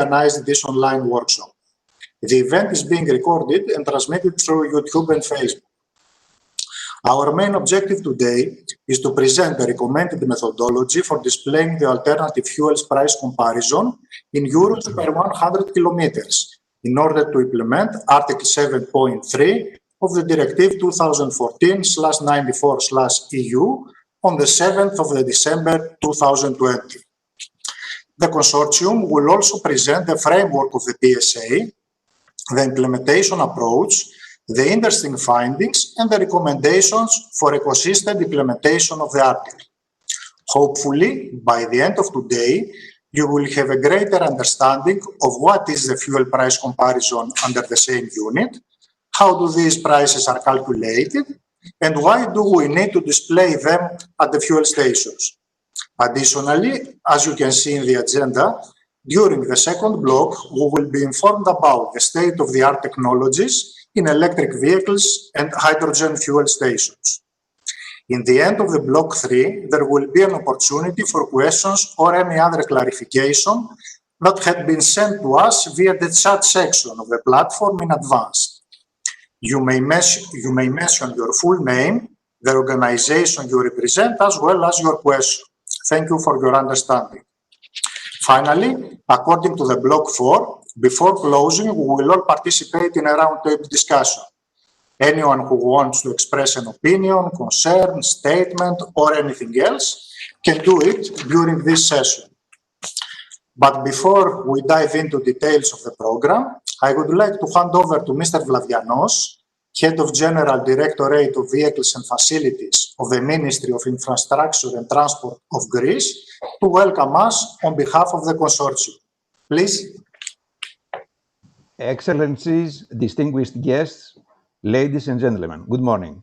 organized this online workshop. The event is being recorded and transmitted through YouTube and Facebook. Our main objective today is to present the recommended methodology for displaying the alternative fuels price comparison in euros per 100 kilometers in order to implement Article 7.3 of the Directive 2014/94/EU on the 7th of December 2020. The consortium will also present the framework of the PSA, the implementation approach, the interesting findings, and the recommendations for a consistent implementation of the article. Hopefully, by the end of today, you will have a greater understanding of what is the fuel price comparison under the same unit, how do these prices are calculated, and why do we need to display them at the fuel stations. Additionally, as you can see in the agenda, during the second block, we will be informed about the state-of-the-art technologies in electric vehicles and hydrogen fuel stations. In the end of the block 3, there will be an opportunity for questions or any other clarification that had been sent to us via the chat section of the platform in advance. You may mention your full name, the organization you represent, as well as your question. Thank you for your understanding. Finally, according to the block 4, before closing, we will all participate in a roundtable discussion. Anyone who wants to express an opinion, concern, statement, or anything else can do it during this session. But before we dive into details of the program, I would like to hand over to Mr. Vladianos, Head of General Directorate of Vehicles and Facilities of the Ministry of Infrastructure and Transport of Greece, to welcome us on behalf of the consortium. Please. Excellencies, distinguished guests, ladies and gentlemen, good morning.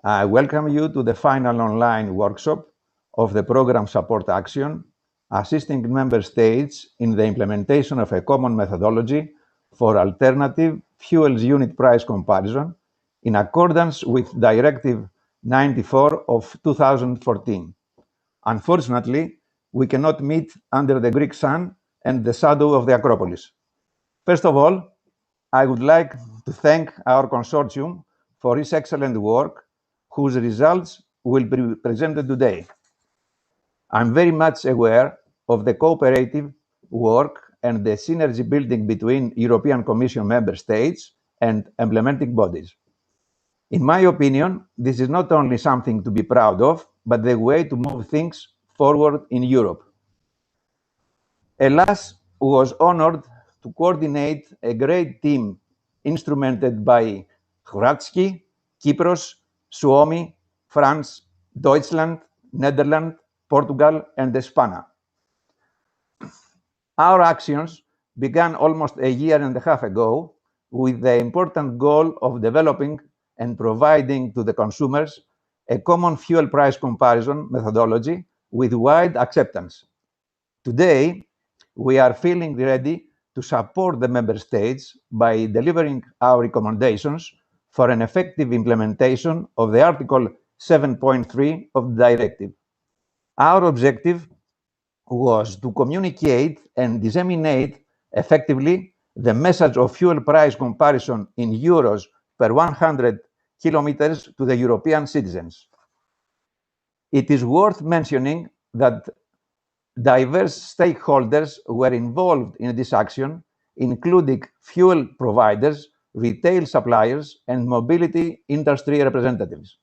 I welcome you to the final online workshop of the program Support Action, assisting member states in the implementation of a common methodology for alternative fuels unit price comparison in accordance with Directive 94 of 2014. Unfortunately, we cannot meet under the Greek sun and the shadow of the Acropolis. First of all, I would like to thank our consortium for its excellent work, whose results will be presented today. I'm very much aware of the cooperative work and the synergy building between European Commission member states and implementing bodies. In my opinion, this is not only something to be proud of, but the way to move things forward in Europe. Hellas was honored to coordinate a great team instrumented by Hratsky, Kypros, Suomi, France, Deutschland, Netherlands, Portugal, and España. Our actions began almost a year and a half ago with the important goal of developing and providing to the consumers a common fuel price comparison methodology with wide acceptance. Today, we are feeling ready to support the member states by delivering our recommendations for an effective implementation of the Article 7.3 of the Directive. Our objective was to communicate and disseminate effectively the message of fuel price comparison in euros per 100 kilometers to the European citizens. It is worth mentioning that diverse stakeholders were involved in this action, including fuel providers, retail suppliers, and mobility industry representatives.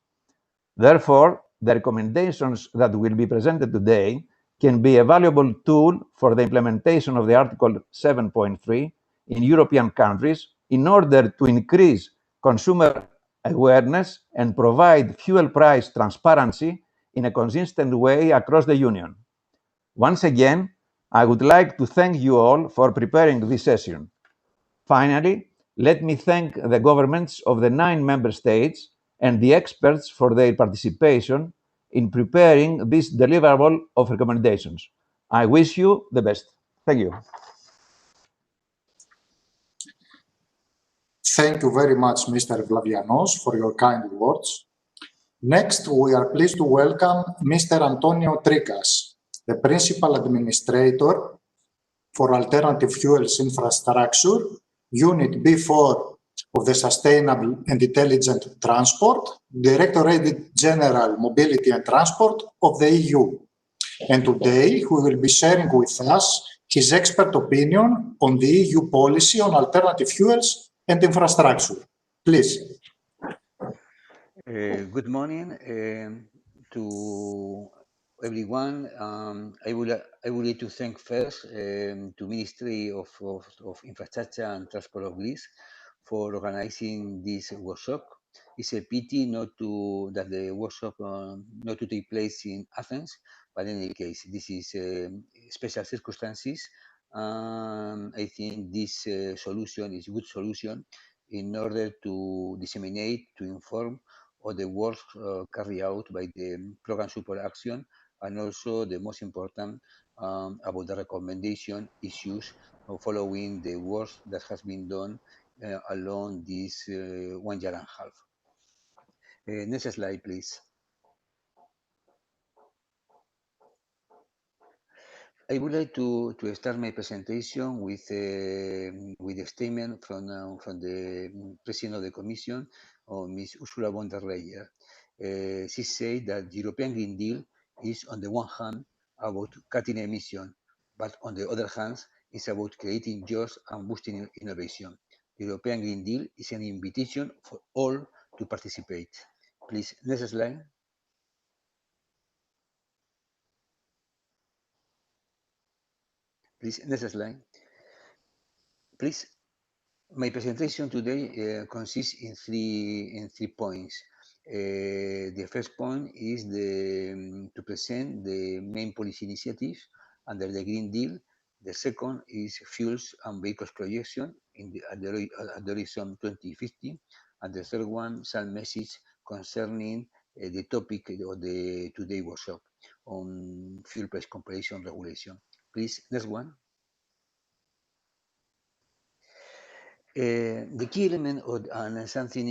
Therefore, the recommendations that will be presented today can be a valuable tool for the implementation of the Article 7.3 in European countries in order to increase consumer awareness and provide fuel price transparency in a consistent way across the Union. Once again, I would like to thank you all for preparing this session. Finally, let me thank the governments of the 9 member states and the experts for their participation in preparing this deliverable of recommendations. I wish you the best. Thank you. Thank you very much, Mr. Vladianos, for your kind words. Next, we are pleased to welcome Mr. Antonio Trikas, the Principal Administrator for Alternative Fuels Infrastructure, Unit B4 of the Sustainable and Intelligent Transport, Directorate General Mobility and Transport of the EU. And today he will be sharing with us his expert opinion on the EU policy on alternative fuels and infrastructure. Please. Good morning to everyone. I would like to thank first to Ministry of Infrastructure and Transport of Greece for organizing this workshop. It's a pity that the workshop not to take place in Athens, but in any case, this is special circumstances. I think this solution is a good solution in order to disseminate, to inform or the work carried out by the program support action, and also the most important about the recommendation issues following the work that has been done along this 1 year and a half. Next slide, please. I would like to start my presentation with a statement from the President of the Commission, Ms. Ursula von der Leyen. She said that the European Green Deal is, on the one hand, about cutting emissions, but on the other hand, it's about creating jobs and boosting innovation. The European Green Deal is an invitation for all to participate. Please, next slide. Please, next slide. Please. My presentation today consists in three points. The first point is to present the main policy initiatives under the Green Deal. The second is fuels and vehicles projection at the horizon 2050. And the third one, some message concerning the topic of the today workshop on fuel price comparison regulation. Please, next one. The key element and something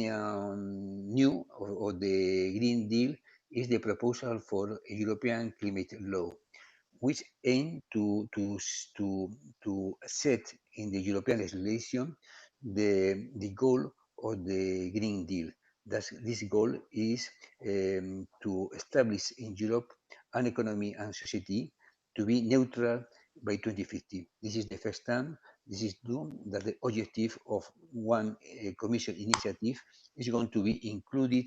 new of the Green Deal is the proposal for a European climate law, which aim to set in the European legislation the goal of the Green Deal. This goal is to establish in Europe an economy and society to be neutral by 2050. This is the first time this is done that the objective of one Commission initiative is going to be included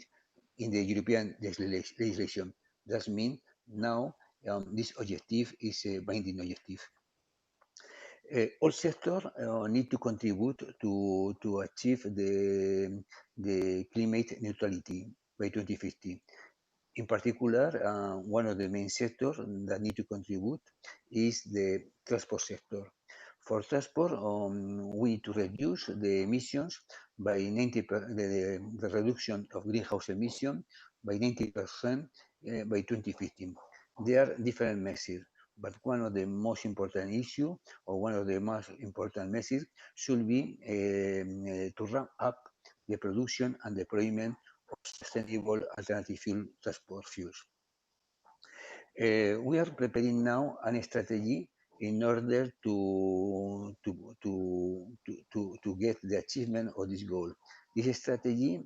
in the European legislation. That means now this objective is a binding objective. All sectors need to contribute to achieve the climate neutrality by 2050. In particular, one of the main sectors that need to contribute is the transport sector. For transport, we need to reduce the emissions by 90%, the reduction of greenhouse emission by 90% by 2050. There are different measures, but one of the most important issues, or one of the most important measures, should be to ramp up the production and deployment of sustainable alternative fuel transport fuels. We are preparing now a strategy in order to get the achievement of this goal. This strategy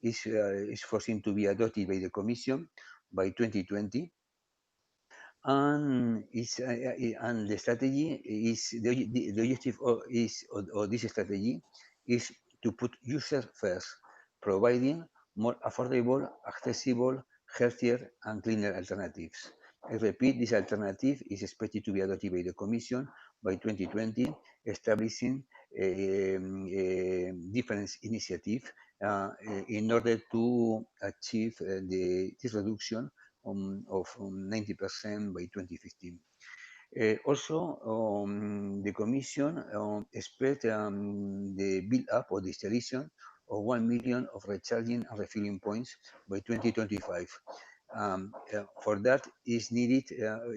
is foreseen to be adopted by the Commission by 2020. And the strategy is the objective of this strategy is to put users first, providing more affordable, accessible, healthier, and cleaner alternatives. I repeat, this alternative is expected to be adopted by the Commission by 2020, establishing a different initiative in order to achieve this reduction of 90% by 2015. Also, the Commission expects the build-up or the installation of 1 million of recharging and refueling points by 2025. For that is needed,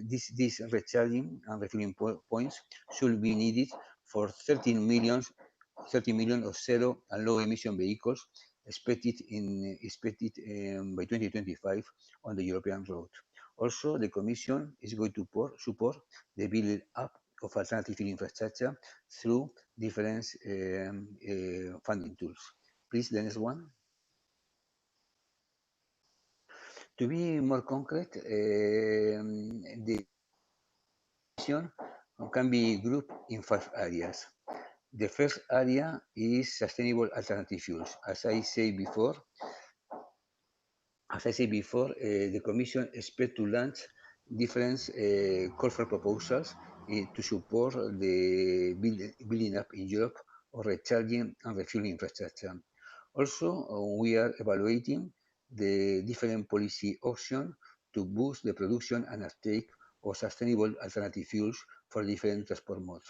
this recharging and refueling points should be needed for 30 million of zero and low emission vehicles expected by 2025 on the European road. Also, the Commission is going to support the building up of alternative fuel infrastructure through different funding tools. Please, the next one. To be more concrete, the vision can be grouped in 5 areas. The first area is sustainable alternative fuels. As I said before, the Commission expects to launch different call for proposals to support the building up in Europe of recharging and refueling infrastructure. Also, we are evaluating the different policy options to boost the production and uptake of sustainable alternative fuels for different transport modes.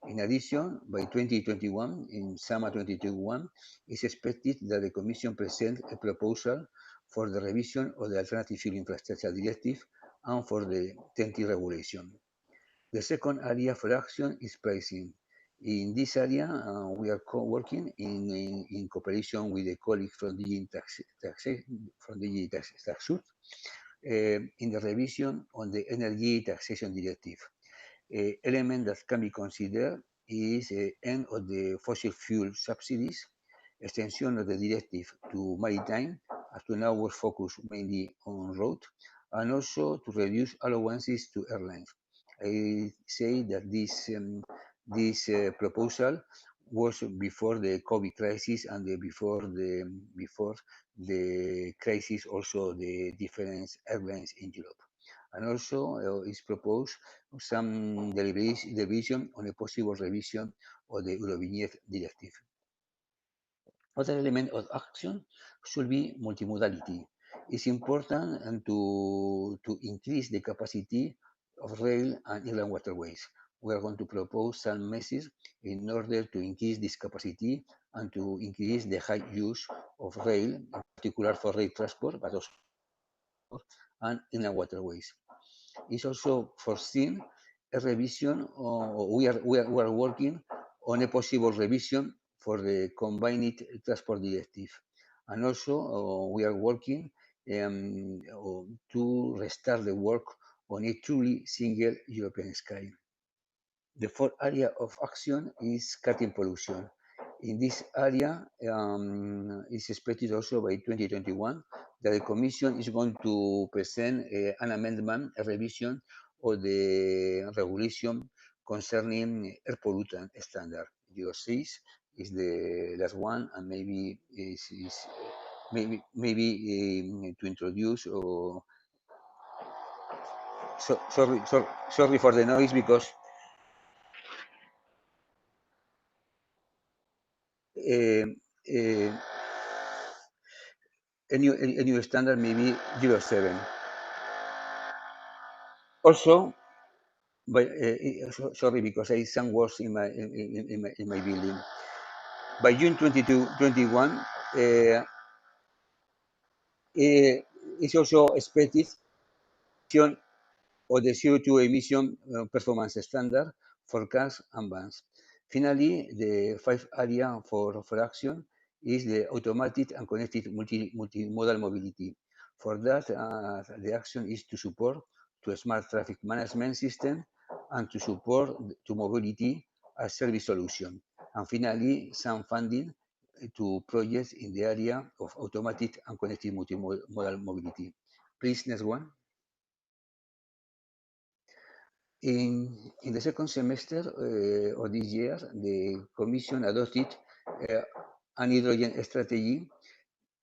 In addition, by 2021, in summer 2021, it's expected that the Commission present a proposal for the revision of the Alternative Fuel Infrastructure Directive and for the TEN-T regulation. The second area for action is pricing. In this area, we are working in cooperation with a colleague from DG Taxud in the revision on the Energy Taxation Directive. Element that can be considered is end of the fossil fuel subsidies, extension of the directive to maritime, as to now was focused mainly on road, and also to reduce allowances to airlines. I say that this proposal was before the COVID crisis and before the crisis also the different airlines in Europe. And also is proposed some deliberation on a possible revision of the Eurovignette directive. Other element of action should be multimodality. It's important to increase the capacity of rail and inland waterways. We are going to propose some measures in order to increase this capacity and to increase the high use of rail, in particular for rail transport, but also and inland waterways. It's also foreseen a revision, we are working on a possible revision for the combined transport directive. And also we are working to restart the work on a truly single European sky. The fourth area of action is cutting pollution. In this area, it's expected also by 2021 that the Commission is going to present an amendment, a revision of the regulation concerning air pollutant standard. Euro 6 is the last one, and maybe to introduce or sorry for the noise because a new standard, maybe Euro 7. Also, by, sorry, because I some words in my building. By June 2021, it's also expected of the CO2 emission performance standard for cars and vans. Finally, the fifth area for action is the automated and connected multimodal mobility. For that, the action is to support to a smart traffic management system and to support to mobility as service solution. And finally, some funding to projects in the area of automated and connected multimodal mobility. Please, next one. In the second semester of this year, the Commission adopted an hydrogen strategy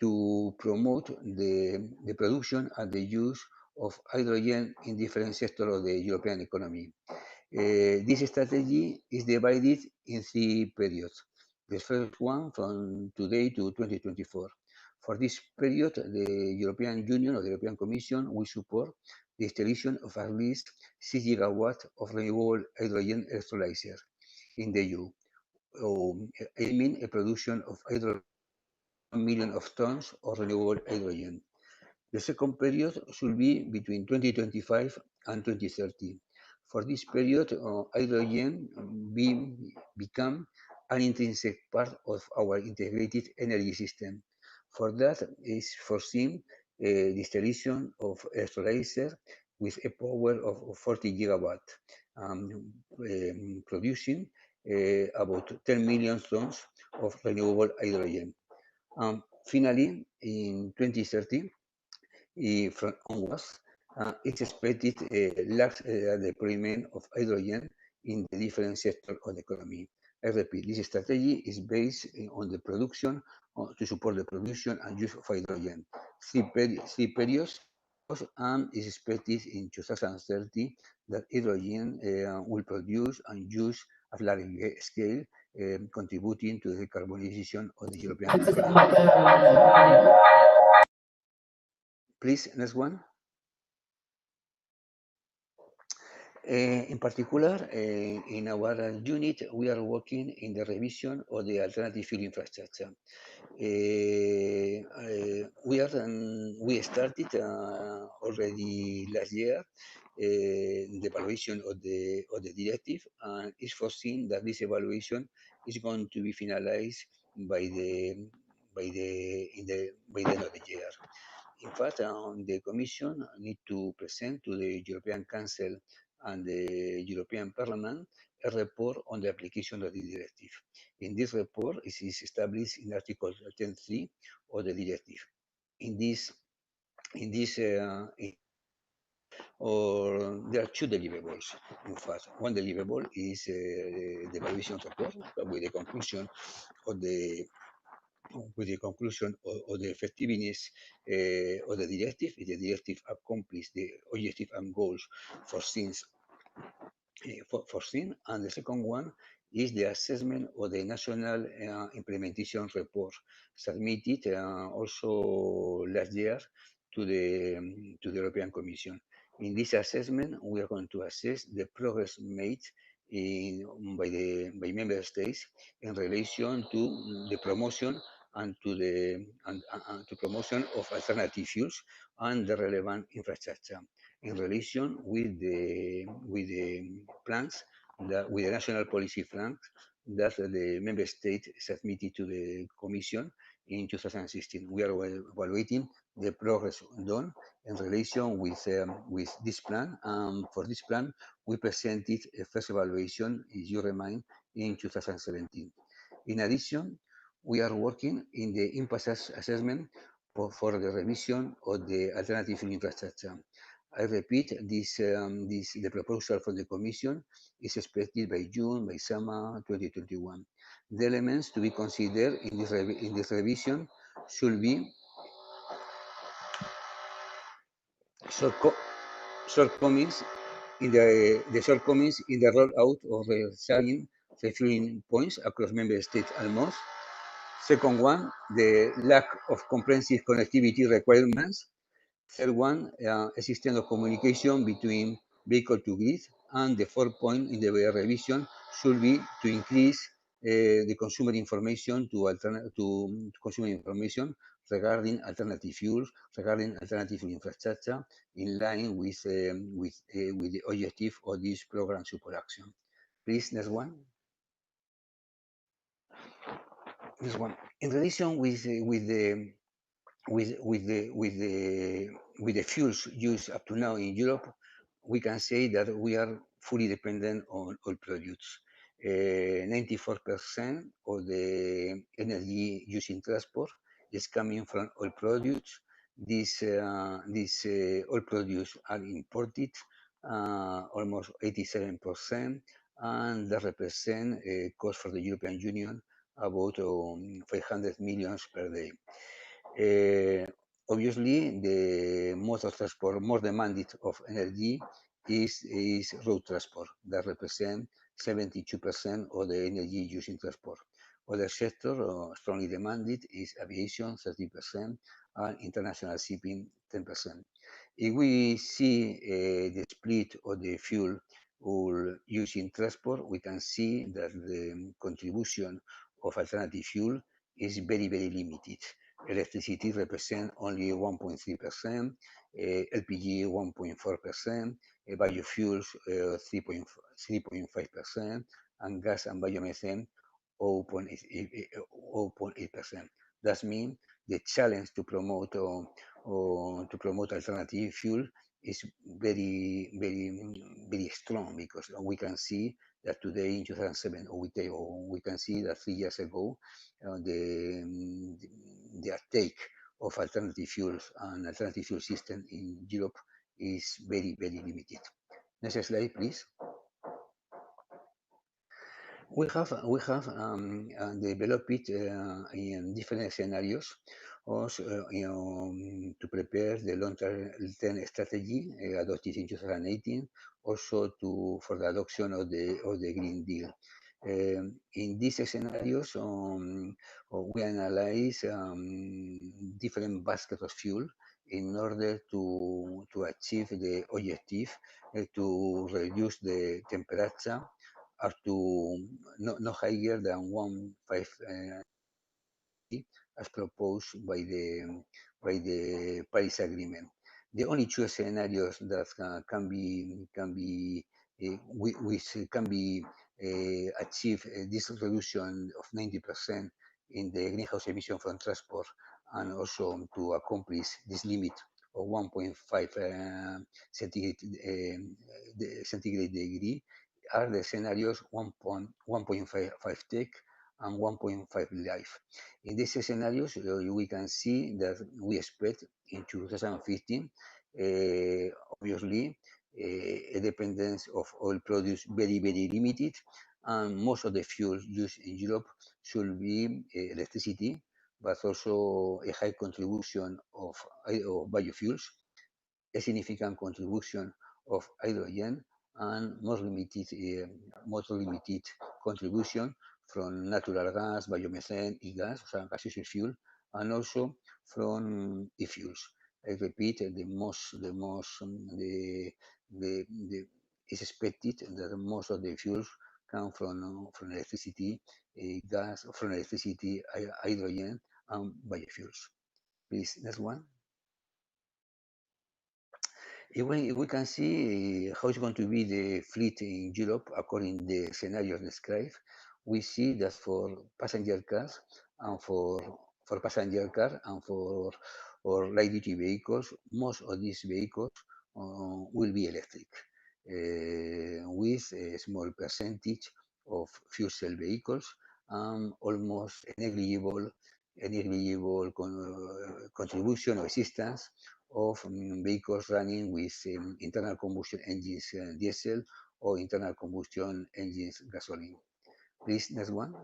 to promote the production and the use of hydrogen in different sectors of the European economy. This strategy is divided in 3 periods. The first one from today to 2024. For this period, the European Union or the European Commission will support the installation of at least 6 gigawatts of renewable hydrogen electrolyzers in the EU, aiming a production of 1 million of tons of renewable hydrogen. The second period should be between 2025 and 2030. For this period, hydrogen become an intrinsic part of our integrated energy system. For that is foreseen the installation of electrolyzer with a power of 40 gigawatts. producing about 10 million tons of renewable hydrogen. Finally, in 2030, from onwards, it's expected a large deployment of hydrogen in the different sectors of the economy. I repeat, this strategy is based on the production, to support the production and use of hydrogen. Three periods, and is expected in 2030 that hydrogen will produce and use at large scale, contributing to the decarbonization of the European economy. Please, next one. In particular, in our unit, we are working in the revision of the alternative fuel infrastructure. We started already last year the evaluation of the directive, and it's foreseen that this evaluation is going to be finalized by the end of the year. In fact, the Commission need to present to the European Council and the European Parliament a report on the application of the directive. In this report, it is established in Article 10.3 of the directive. There are two deliverables. In fact, one deliverable is the evaluation report with the conclusion of the effectiveness of the directive. If the directive accomplishes the objective and goals foreseen, and the second one is the assessment of the national implementation report submitted also last year to the European Commission. In this assessment, we are going to assess the progress made by member states in relation to the promotion and to promotion of alternative fuels and the relevant infrastructure in relation with the plans with the national policy plans that the member state submitted to the Commission in 2016. We are evaluating the progress done in relation with this plan. For this plan, we presented a first evaluation, if you remind, in 2017. In addition, we are working in the impact assessment for the revision of the alternative fuel infrastructure. I repeat, the proposal from the Commission is expected by June, by summer 2021. The elements to be considered in this revision should be shortcomings in the rollout of refueling points across member states almost. Second one, the lack of comprehensive connectivity requirements. Third one, a system of communication between vehicle to grid. And the fourth point in the revision should be to increase the consumer information to consumer information regarding alternative fuels, regarding alternative fuel infrastructure, in line with the objective of this program support action. Please, next one. This one. In relation with the fuels used up to now in Europe, we can say that we are fully dependent on oil products. 94% of the energy used in transport is coming from oil products. These oil products are imported, almost 87%, and that represent a cost for the European Union about 500 million per day. Obviously, the mode of transport more demanded of energy is road transport, that represents 72% of the energy used in transport. Other sector strongly demanded is aviation, 30%, and international shipping, 10%. If we see the split of the fuel used in transport, we can see that the contribution of alternative fuel is very, very limited. Electricity represents only 1.3%, LPG 1.4%, biofuels 3.5%, and gas and biomethane 0.8%. That means the challenge to promote alternative fuel is very strong, because we can see that today in 2007, or we can see that 3 years ago, the uptake of alternative fuels and alternative fuel system in Europe is very limited. Next slide, please. We have developed it in different scenarios, also, to prepare the long-term strategy adopted in 2018, also for the adoption of the Green Deal. In these scenarios, we analyze different baskets of fuel in order to achieve the objective to reduce the temperature up to no higher than 1.5 as proposed by the Paris Agreement. The only two scenarios that can be achieve this reduction of 90% in the greenhouse emission from transport, and also to accomplish this limit of 1.5 centigrade degree, are the scenarios 1.5 tech and 1.5 life. In these scenarios, we can see that we expect in 2015, obviously, a dependence of oil produce very limited, and most of the fuels used in Europe should be electricity, but also a high contribution of biofuels, a significant contribution of hydrogen, and more limited contribution from natural gas, biomethane, e-gas, gaseous fuel, and also from e-fuels. I repeat, it's expected that most of the fuels come from electricity, gas, from electricity, hydrogen, and biofuels. Please, next one. If we can see how it's going to be the fleet in Europe according to the scenarios described, we see that for passenger cars and for light duty vehicles, most of these vehicles will be electric, with a small percentage of fuel cell vehicles and almost a negligible contribution or assistance of vehicles running with internal combustion engines, diesel, or internal combustion engines, gasoline. Please, next one.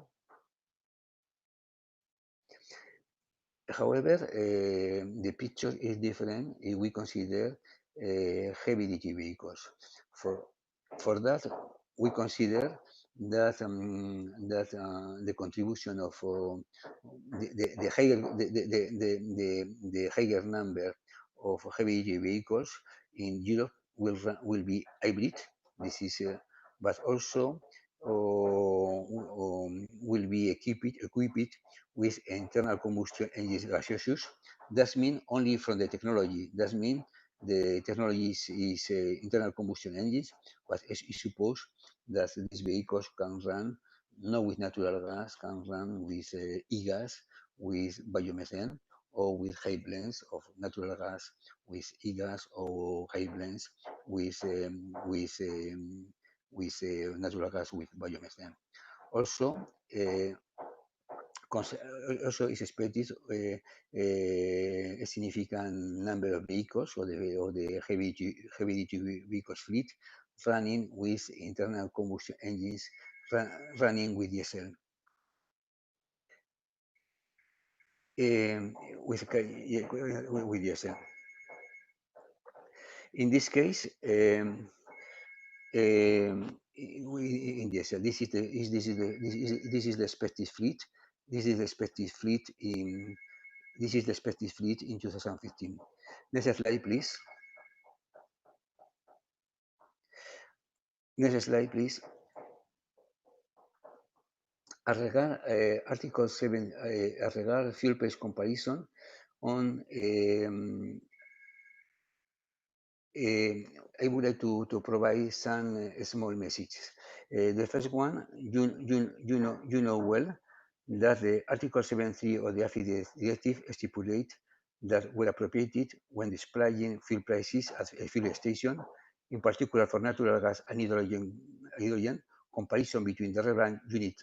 However, the picture is different if we consider heavy-duty vehicles. For that, we consider that the contribution of the higher number of heavy-duty vehicles in Europe will be hybrid. This is, but also will be equipped with internal combustion engines gaseous. That means only from the technology. That means the technology is internal combustion engines, but it's supposed that these vehicles can run not with natural gas, can run with e-gas, with biomethane, or with high blends of natural gas with e-gas, or high blends with natural gas with biomethane. Also, is expected a significant number of vehicles, or the heavy-duty vehicles fleet, running with internal combustion engines, running with diesel. With diesel. In this case, in diesel, this is the expected fleet. This is the expected fleet in 2015. Next slide, please. Next slide, please. As regard Article 7, as regard fuel price comparison, on I would like to provide some small messages. The first one, you know well that the Article 7.3 of the FPC4 Directive stipulate that were appropriated when displaying fuel prices at a fuel station, in particular for natural gas and hydrogen. Comparison between the relevant unit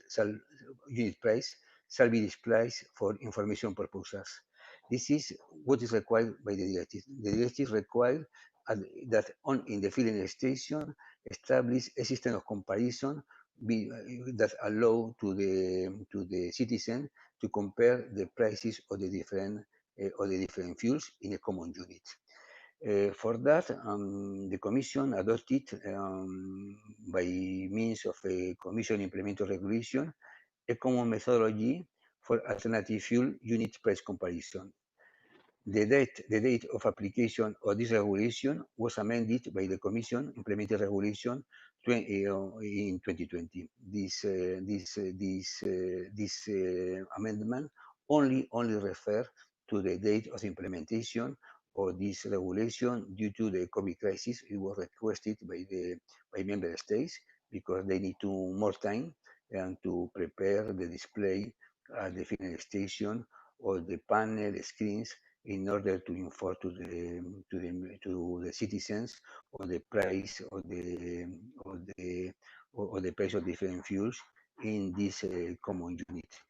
price shall be displayed for information purposes. This is what is required by the directive. The directive requires that in the filling station establish a system of comparison that allow to the citizen to compare the prices of the different fuels in a common unit. For that, the Commission adopted, by means of a Commission implemented regulation, a common methodology for alternative fuel unit price comparison. The date of application of this regulation was amended by the Commission implemented regulation in 2020. This amendment only refer to the date of implementation of this regulation due to the COVID crisis. It was requested by member states because they need more time and to prepare the display at the filling station or the panel screens in order to inform to the citizens on the price of the price of different fuels in this common unit.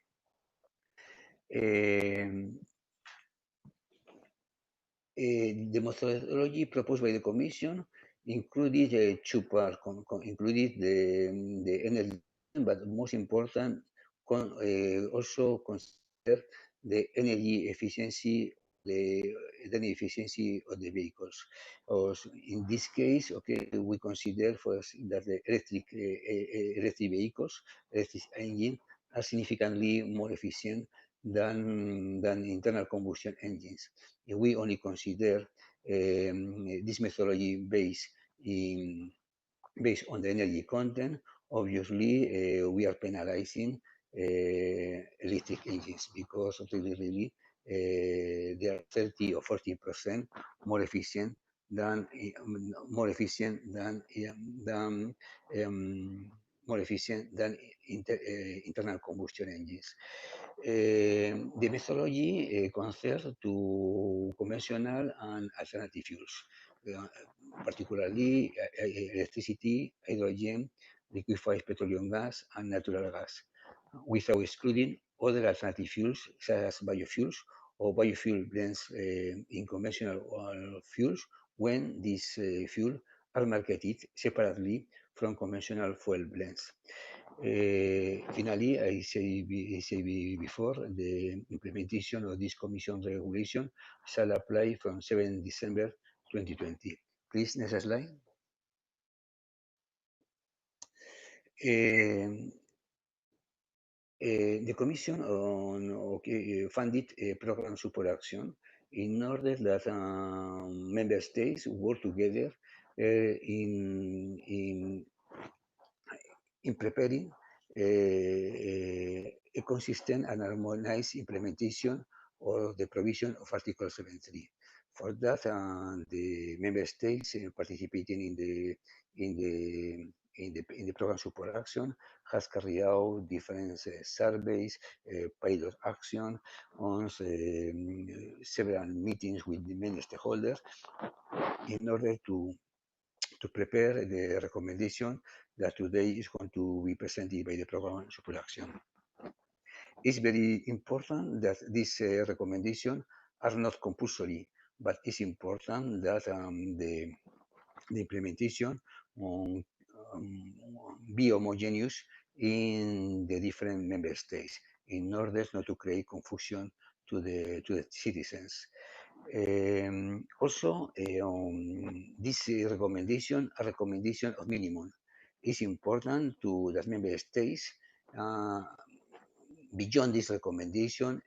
The methodology proposed by the Commission included two parts, included the energy, but most important, also consider the energy efficiency of the vehicles. In this case, okay, we consider that the electric vehicles, electric engine, are significantly more efficient than internal combustion engines. If we only consider this methodology based on the energy content, obviously we are penalizing electric engines because really they are 30 or 40% more efficient than internal combustion engines. The methodology concerns to conventional and alternative fuels, particularly electricity, hydrogen, liquefied petroleum gas, and natural gas, without excluding other alternative fuels such as biofuels or biofuel blends in conventional fuels when these fuels are marketed separately from conventional fuel blends. Finally, I say before, the implementation of this Commission regulation shall apply from 7 December 2020. Please, next slide. The Commission funded a program support action in order that member states work together in preparing a consistent and harmonized implementation of the provision of Article 7.3. For that, the member states participating in the program support action has carried out different surveys, pilot action, on several meetings with the main stakeholders in order to prepare the recommendation that today is going to be presented by the program support action. It's very important that these recommendations are not compulsory, but it's important that the implementation be homogeneous in the different member states in order not to create confusion to the citizens. Also, this recommendation, a recommendation of minimum, is important to that member states. Beyond this recommendation,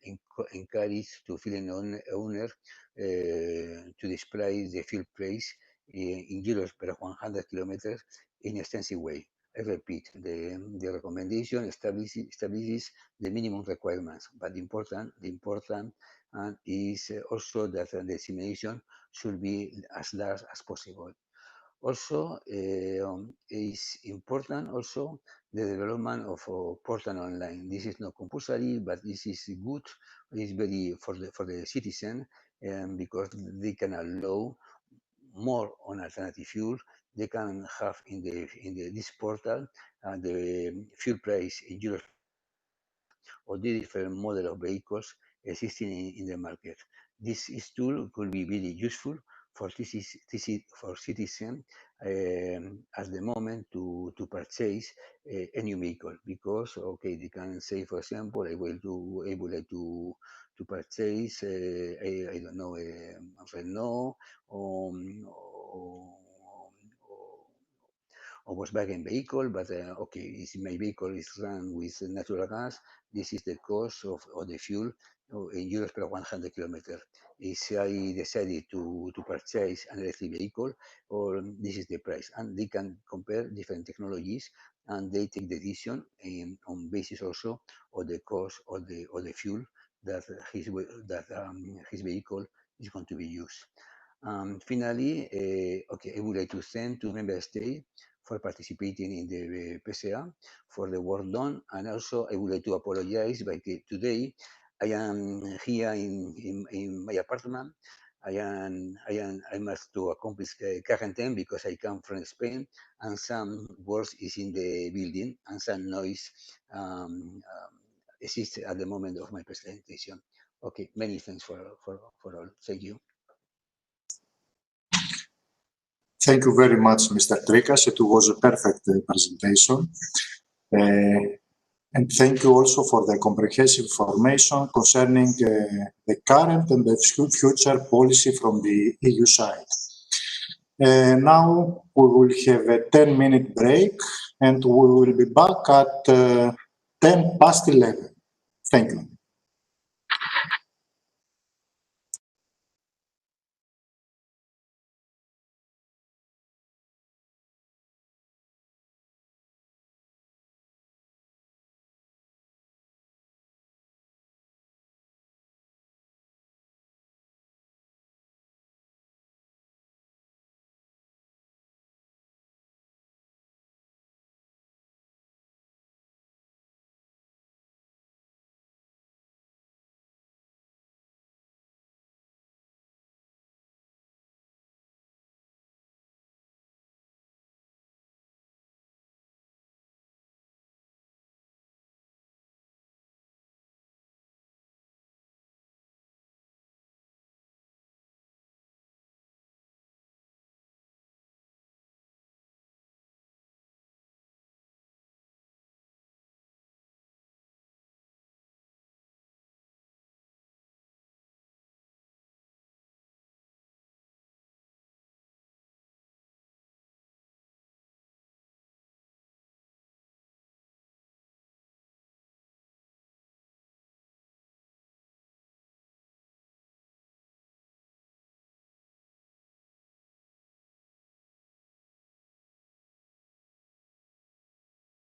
encourage to filling owner to display the fuel price in euros per 100 kilometers in extensive way. I repeat, the recommendation establishes the minimum requirements, but the important is also that the dissemination should be as large as possible. Also, it's important also the development of portal online. This is not compulsory, but this is good. It's very for the citizen, because they can allow more on alternative fuel. They can have in this portal the fuel price in euros or the different model of vehicles existing in the market. This tool could be really useful for citizens at the moment to purchase a new vehicle, because they can say, for example, able to purchase I don't know, a Renault or, or Volkswagen vehicle, but if my vehicle is run with natural gas, this is the cost of the fuel in euros per 100 kilometers. If I decided to purchase an electric vehicle, or this is the price, and they can compare different technologies, and they take the decision on basis also of the cost of the fuel that his vehicle is going to be used. Finally, I would like to thank to member states for participating in the PCA, for the work done, and also I would like to apologize because today I am here in my apartment. I must to accomplish quarantine because I come from Spain, and some work is in the building, and some noise exists at the moment of my presentation. Okay, many thanks for all. Thank you. Thank you very much, Mr. Trikas. It was a perfect presentation. And thank you also for the comprehensive information concerning the current and the future policy from the EU side. Now we will have a 10-minute break, and we will be back at 10 past 11. Thank you.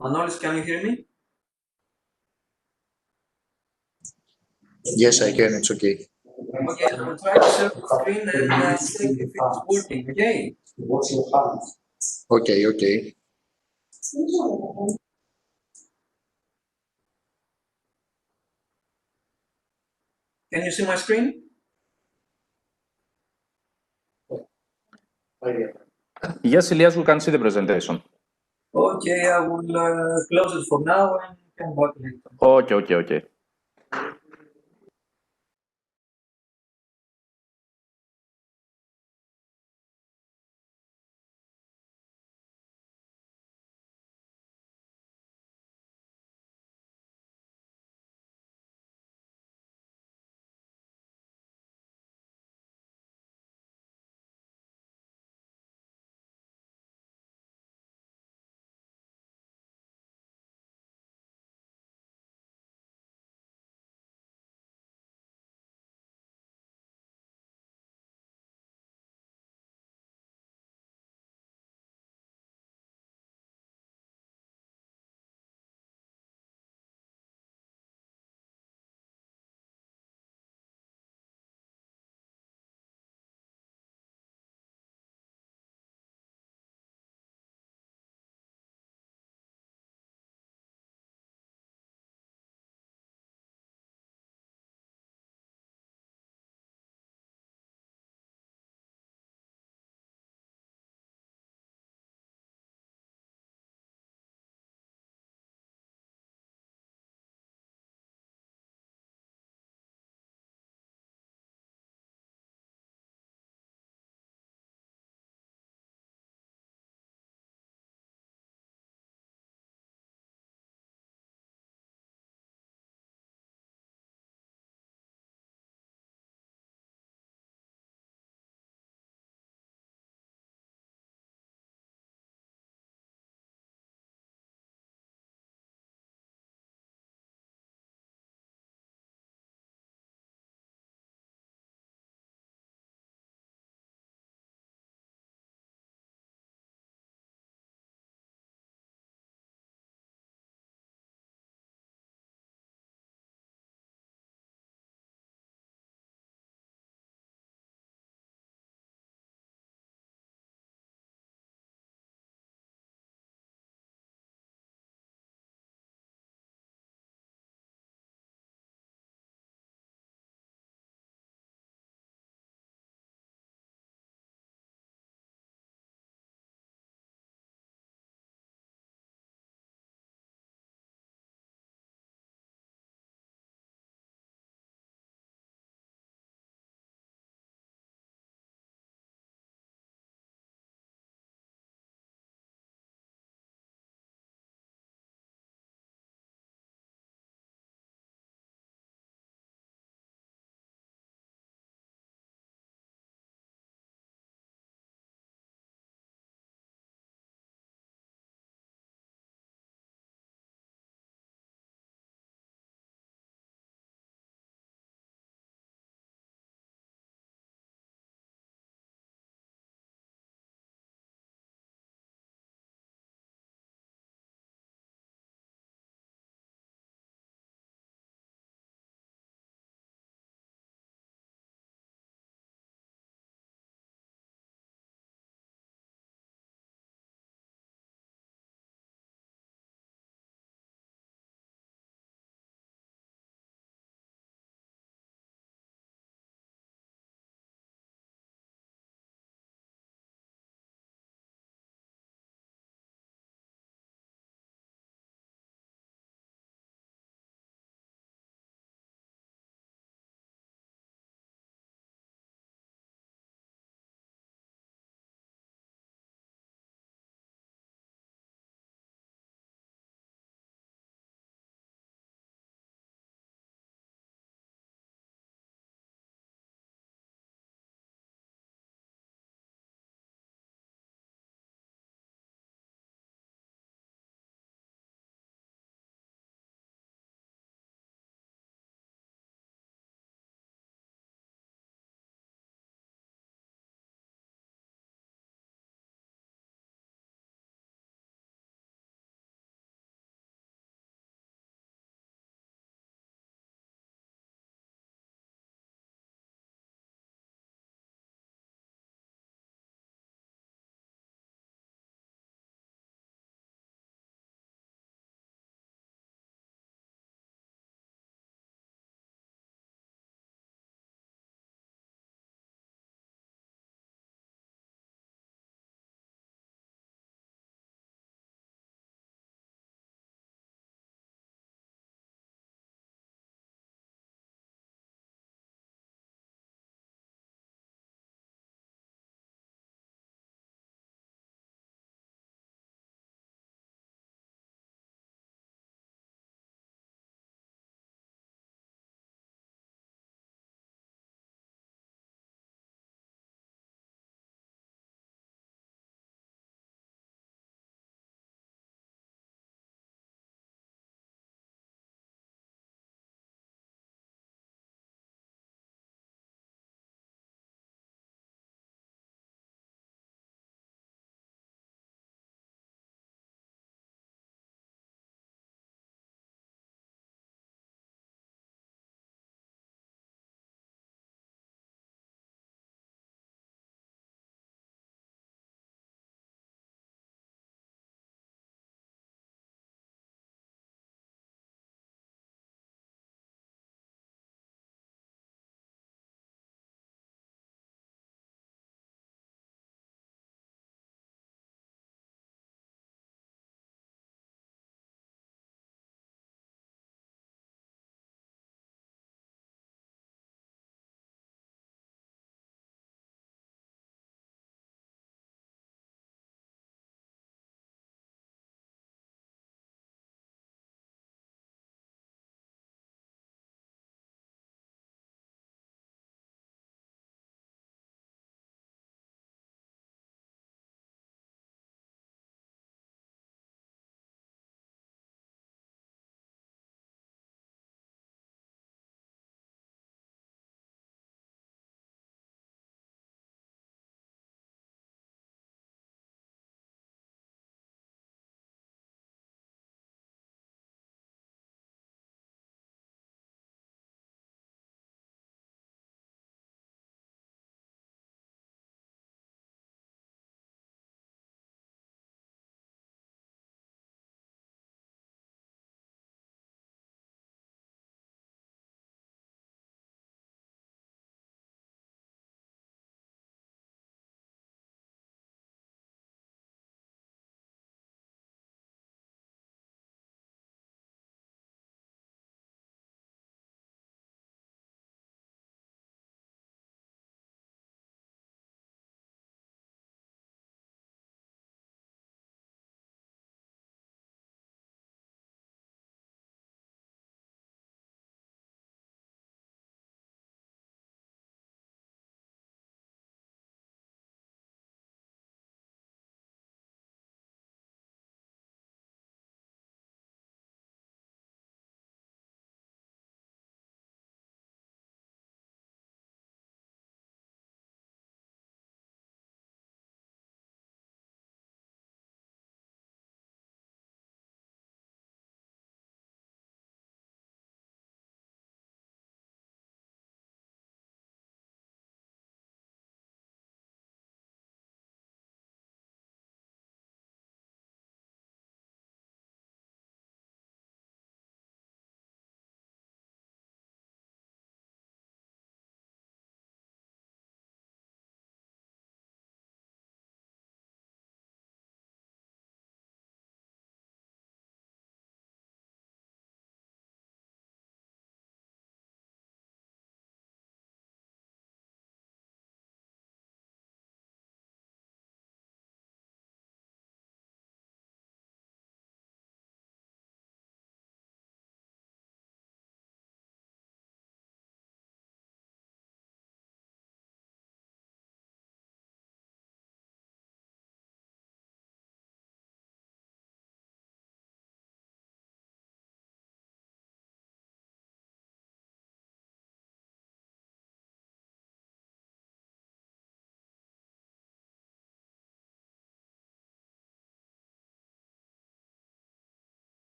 Manolis, can you hear me? Yes, I can. It's okay. Okay, I'm trying to share the screen and check if it's working. Okay. Okay, okay. Can you see my screen? Yes, Elias, we can see the presentation. Okay, I will close it for now and come back later. Okay.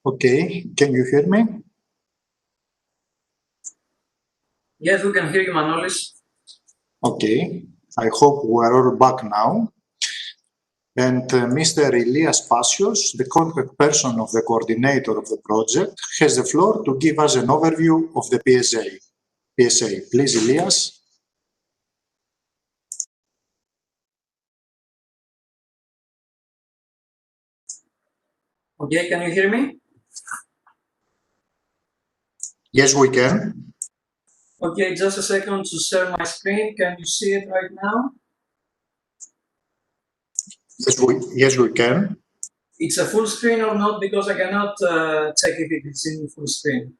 Okay, can you hear me? Yes, we can hear you, Manolis. Okay, I hope we are all back now. And Mr. Ilias Passios, the contact person of the coordinator of the project, has the floor to give us an overview of the PSA. Please, Ilias. Okay, can you hear me? Yes, we can. Okay, just a second to share my screen. Can you see it right now? Yes, we can. It's a full screen or not, because I cannot check if it's in full screen.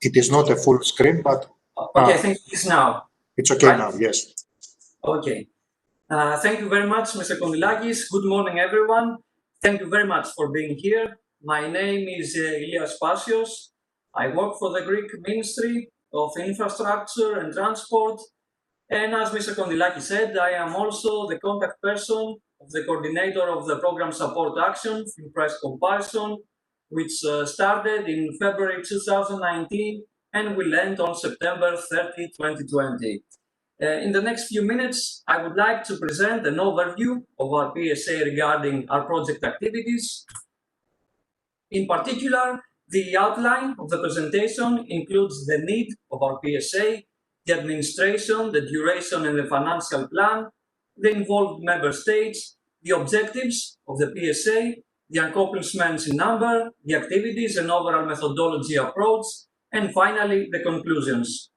It is not a full screen, but Okay, I think it's now. it's okay right? now, yes. Okay. Thank you very much, Mr. Kondilakis. Good morning, everyone. Thank you very much for being here. My name is Ilias Passios. I work for the Greek Ministry of Infrastructure and Transport. And as Mr. Kondilakis said, I am also the contact person of the coordinator of the program support action, fuel price comparison, which started in February 2019 and will end on September 30, 2020. In the next few minutes, I would like to present an overview of our PSA regarding our project activities. In particular, the outline of the presentation includes the need of our PSA, the administration, the duration and the financial plan, the involved member states, the objectives of the PSA, the accomplishments in number, the activities and overall methodology approach, and finally, the conclusions.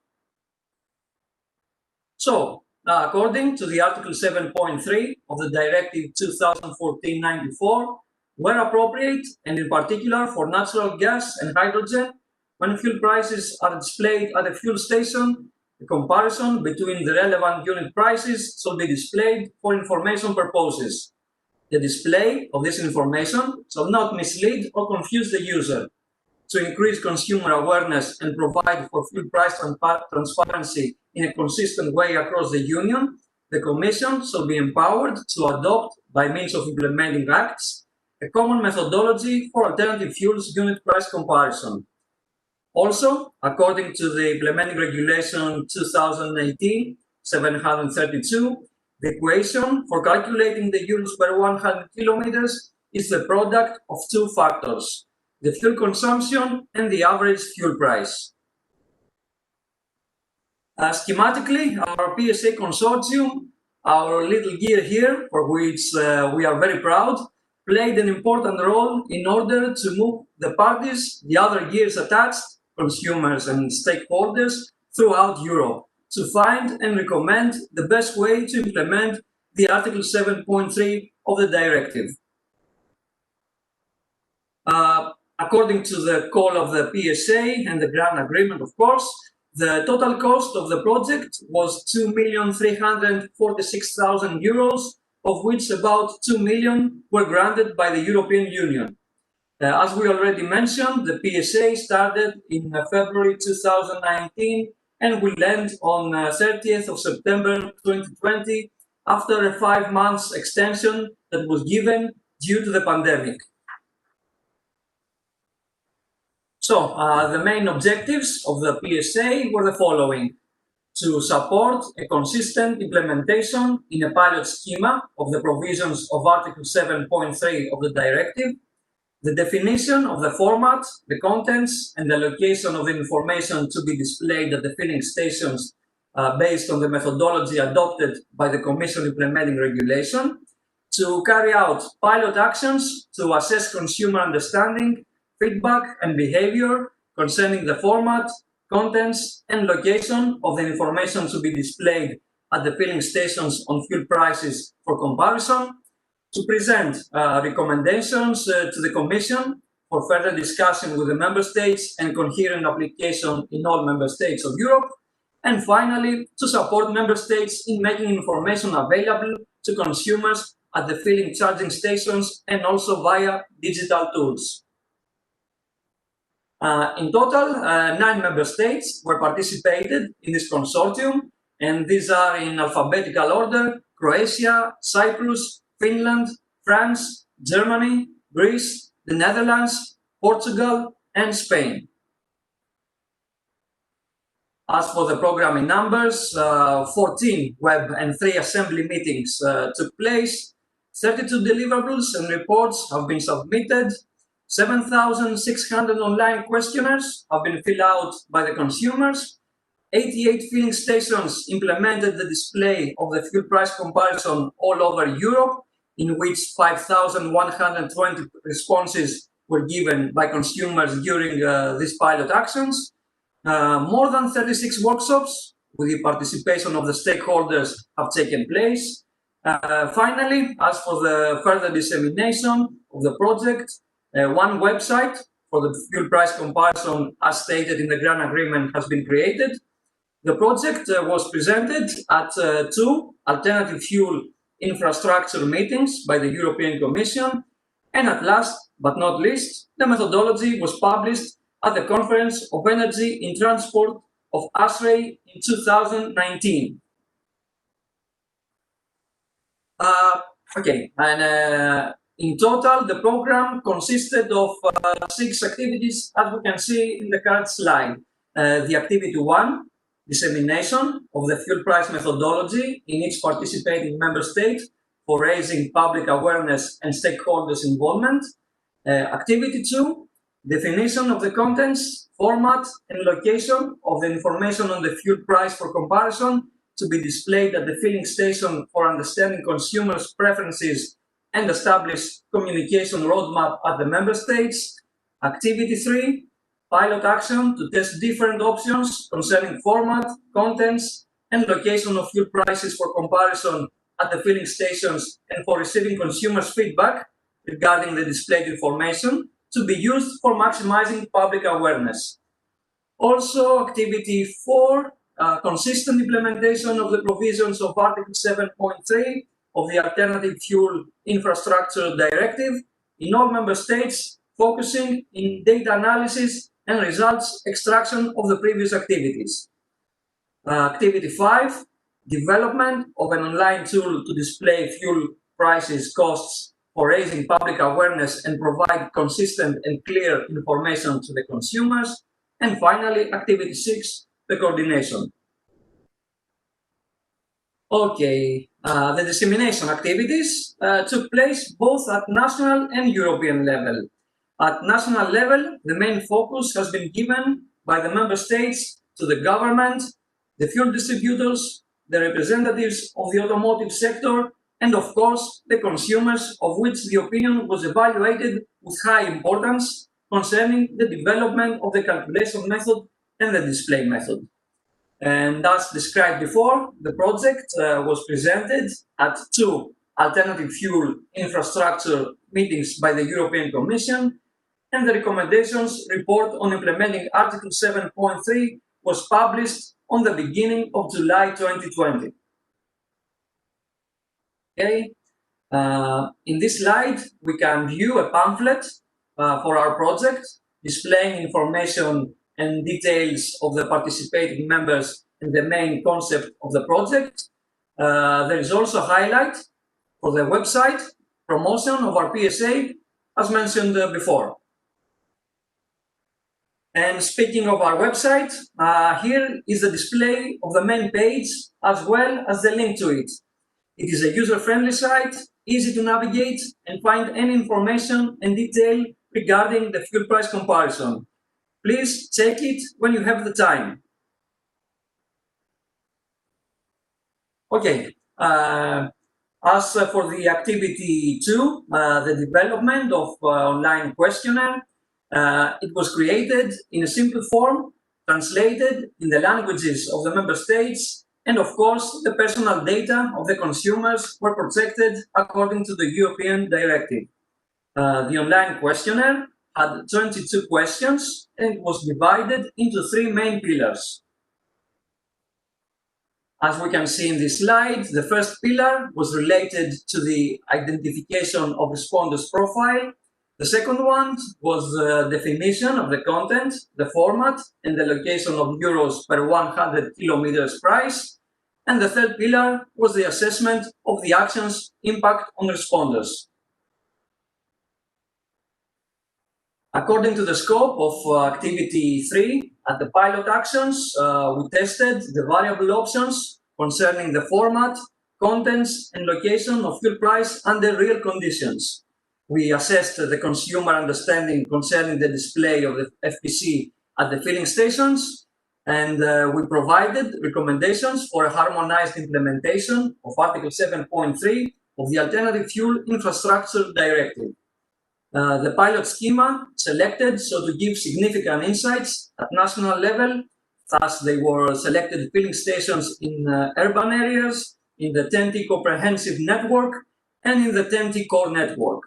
So, according to the Article 7.3 of the Directive 2014-94, where appropriate, and in particular for natural gas and hydrogen, when fuel prices are displayed at a fuel station, the comparison between the relevant unit prices shall be displayed for information purposes. The display of this information shall not mislead or confuse the user. To increase consumer awareness and provide for fuel price transparency in a consistent way across the Union, the Commission shall be empowered to adopt, by means of implementing acts, a common methodology for alternative fuels unit price comparison. Also, according to the implementing regulation 2018-732, the equation for calculating the euros per 100 kilometers is the product of two factors: the fuel consumption and the average fuel price. Schematically, our PSA consortium, our little gear here, for which we are very proud, played an important role in order to move the parties, the other gears attached, consumers and stakeholders throughout Europe, to find and recommend the best way to implement the Article 7.3 of the Directive. According to the call of the PSA and the grant agreement, of course, the total cost of the project was 2,346,000 euros, of which about 2 million were granted by the European Union. As we already mentioned, the PSA started in February 2019 and will end on 30th of September 2020 after a 5 months extension that was given due to the pandemic. So, the main objectives of the PSA were the following: to support a consistent implementation in a pilot schema of the provisions of Article 7.3 of the Directive, the definition of the format, the contents, and the location of the information to be displayed at the filling stations based on the methodology adopted by the Commission implementing regulation, to carry out pilot actions to assess consumer understanding, feedback, and behavior concerning the format, contents, and location of the information to be displayed at the filling stations on fuel prices for comparison, to present recommendations to the Commission for further discussion with the Member States and coherent application in all Member States of Europe, and finally, to support Member States in making information available to consumers at the filling charging stations and also via digital tools. In total, 9 Member States were participated in this consortium, and these are in alphabetical order: Croatia, Cyprus, Finland, France, Germany, Greece, the Netherlands, Portugal, and Spain. As for the programming numbers, 14 web and 3 assembly meetings took place, 32 deliverables and reports have been submitted, 7,600 online questionnaires have been filled out by the consumers, 88 filling stations implemented the display of the fuel price comparison all over Europe, in which 5,120 responses were given by consumers during these pilot actions. More than 36 workshops with the participation of the stakeholders have taken place. Finally, as for the further dissemination of the project, one website for the fuel price comparison, as stated in the grant agreement, has been created. The project was presented at 2 alternative fuel infrastructure meetings by the European Commission, and at last but not least, the methodology was published at the Conference of Energy in Transport of ASREI in 2019. In total, the program consisted of 6 activities, as we can see in the current slide. The activity 1, dissemination of the fuel price methodology in each participating member state for raising public awareness and stakeholders' involvement. Activity 2, definition of the contents, format, and location of the information on the fuel price for comparison to be displayed at the filling station for understanding consumers' preferences and establish communication roadmap at the member states. Activity 3, pilot action to test different options concerning format, contents, and location of fuel prices for comparison at the filling stations and for receiving consumers' feedback regarding the displayed information to be used for maximizing public awareness. Also, activity 4, consistent implementation of the provisions of Article 7.3 of the Alternative Fuel Infrastructure Directive in all member states, focusing in data analysis and results extraction of the previous activities. Activity 5, development of an online tool to display fuel prices, costs for raising public awareness and provide consistent and clear information to the consumers. And finally, activity 6, the coordination. Okay, the dissemination activities took place both at national and European level. At national level, the main focus has been given by the member states to the government, the fuel distributors, the representatives of the automotive sector, and of course, the consumers, of which the opinion was evaluated with high importance concerning the development of the calculation method and the display method. And as described before, the project was presented at 2 alternative fuel infrastructure meetings by the European Commission, and the recommendations report on implementing Article 7.3 was published on the beginning of July 2020. Okay. In this slide, we can view a pamphlet for our project, displaying information and details of the participating members and the main concept of the project. There is also a highlight for the website promotion of our PSA, as mentioned before. And speaking of our website, here is the display of the main page as well as the link to it. It is a user-friendly site, easy to navigate and find any information and detail regarding the fuel price comparison. Please check it when you have the time. Okay, as for the activity 2, the development of online questionnaire, it was created in a simple form, translated in the languages of the member states, and of course, the personal data of the consumers were protected according to the European Directive. The online questionnaire had 22 questions and was divided into 3 main pillars. As we can see in this slide, the first pillar was related to the identification of responders' profile. The second one was the definition of the content, the format, and the location of euros per 100 kilometers price. And the third pillar was the assessment of the action's impact on responders. According to the scope of activity 3 at the pilot actions, we tested the variable options concerning the format, contents, and location of fuel price under real conditions. We assessed the consumer understanding concerning the display of the FPC at the filling stations, and we provided recommendations for a harmonized implementation of Article 7.3 of the Alternative Fuel Infrastructure Directive. The pilot schema selected so to give significant insights at national level. Thus, they were selected filling stations in urban areas, in the TEN-T comprehensive network, and in the TEN-T core network.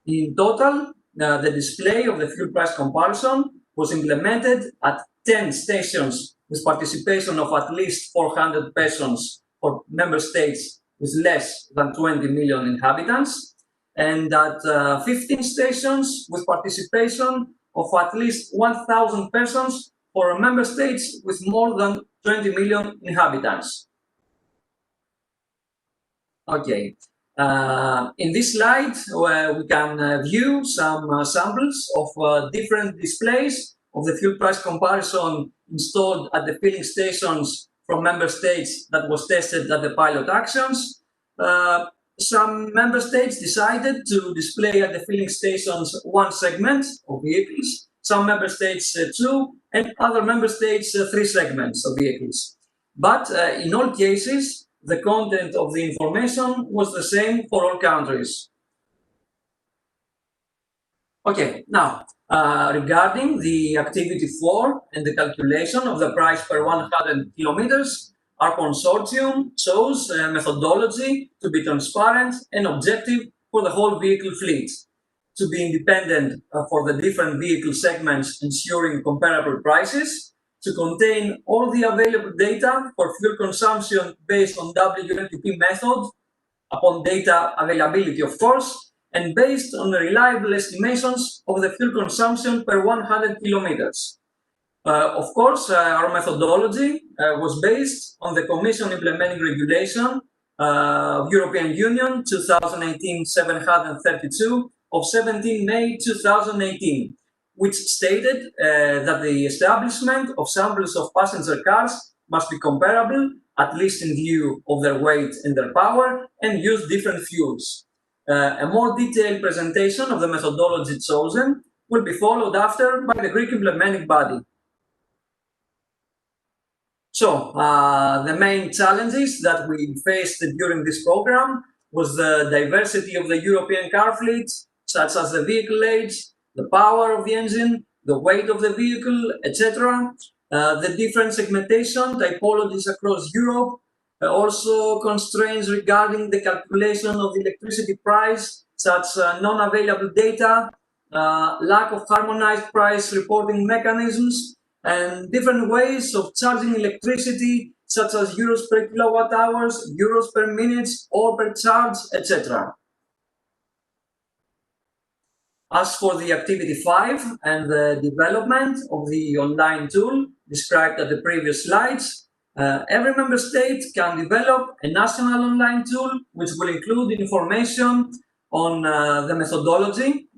In total, the display of the fuel price comparison was implemented at 10 stations with participation of at least 400 persons for member states with less than 20 million inhabitants, and at 15 stations with participation of at least 1,000 persons for member states with more than 20 million inhabitants. Okay, in this slide, we can view some samples of different displays of the fuel price comparison installed at the filling stations from member states that was tested at the pilot actions. Some member states decided to display at the filling stations one segment of vehicles, some member states two, and other member states three segments of vehicles. But in all cases, the content of the information was the same for all countries. Okay, now, regarding the activity 4 and the calculation of the price per 100 kilometers, our consortium chose a methodology to be transparent and objective for the whole vehicle fleet, to be independent for the different vehicle segments, ensuring comparable prices, to contain all the available data for fuel consumption based on WLTP method, upon data availability, of course, and based on the reliable estimations of the fuel consumption per 100 kilometers. Of course, our methodology was based on the Commission Implementing Regulation of European Union 2018-732 of 17 May 2018, which stated that the establishment of samples of passenger cars must be comparable, at least in view of their weight and their power, and use different fuels. A more detailed presentation of the methodology chosen will be followed after by the Greek implementing body. So, the main challenges that we faced during this program was the diversity of the European car fleet, such as the vehicle age, the power of the engine, the weight of the vehicle, etc. The different segmentation typologies across Europe, also constraints regarding the calculation of the electricity price, such non-available data, lack of harmonized price reporting mechanisms, and different ways of charging electricity, such as euros per kilowatt hours, euros per minute, or per charge, etc. As for the activity 5 and the development of the online tool described at the previous slides, every member state can develop a national online tool which will include information on the methodology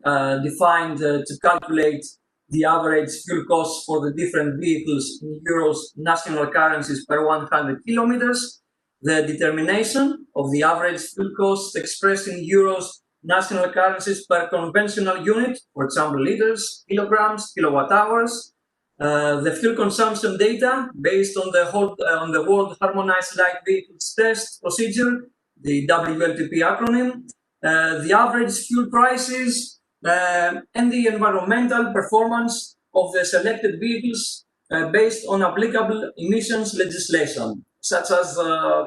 defined to calculate the average fuel costs for the different vehicles in euros national currencies per 100 kilometers, the determination of the average fuel costs expressed in euros national currencies per conventional unit, for example, liters, kilograms, kilowatt hours, the fuel consumption data based on the World Harmonized Light Vehicles Test Procedure, the WLTP acronym, the average fuel prices, and the environmental performance of the selected vehicles based on applicable emissions legislation, such as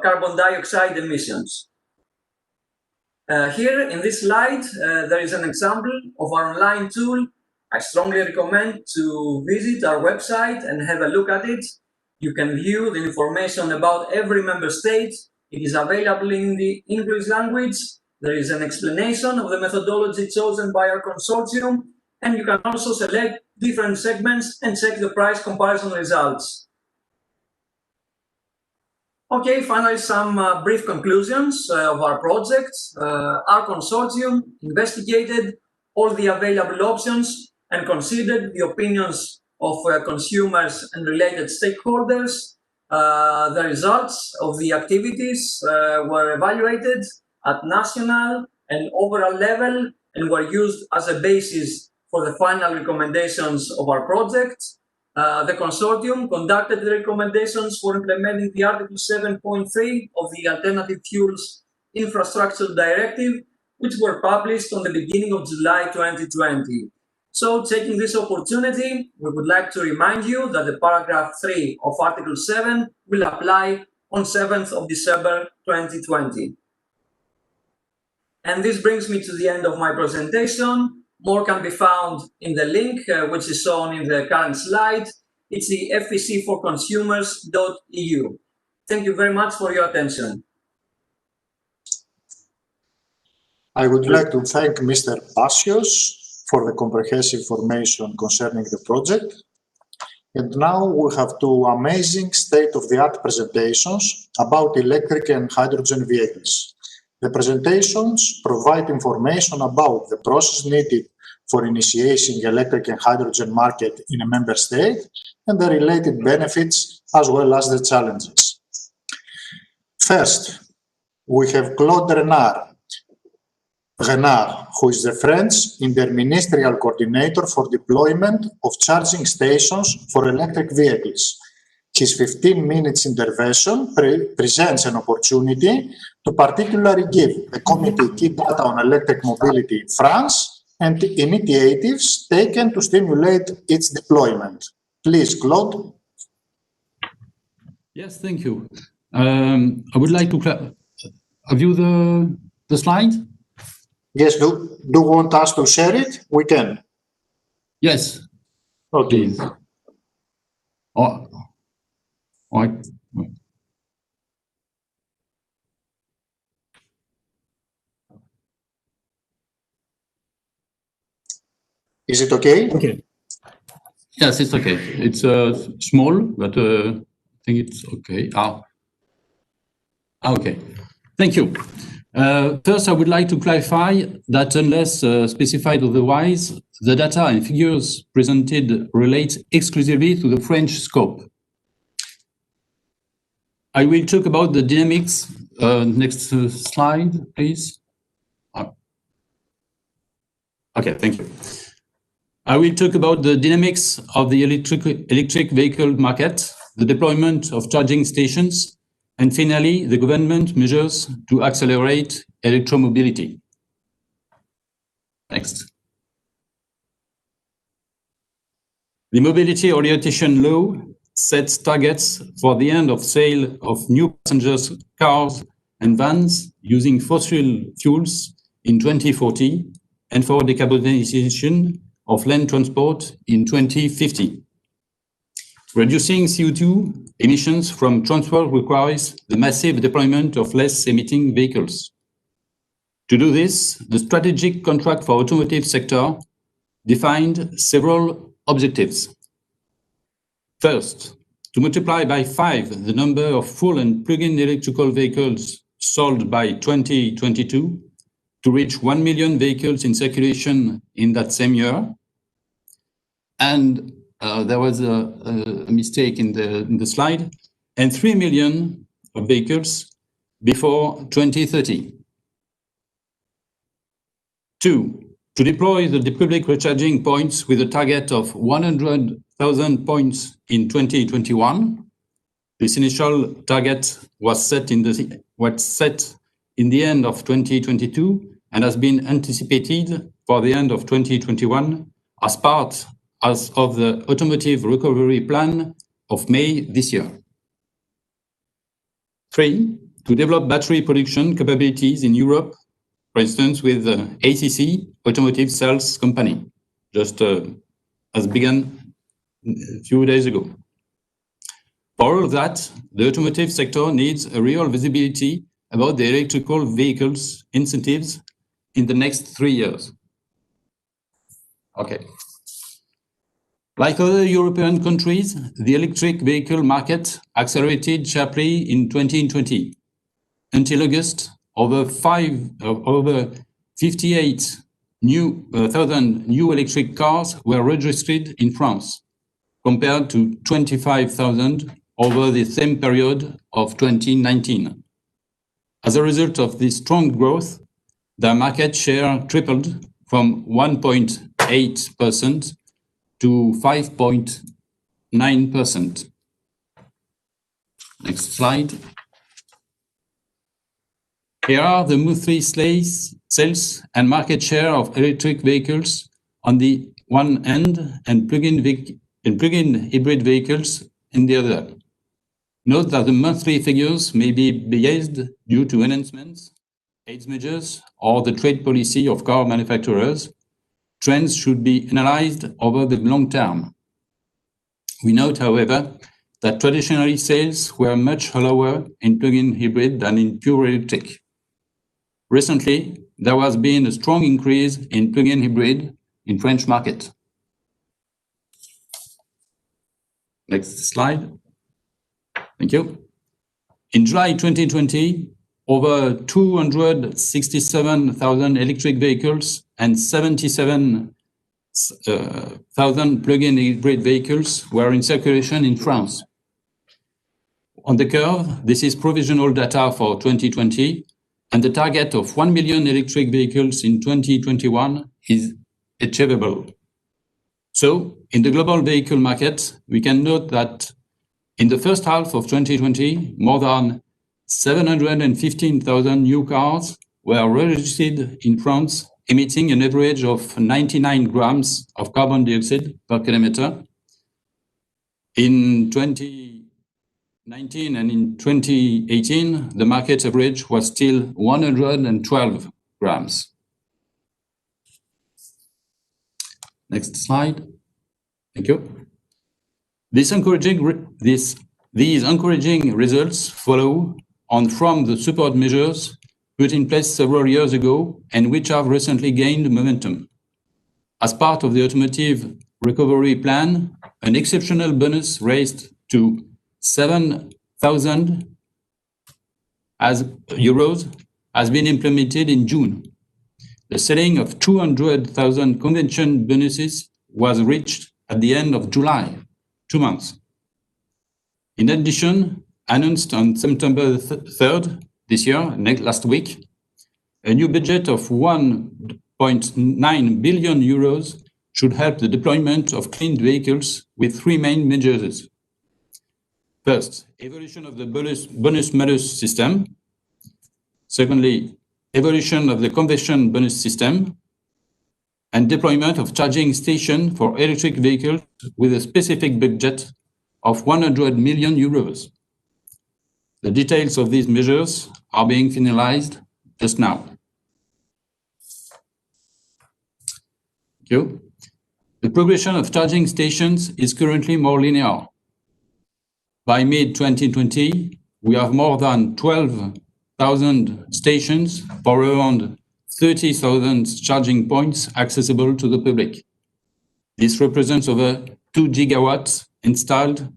carbon dioxide emissions. Here in this slide, there is an example of our online tool. I strongly recommend to visit our website and have a look at it. You can view the information about every member state. It is available in the English language. There is an explanation of the methodology chosen by our consortium, and you can also select different segments and check the price comparison results. Okay, finally, some brief conclusions of our project. Our consortium investigated all the available options and considered the opinions of consumers and related stakeholders. The results of the activities were evaluated at national and overall level and were used as a basis for the final recommendations of our project. The consortium conducted the recommendations for implementing the Article 7.3 of the Alternative Fuels Infrastructure Directive, which were published on the beginning of July 2020. So, taking this opportunity, we would like to remind you that the paragraph 3 of Article 7 will apply on 7th of December 2020. And this brings me to the end of my presentation. More can be found in the link, which is shown in the current slide. It's the FPC4Consumers.eu. Thank you very much for your attention. I would like to thank Mr. Passios for the comprehensive information concerning the project. And now we have two amazing state-of-the-art presentations about electric and hydrogen vehicles. The presentations provide information about the process needed for initiating electric and hydrogen market in a member state and the related benefits as well as the challenges. First, we have Claude Renard, who is the French Interministerial Coordinator for Deployment of Charging Stations for Electric Vehicles. His 15 minutes intervention presents an opportunity to particularly give the committee key data on electric mobility in France and initiatives taken to stimulate its deployment. Please, Claude. Yes, thank you. I would like to view the slide. Yes, do you want us to share it? We can. Yes. Okay. Please. Oh, right. Is it okay? Okay. Yes, it's okay. It's small, but I think it's okay. Okay. Thank you. First, I would like to clarify that unless specified otherwise, the data and figures presented relate exclusively to the French scope. I will talk about the dynamics. Next slide, please. Okay, thank you. I will talk about the dynamics of the electric vehicle market, the deployment of charging stations, and finally, the government measures to accelerate electromobility. Next. The Mobility Orientation Law sets targets for the end of sale of new passenger cars and vans using fossil fuels in 2040 and for decarbonization of land transport in 2050. Reducing CO2 emissions from transport requires the massive deployment of less emitting vehicles. To do this, the strategic contract for automotive sector defined several objectives. First, to multiply by 5 the number of full and plug-in electrical vehicles sold by 2022 to reach 1 million vehicles in circulation in that same year. And there was a mistake in the slide, and 3 million of vehicles before 2030. 2, to deploy the public recharging points with a target of 100,000 points in 2021. This initial target was set in the end of 2022 and has been anticipated for the end of 2021 as part of the Automotive Recovery Plan of May this year. 3, to develop battery production capabilities in Europe, for instance, with ACC, Automotive Cells Company, just has begun a few days ago. For all of that, the automotive sector needs a real visibility about the electrical vehicles incentives in the next 3 years. Okay. Like other European countries, the electric vehicle market accelerated sharply in 2020. Until August, over 58 new electric cars were registered in France, compared to 25,000 over the same period of 2019. As a result of this strong growth, the market share tripled from 1.8% to 5.9%. Next slide. Here are the monthly sales and market share of electric vehicles on the one end and plug-in hybrid vehicles in the other. Note that the monthly figures may be biased due to enhancements, aids measures, or the trade policy of car manufacturers. Trends should be analyzed over the long term. We note, however, that traditionally sales were much lower in plug-in hybrid than in pure electric. Recently, there has been a strong increase in plug-in hybrid in French market. Next slide. Thank you. In July 2020, over 267,000 electric vehicles and 77,000 plug-in hybrid vehicles were in circulation in France. On the curve, this is provisional data for 2020, and the target of 1 million electric vehicles in 2021 is achievable. So, in the global vehicle market, we can note that in the first half of 2020, more than 715,000 new cars were registered in France, emitting an average of 99 grams of carbon dioxide per kilometer. In 2019 and in 2018, the market average was still 112 grams. Next slide. Thank you. These encouraging results follow on from the support measures put in place several years ago and which have recently gained momentum. As part of the automotive recovery plan, an exceptional bonus raised to 7,000 euros has been implemented in June. The ceiling of 200,000 convention bonuses was reached at the end of July, 2 months. In addition, announced on September 3rd this year, last week, a new budget of 1.9 billion euros should help the deployment of clean vehicles with three main measures. First, evolution of the bonus-malus system. Secondly, evolution of the conversion bonus system, and deployment of charging station for electric vehicles with a specific budget of 100 million euros. The details of these measures are being finalized just now. Thank you. The progression of charging stations is currently more linear. By mid-2020, we have more than 12,000 stations for around 30,000 charging points accessible to the public. This represents over 2 gigawatts installed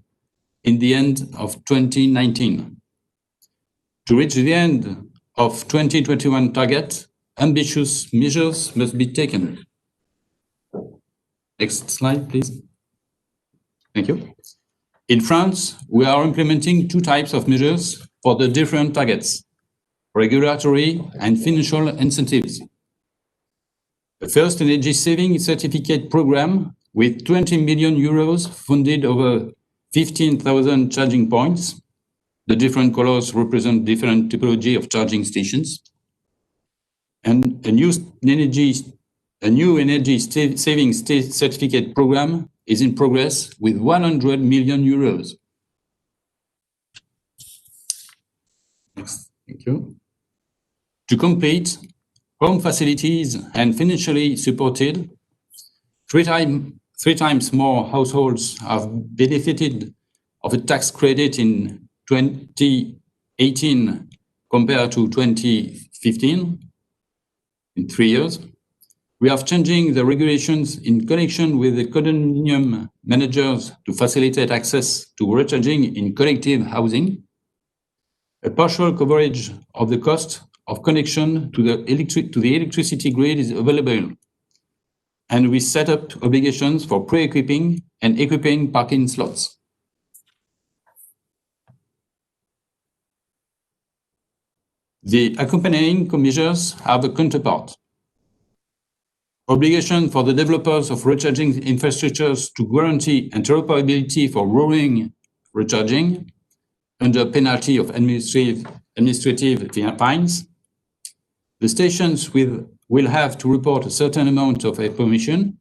in the end of 2019. To reach the end of 2021 target, ambitious measures must be taken. Next slide, please. Thank you. In France, we are implementing two types of measures for the different targets: regulatory and financial incentives. The first energy saving certificate program with 20 million euros funded over 15,000 charging points. The different colors represent different typology of charging stations. And a new energy saving certificate program is in progress with 100 million euros. Next, thank you. To complete, home facilities and financially supported, three times more households have benefited of a tax credit in 2018 compared to 2015, in 3 years. We are changing the regulations in connection with the condominium managers to facilitate access to recharging in collective housing. A partial coverage of the cost of connection to the electricity grid is available and we set up obligations for pre-equipping and equipping parking slots. The accompanying measures have a counterpart. Obligation for the developers of recharging infrastructures to guarantee interoperability for rolling recharging under penalty of administrative fines. The stations will have to report a certain amount of information,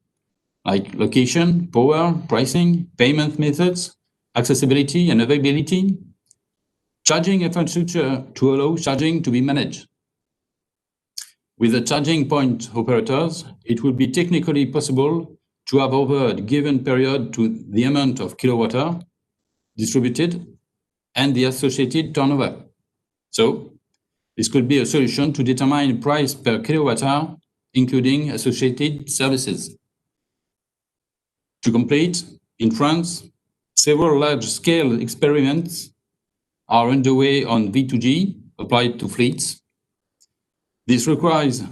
like location, power, pricing, payment methods, accessibility and availability, charging infrastructure to allow charging to be managed. With the charging point operators, it will be technically possible to have over a given period to the amount of kilowatt-hour distributed and the associated turnover. So this could be a solution to determine price per kilowatt-hour, including associated services. To complete, in France, several large-scale experiments are underway on V2G applied to fleets. This requires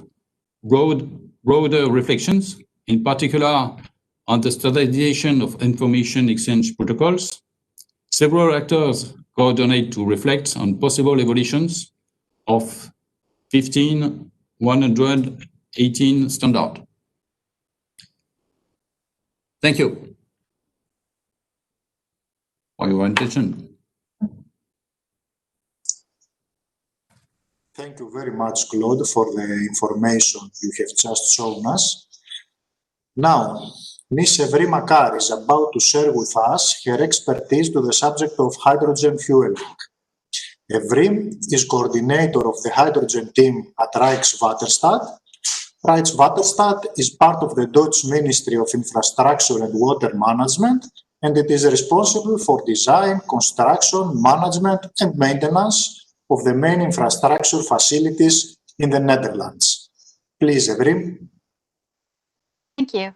broader reflections, in particular on the standardization of information exchange protocols. Several actors coordinate to reflect on possible evolutions of 15118 standard. Thank you for your attention. Thank you very much, Claude, for the information you have just shown us. Now, Ms. Evrim Akar is about to share with us her expertise to the subject of hydrogen fueling. Evrim is coordinator of the hydrogen team at Rijkswaterstaat. Rijkswaterstaat is part of the Dutch Ministry of Infrastructure and Water Management, and it is responsible for design, construction, management, and maintenance of the main infrastructure facilities in the Netherlands. Please, Evrim. Thank you.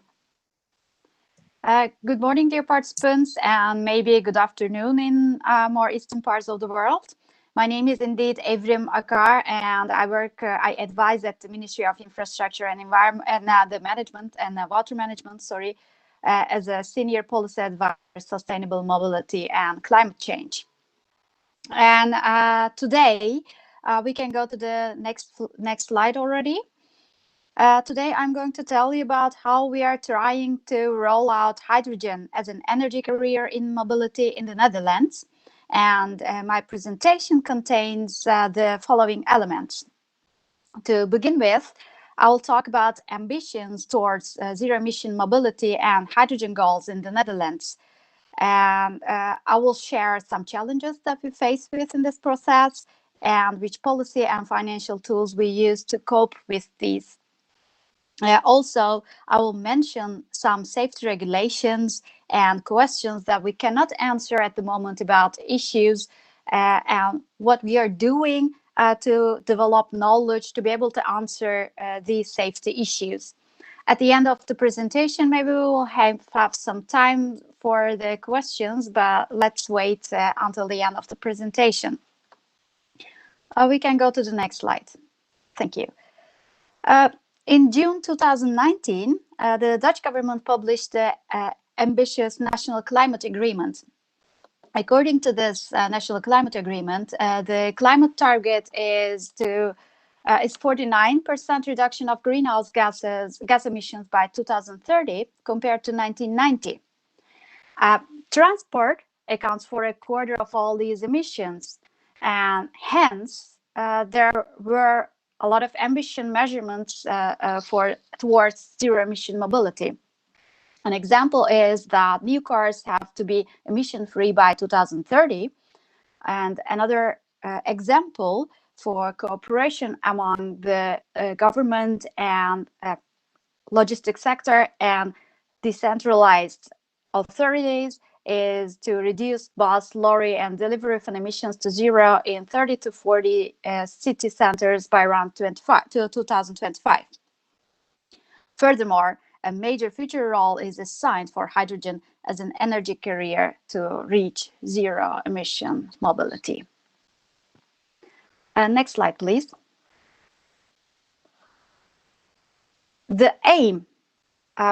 Good morning, dear participants, and maybe good afternoon in more eastern parts of the world. My name is indeed Evrim Akar, and I advise at the Ministry of Infrastructure and Environment and the Management and Water Management, as a senior policy advisor, sustainable mobility and climate change. And today we can go to the next slide already. Today I'm going to tell you about how we are trying to roll out hydrogen as an energy carrier in mobility in the Netherlands. And my presentation contains the following elements. To begin with, I will talk about ambitions towards zero-emission mobility and hydrogen goals in the Netherlands. And I will share some challenges that we face with in this process and which policy and financial tools we use to cope with these. Also, I will mention some safety regulations and questions that we cannot answer at the moment about issues and what we are doing to develop knowledge to be able to answer these safety issues. At the end of the presentation, maybe we will have some time for the questions, but let's wait until the end of the presentation. We can go to the next slide. Thank you. In June 2019, the Dutch government published the ambitious National Climate Agreement. According to this National Climate Agreement, the climate target is 49% reduction of greenhouse gas emissions by 2030 compared to 1990. Transport accounts for a quarter of all these emissions, and hence there were a lot of ambition measurements towards zero-emission mobility. An example is that new cars have to be emission-free by 2030. And another example for cooperation among the government and logistics sector and decentralized authorities is to reduce bus, lorry, and delivery of emissions to zero in 30 to 40 city centers by around 2025. Furthermore, a major future role is assigned for hydrogen as an energy carrier to reach zero-emission mobility. Next slide, please. The aim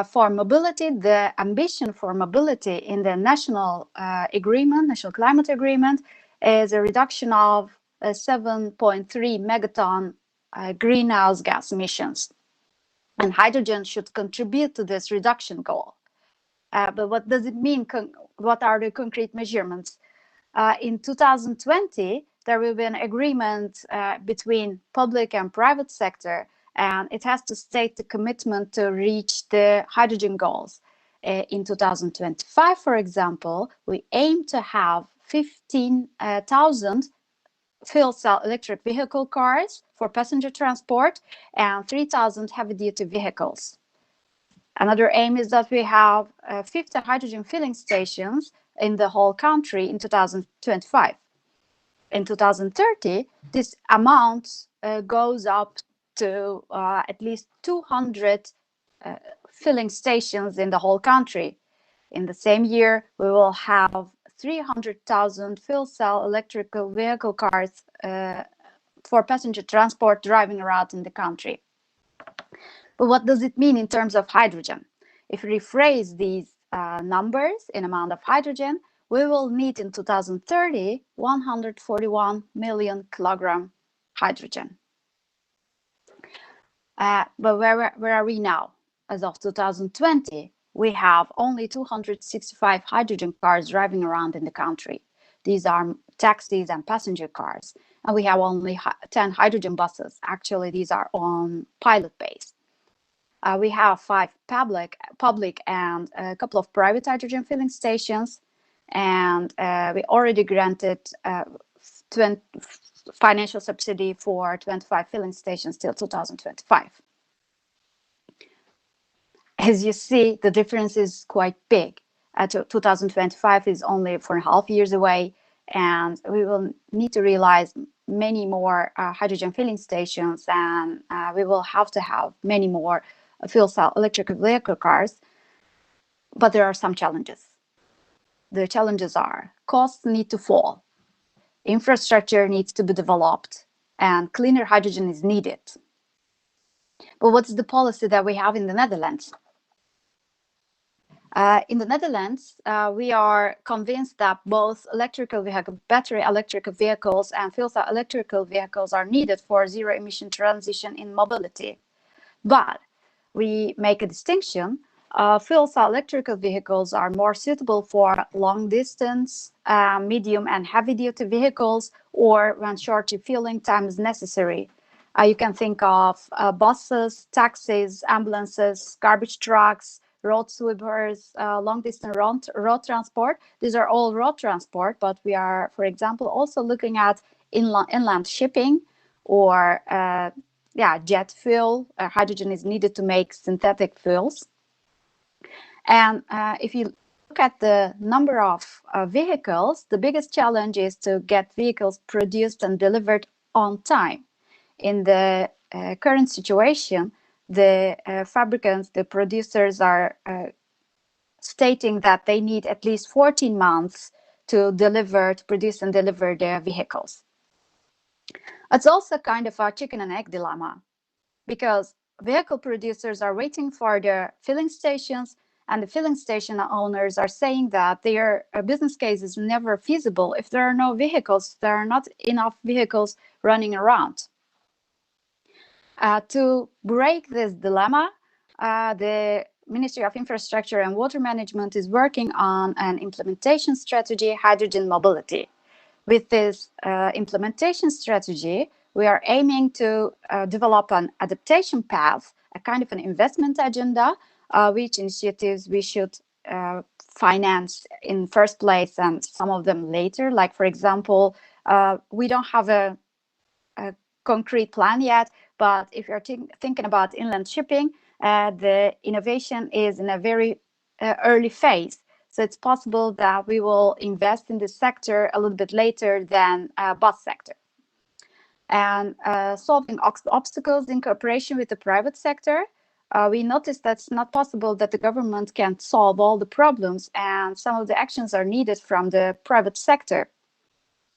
For mobility, the ambition for mobility in the national agreement, national climate agreement, is a reduction of 7.3 megaton greenhouse gas emissions. And hydrogen should contribute to this reduction goal. But what does it mean? What are the concrete measurements? In 2020, there will be an agreement between public and private sector, and it has to state the commitment to reach the hydrogen goals. In 2025, for example, we aim to have 15,000 fuel cell electric vehicle cars for passenger transport and 3,000 heavy-duty vehicles. Another aim is that we have 50 hydrogen filling stations in the whole country in 2025. In 2030, this amount goes up to at least 200 filling stations in the whole country. In the same year, we will have 300,000 fuel cell electrical vehicle cars for passenger transport driving around in the country. But what does it mean in terms of hydrogen? If we rephrase these numbers in amount of hydrogen, we will need in 2030 141 million kilogram hydrogen. But where are we now? As of 2020, we have only 265 hydrogen cars driving around in the country. These are taxis and passenger cars. And we have only 10 hydrogen buses. Actually, these are on pilot base. We have 5 public and a couple of private hydrogen filling stations. And we already granted financial subsidy for 25 filling stations till 2025. As you see, the difference is quite big. 2025 is only 4.5 years away, and we will need to realize many more hydrogen filling stations, and we will have to have many more fuel cell electric vehicle cars. But there are some challenges. The challenges are costs need to fall, infrastructure needs to be developed, and cleaner hydrogen is needed. But what's the policy that we have in the Netherlands? In the Netherlands, we are convinced that both battery electric vehicles and fuel cell electrical vehicles are needed for zero emission transition in mobility. But we make a distinction. Fuel cell electrical vehicles are more suitable for long distance, medium and heavy duty vehicles, or when short refueling time is necessary. You can think of buses, taxis, ambulances, garbage trucks, road sweepers, long distance road transport. These are all road transport, but we are, for example, also looking at inland shipping or jet fuel. Hydrogen is needed to make synthetic fuels. And if you look at the number of vehicles, the biggest challenge is to get vehicles produced and delivered on time. In the current situation, the fabricants, the producers are stating that they need at least 14 months to produce and deliver their vehicles. It's also kind of a chicken and egg dilemma, because vehicle producers are waiting for their filling stations, and the filling station owners are saying that their business case is never feasible if there are no vehicles, there are not enough vehicles running around. To break this dilemma, the Ministry of Infrastructure and Water Management is working on an implementation strategy, hydrogen mobility. With this implementation strategy, we are aiming to develop an adaptation path, a kind of an investment agenda, which initiatives we should finance in first place and some of them later. Like, for example, we don't have a concrete plan yet, but if you're thinking about inland shipping, the innovation is in a very early phase. So it's possible that we will invest in this sector a little bit later than bus sector. And solving obstacles in cooperation with the private sector, we noticed that it's not possible that the government can solve all the problems, and some of the actions are needed from the private sector.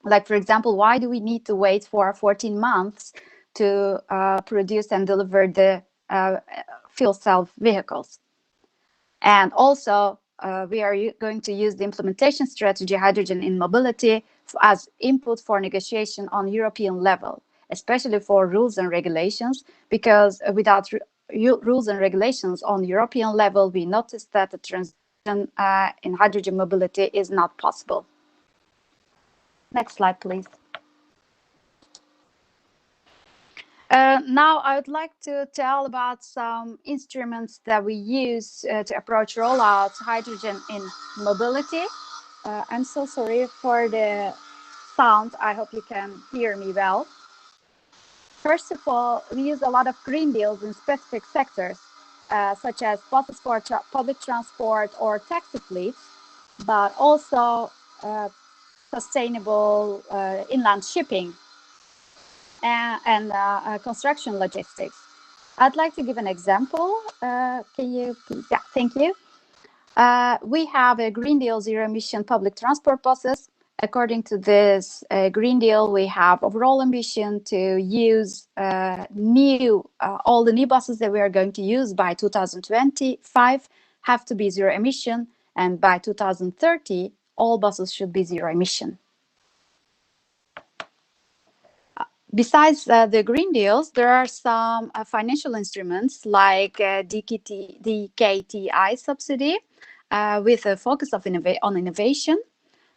Like, for example, why do we need to wait for 14 months to produce and deliver the fuel cell vehicles? And also, we are going to use the implementation strategy hydrogen in mobility as input for negotiation on European level, especially for rules and regulations, because without rules and regulations on European level, we noticed that the transition in hydrogen mobility is not possible. Next slide, please. Now I would like to tell about some instruments that we use to approach rollout hydrogen in mobility. I'm so sorry for the sound. I hope you can hear me well. First of all, we use a lot of green deals in specific sectors, such as buses for public transport or taxi fleets, but also sustainable inland shipping and construction logistics. I'd like to give an example. Can you please? Yeah, thank you. We have a Green Deal zero emission public transport buses. According to this Green Deal, we have overall ambition to use all the new buses that we are going to use by 2025 have to be zero emission, and by 2030, all buses should be zero emission. Besides the Green Deals, there are some financial instruments like DKTI subsidy with a focus on innovation.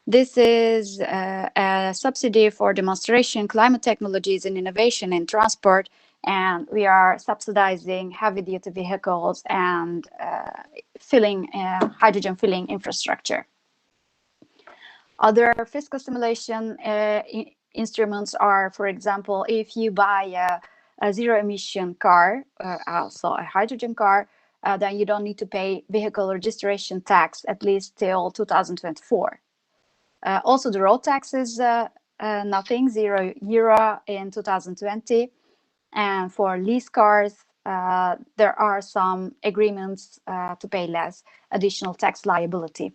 This is a subsidy for demonstration climate technologies and innovation in transport, and we are subsidizing heavy-duty vehicles and hydrogen filling infrastructure. Other fiscal stimulation instruments are, for example, if you buy a zero-emission car, also a hydrogen car, then you don't need to pay vehicle registration tax at least till 2024. Also, the road tax is nothing, €0 in 2020. And for lease cars, there are some agreements to pay less additional tax liability.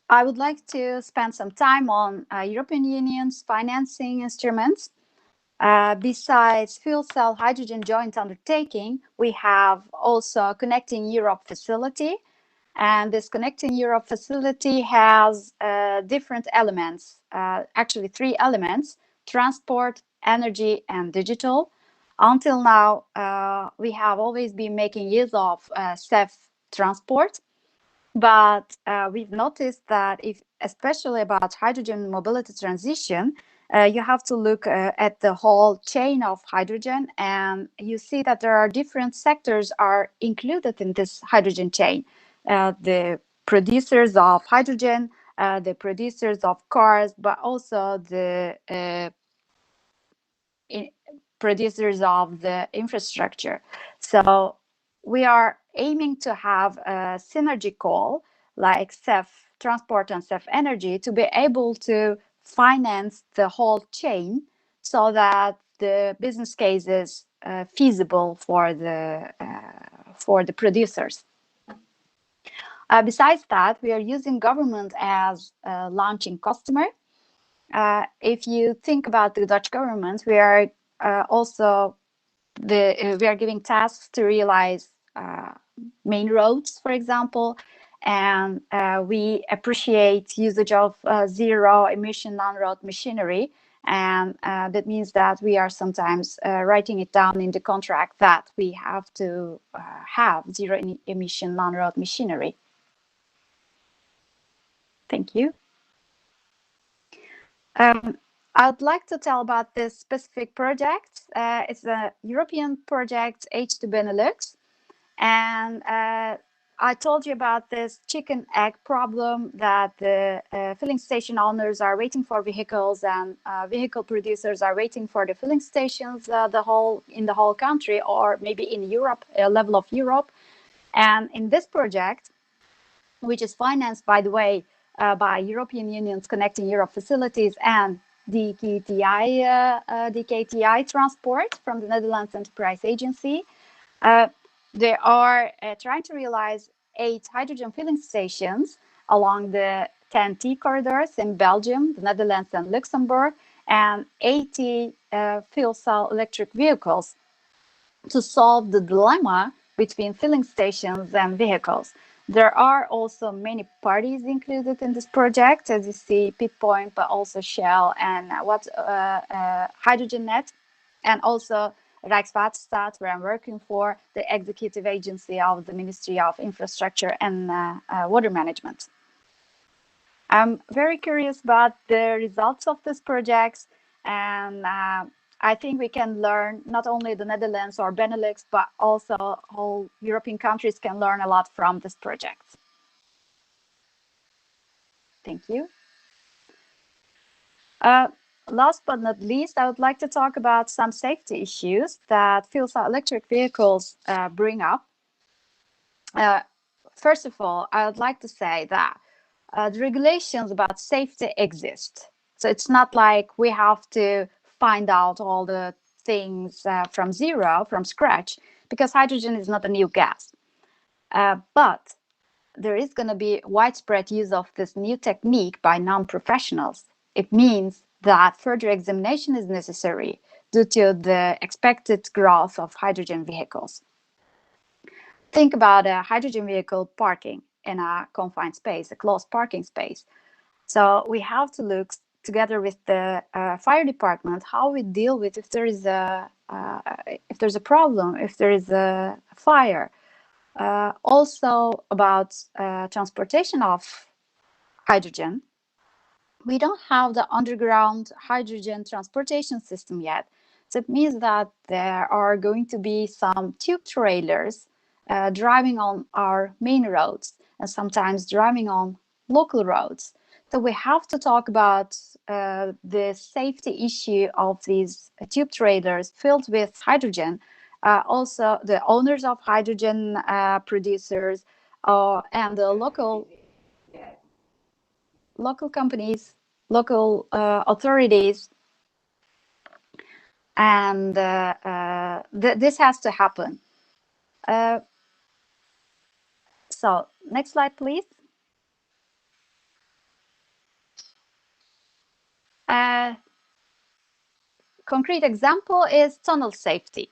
I would like to spend some time on European Union's financing instruments. Besides fuel cell hydrogen joint undertaking, we have also Connecting Europe facility. And this Connecting Europe facility has different elements, actually 3 elements: transport, energy, and digital. Until now, we have always been making use of CEF transport. But we've noticed that especially about hydrogen mobility transition, you have to look at the whole chain of hydrogen, and you see that there are different sectors are included in this hydrogen chain. The producers of hydrogen, the producers of cars, but also the producers of the infrastructure. So we are aiming to have a synergy call like CEF Transport and CEF Energy to be able to finance the whole chain so that the business case is feasible for the producers. Besides that, we are using government as a launching customer. If you think about the Dutch government, we are also we are giving tasks to realize main roads, for example, and we appreciate usage of zero emission non-road machinery, and that means that we are sometimes writing it down in the contract that we have to have zero emission non-road machinery. Thank you. I'd like to tell about this specific project. It's a European project, H2 Benelux. And I told you about this chicken egg problem that the filling station owners are waiting for vehicles and vehicle producers are waiting for the filling stations in the whole country, or maybe in Europe, a level of Europe. And in this project, which is financed, by the way, by European Union's Connecting Europe facilities and DKTI Transport from the Netherlands Enterprise Agency. They are trying to realize 8 hydrogen filling stations along the 10T corridors in Belgium, the Netherlands, and Luxembourg, and 80 fuel cell electric vehicles. to solve the dilemma between filling stations and vehicles. There are also many parties included in this project, as you see, Pitpoint, but also Shell and HydrogenNet, and also Rijkswaterstaat, where I'm working for, the executive agency of the Ministry of Infrastructure and Water Management. I'm very curious about the results of this project, and I think we can learn, not only the Netherlands or Benelux, but also whole European countries can learn a lot from this project. Thank you. Last but not least, I would like to talk about some safety issues that fuel cell electric vehicles bring up. First of all, I would like to say that the regulations about safety exist. So it's not like we have to find out all the things from zero, from scratch, because hydrogen is not a new gas. But there is going to be widespread use of this new technique by non-professionals. It means that further examination is necessary due to the expected growth of hydrogen vehicles. Think about a hydrogen vehicle parking in a confined space, a closed parking space. So we have to look together with the fire department how we deal with if there is a problem, if there is a fire. Also about transportation of hydrogen. We don't have the underground hydrogen transportation system yet. So it means that there are going to be some tube trailers driving on our main roads and sometimes driving on local roads. So we have to talk about the safety issue of these tube trailers filled with hydrogen. Also, the owners of hydrogen producers and the local companies, local authorities, and this has to happen. So next slide, please. Concrete example is tunnel safety.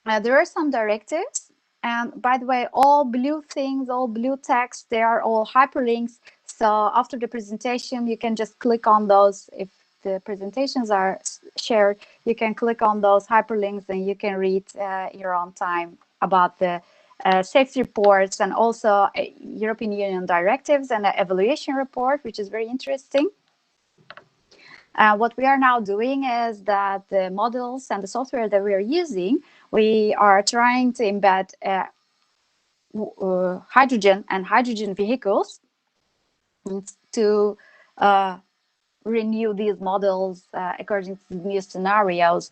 There are some directives, and by the way, all blue things, all blue text, they are all hyperlinks. So after the presentation, you can just click on those. If the presentations are shared, you can click on those hyperlinks and you can read your own time about the safety reports and also European Union directives and an evaluation report, which is very interesting. What we are now doing is that the models and the software that we are using, we are trying to embed hydrogen and hydrogen vehicles to renew these models according to new scenarios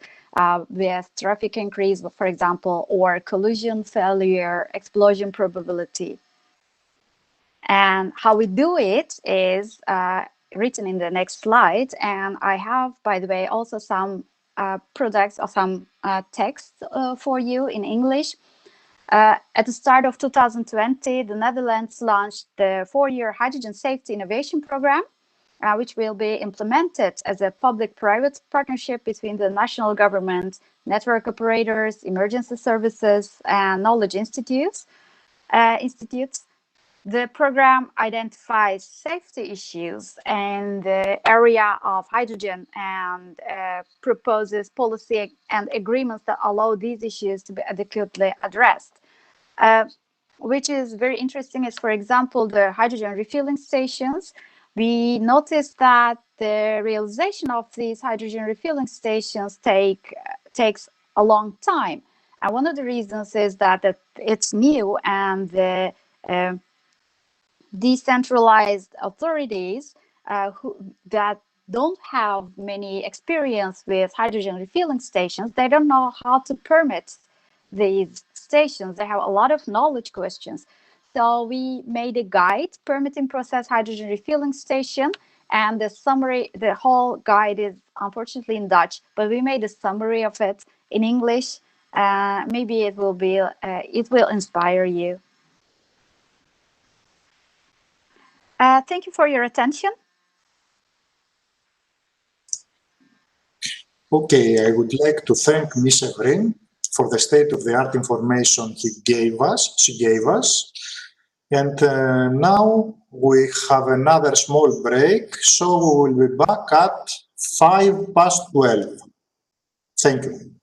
with traffic increase, for example, or collision failure, explosion probability. And how we do it is written in the next slide. And I have, by the way, also some products or some text for you in English. At the start of 2020, the Netherlands launched the 4-year Hydrogen Safety Innovation Program, which will be implemented as a public-private partnership between the national government, network operators, emergency services, and knowledge institutes. The program identifies safety issues in the area of hydrogen and proposes policy and agreements that allow these issues to be adequately addressed. Which is very interesting is, for example, the hydrogen refueling stations. We noticed that the realization of these hydrogen refueling stations takes a long time. And one of the reasons is that it's new and the decentralized authorities that don't have many experience with hydrogen refueling stations, they don't know how to permit these stations. They have a lot of knowledge questions. So we made a guide, permitting process hydrogen refueling station, and the summary, the whole guide is unfortunately in Dutch, but we made a summary of it in English. Maybe it will inspire you. Thank you for your attention. Okay, I would like to thank Ms. Evrim for the state-of-the-art information she gave us. And now we have another small break, so we will be back at 12:05. Thank you.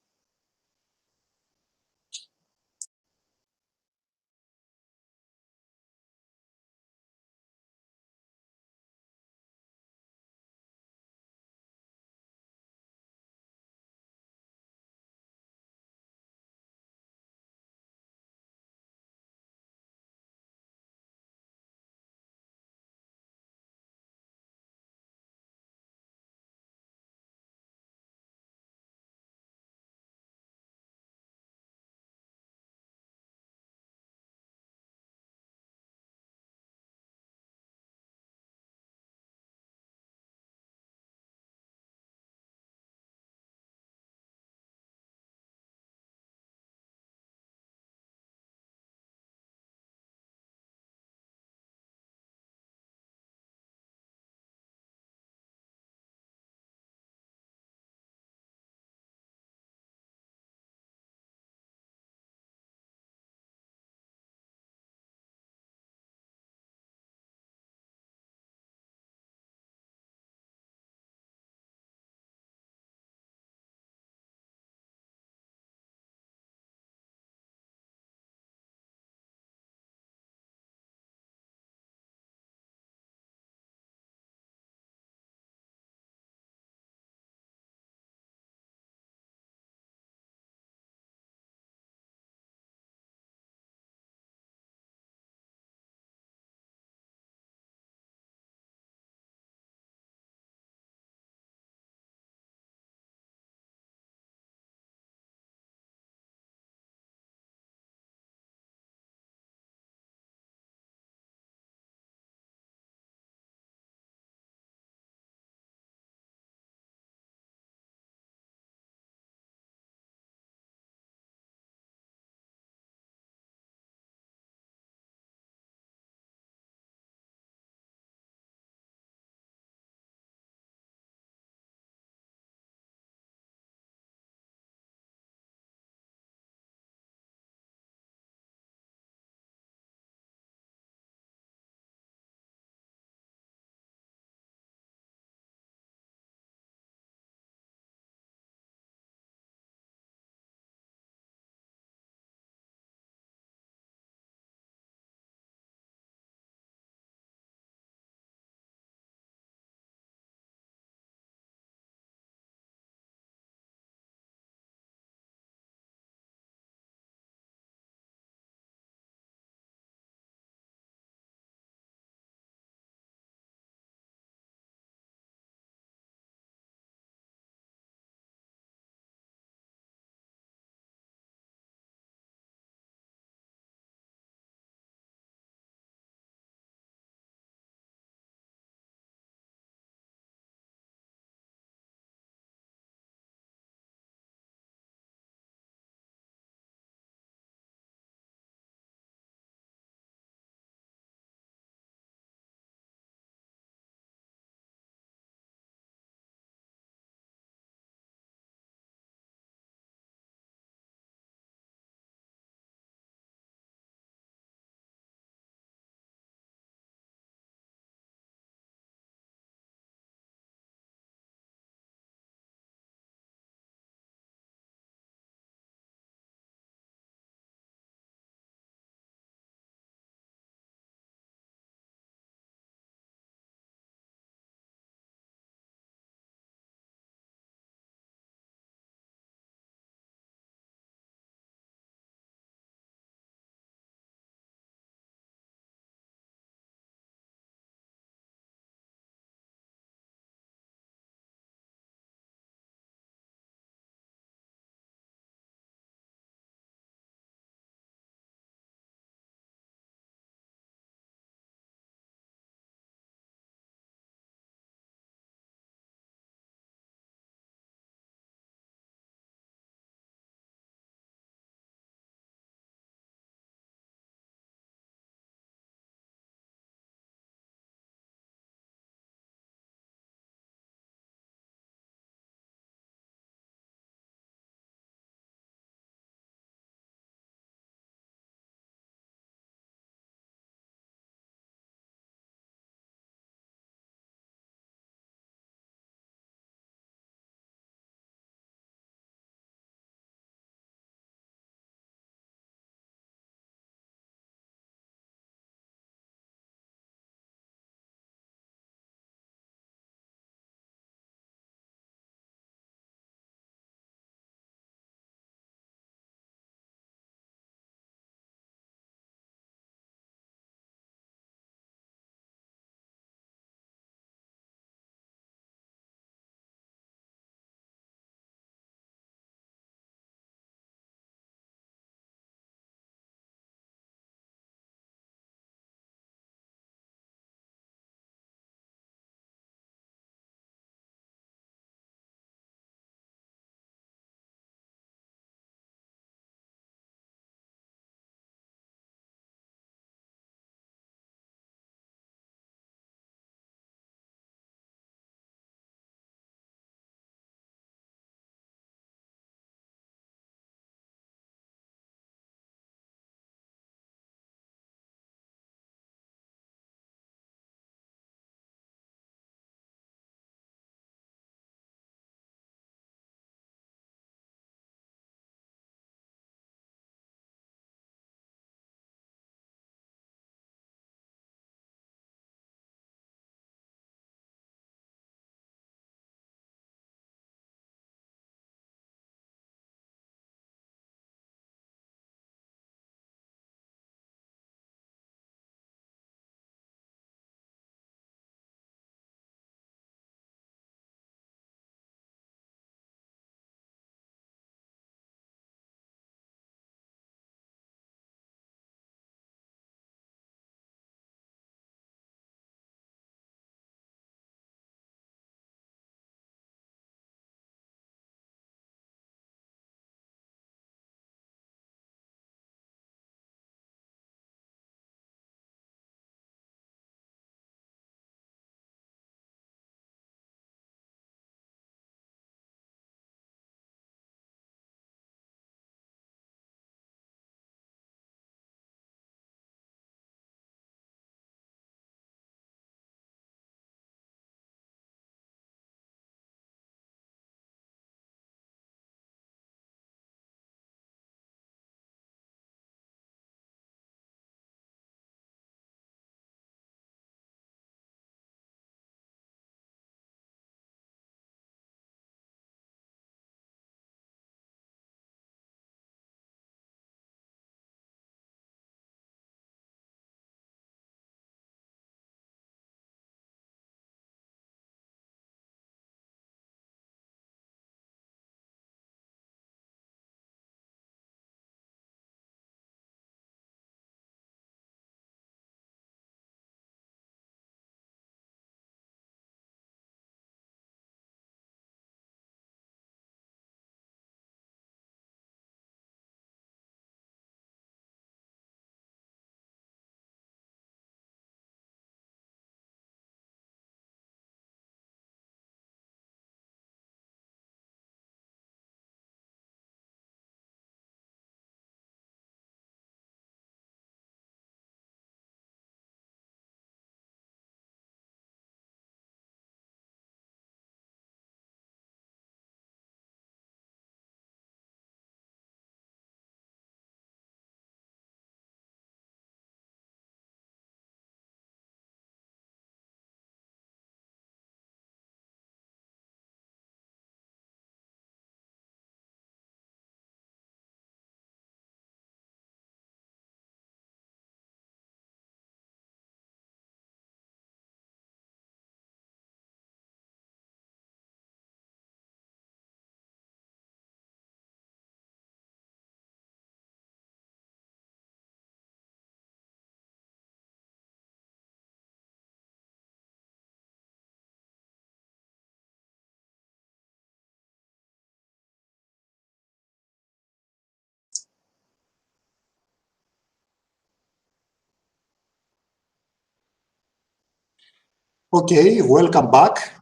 Okay, welcome back.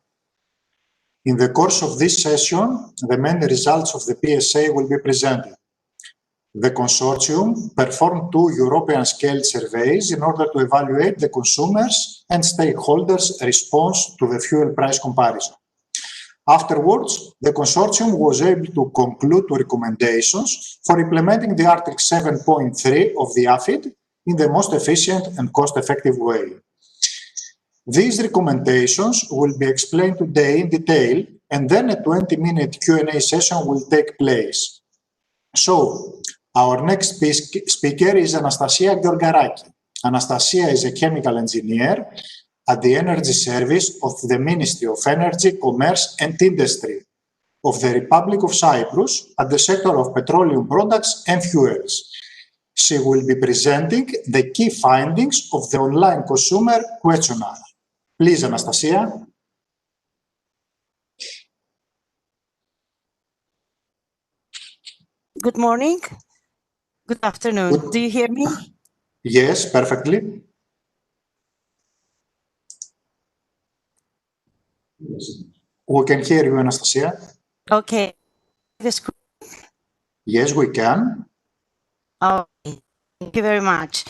In the course of this session, the main results of the PSA will be presented. The consortium performed 2 European-scale surveys in order to evaluate the consumers' and stakeholders' response to the fuel price comparison. Afterwards, the consortium was able to conclude 2 recommendations for implementing the Article 7.3 of the AFID in the most efficient and cost-effective way. These recommendations will be explained today in detail, and then a 20-minute Q&A session will take place. So, our next speaker is Anastasia Georgaraki. Anastasia is a chemical engineer at the Energy Service of the Ministry of Energy, Commerce and Industry of the Republic of Cyprus at the sector of petroleum products and fuels. She will be presenting the key findings of the online consumer questionnaire. Please, Anastasia. Good morning. Good afternoon. Do you hear me? Yes, perfectly. We can hear you, Anastasia. Okay. The screen. Yes, we can. Okay. Thank you very much.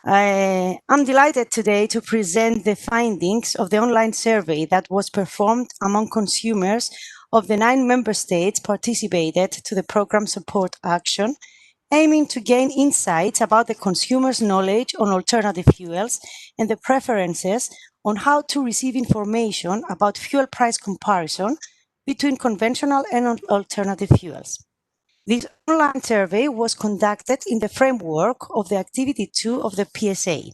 I'm delighted today to present the findings of the online survey that was performed among consumers of the 9 member states participated to the program support action, aiming to gain insights about the consumer's knowledge on alternative fuels and the preferences on how to receive information about fuel price comparison between conventional and alternative fuels. This online survey was conducted in the framework of the Activity 2 of the PSA.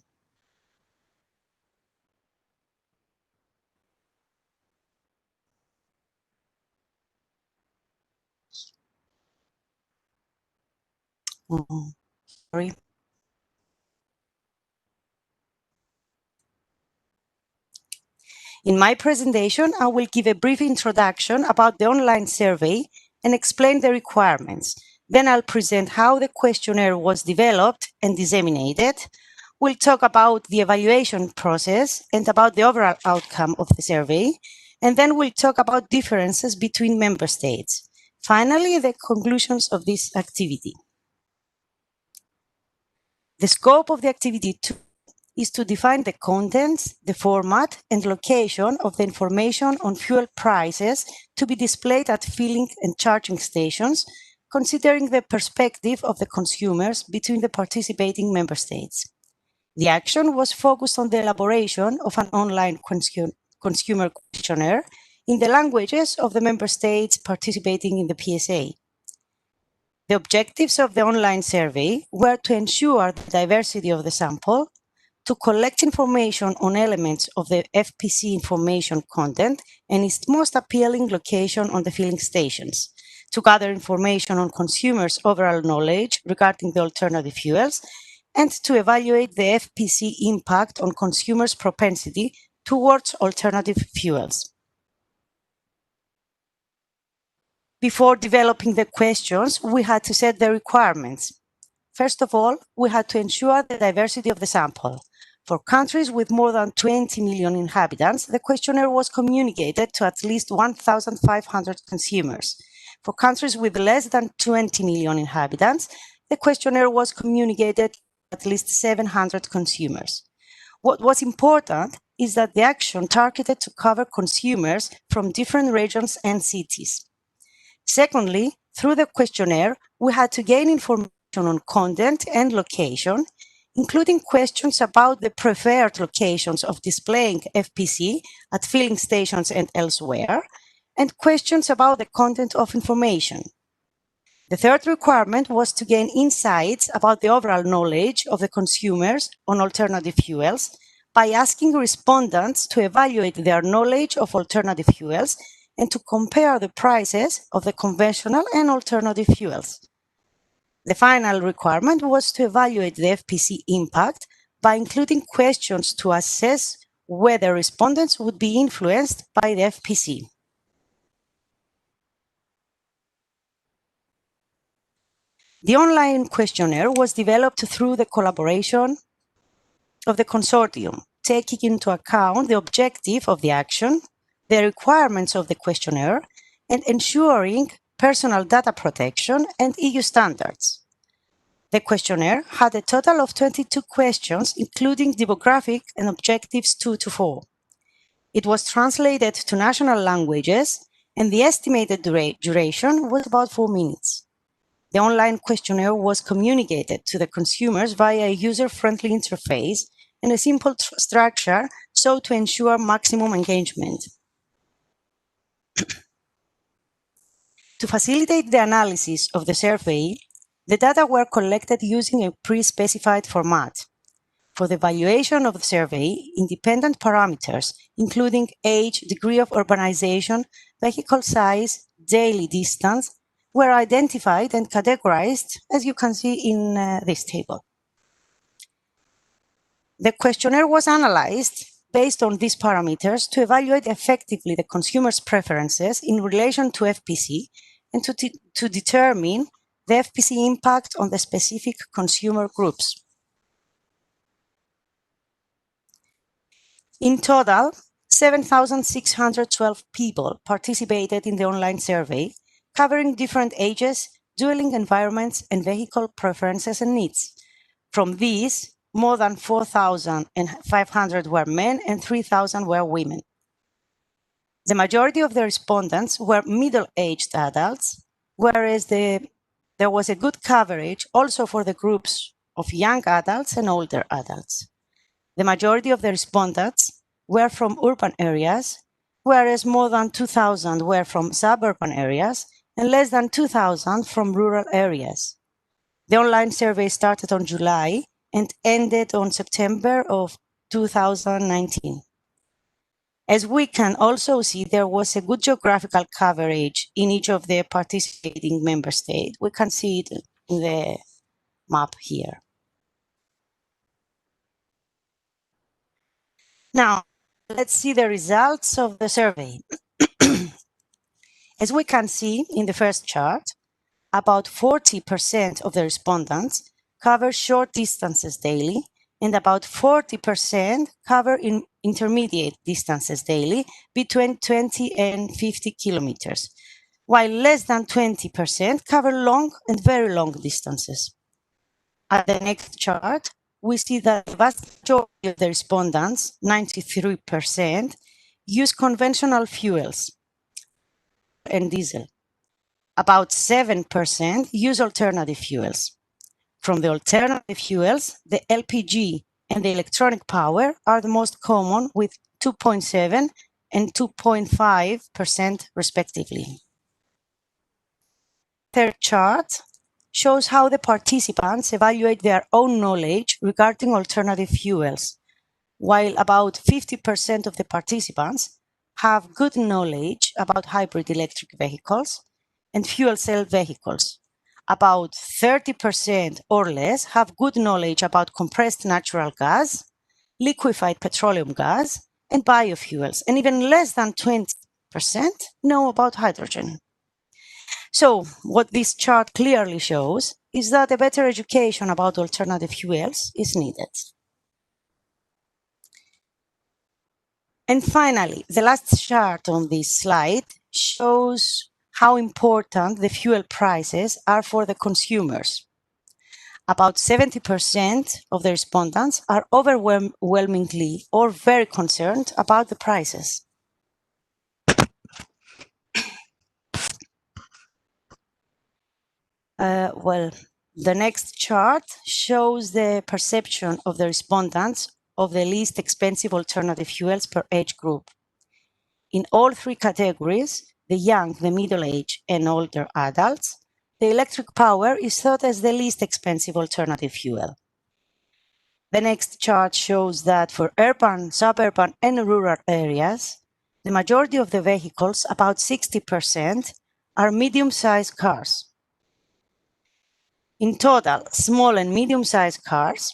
Sorry. In my presentation, I will give a brief introduction about the online survey and explain the requirements. Then I'll present how the questionnaire was developed and disseminated. We'll talk about the evaluation process and about the overall outcome of the survey. And then we'll talk about differences between member states. Finally, the conclusions of this activity. The scope of the activity 2 is to define the contents, the format, and location of the information on fuel prices to be displayed at filling and charging stations, considering the perspective of the consumers between the participating member states. The action was focused on the elaboration of an online consumer questionnaire in the languages of the member states participating in the PSA. The objectives of the online survey were to ensure the diversity of the sample, to collect information on elements of the FPC information content and its most appealing location on the filling stations, to gather information on consumers' overall knowledge regarding the alternative fuels, and to evaluate the FPC impact on consumers' propensity towards alternative fuels. Before developing the questions, we had to set the requirements. First of all, we had to ensure the diversity of the sample. For countries with more than 20 million inhabitants, the questionnaire was communicated to at least 1,500 consumers. For countries with less than 20 million inhabitants, the questionnaire was communicated to at least 700 consumers. What was important is that the action targeted to cover consumers from different regions and cities. Secondly, through the questionnaire, we had to gain information on content and location, including questions about the preferred locations of displaying FPC at filling stations and elsewhere, and questions about the content of information. The third requirement was to gain insights about the overall knowledge of the consumers on alternative fuels by asking respondents to evaluate their knowledge of alternative fuels and to compare the prices of the conventional and alternative fuels. The final requirement was to evaluate the FPC impact by including questions to assess whether respondents would be influenced by the FPC. The online questionnaire was developed through the collaboration of the consortium, taking into account the objective of the action, the requirements of the questionnaire, and ensuring personal data protection and EU standards. The questionnaire had a total of 22 questions, including demographic and objectives 2 to 4. It was translated to national languages, and the estimated duration was about 4 minutes. The online questionnaire was communicated to the consumers via a user-friendly interface and a simple structure so to ensure maximum engagement. To facilitate the analysis of the survey, the data were collected using a pre-specified format. For the evaluation of the survey, independent parameters, including age, degree of urbanization, vehicle size, daily distance, were identified and categorized, as you can see in this table. The questionnaire was analyzed based on these parameters to evaluate effectively the consumer's preferences in relation to FPC and to determine the FPC impact on the specific consumer groups. In total, 7,612 people participated in the online survey, covering different ages, dwelling environments, and vehicle preferences and needs. From these, more than 4,500 were men and 3,000 were women. The majority of the respondents were middle-aged adults, whereas there was a good coverage also for the groups of young adults and older adults. The majority of the respondents were from urban areas, whereas more than 2,000 were from suburban areas and less than 2,000 from rural areas. The online survey started on July and ended on September of 2019. As we can also see, there was a good geographical coverage in each of the participating member states. We can see it in the map here. Now, let's see the results of the survey. As we can see in the first chart, about 40% of the respondents cover short distances daily, and about 40% cover intermediate distances daily between 20 and 50 kilometers, while less than 20% cover long and very long distances. At the next chart, we see that the vast majority of the respondents, 93%, use conventional fuels and diesel. About 7% use alternative fuels. From the alternative fuels, the LPG and the electronic power are the most common, with 2.7 and 2.5% respectively. Third chart shows how the participants evaluate their own knowledge regarding alternative fuels. While about 50% of the participants have good knowledge about hybrid electric vehicles and fuel cell vehicles, about 30% or less have good knowledge about compressed natural gas, liquefied petroleum gas, and biofuels, and even less than 20% know about hydrogen. So, what this chart clearly shows is that a better education about alternative fuels is needed. And finally, the last chart on this slide shows how important the fuel prices are for the consumers. About 70% of the respondents are overwhelmingly or very concerned about the prices. The next chart shows the perception of the respondents of the least expensive alternative fuels per age group. In all three categories, the young, the middle-aged, and older adults, the electric power is thought as the least expensive alternative fuel. The next chart shows that for urban, suburban, and rural areas, the majority of the vehicles, about 60%, are medium-sized cars. In total, small and medium-sized cars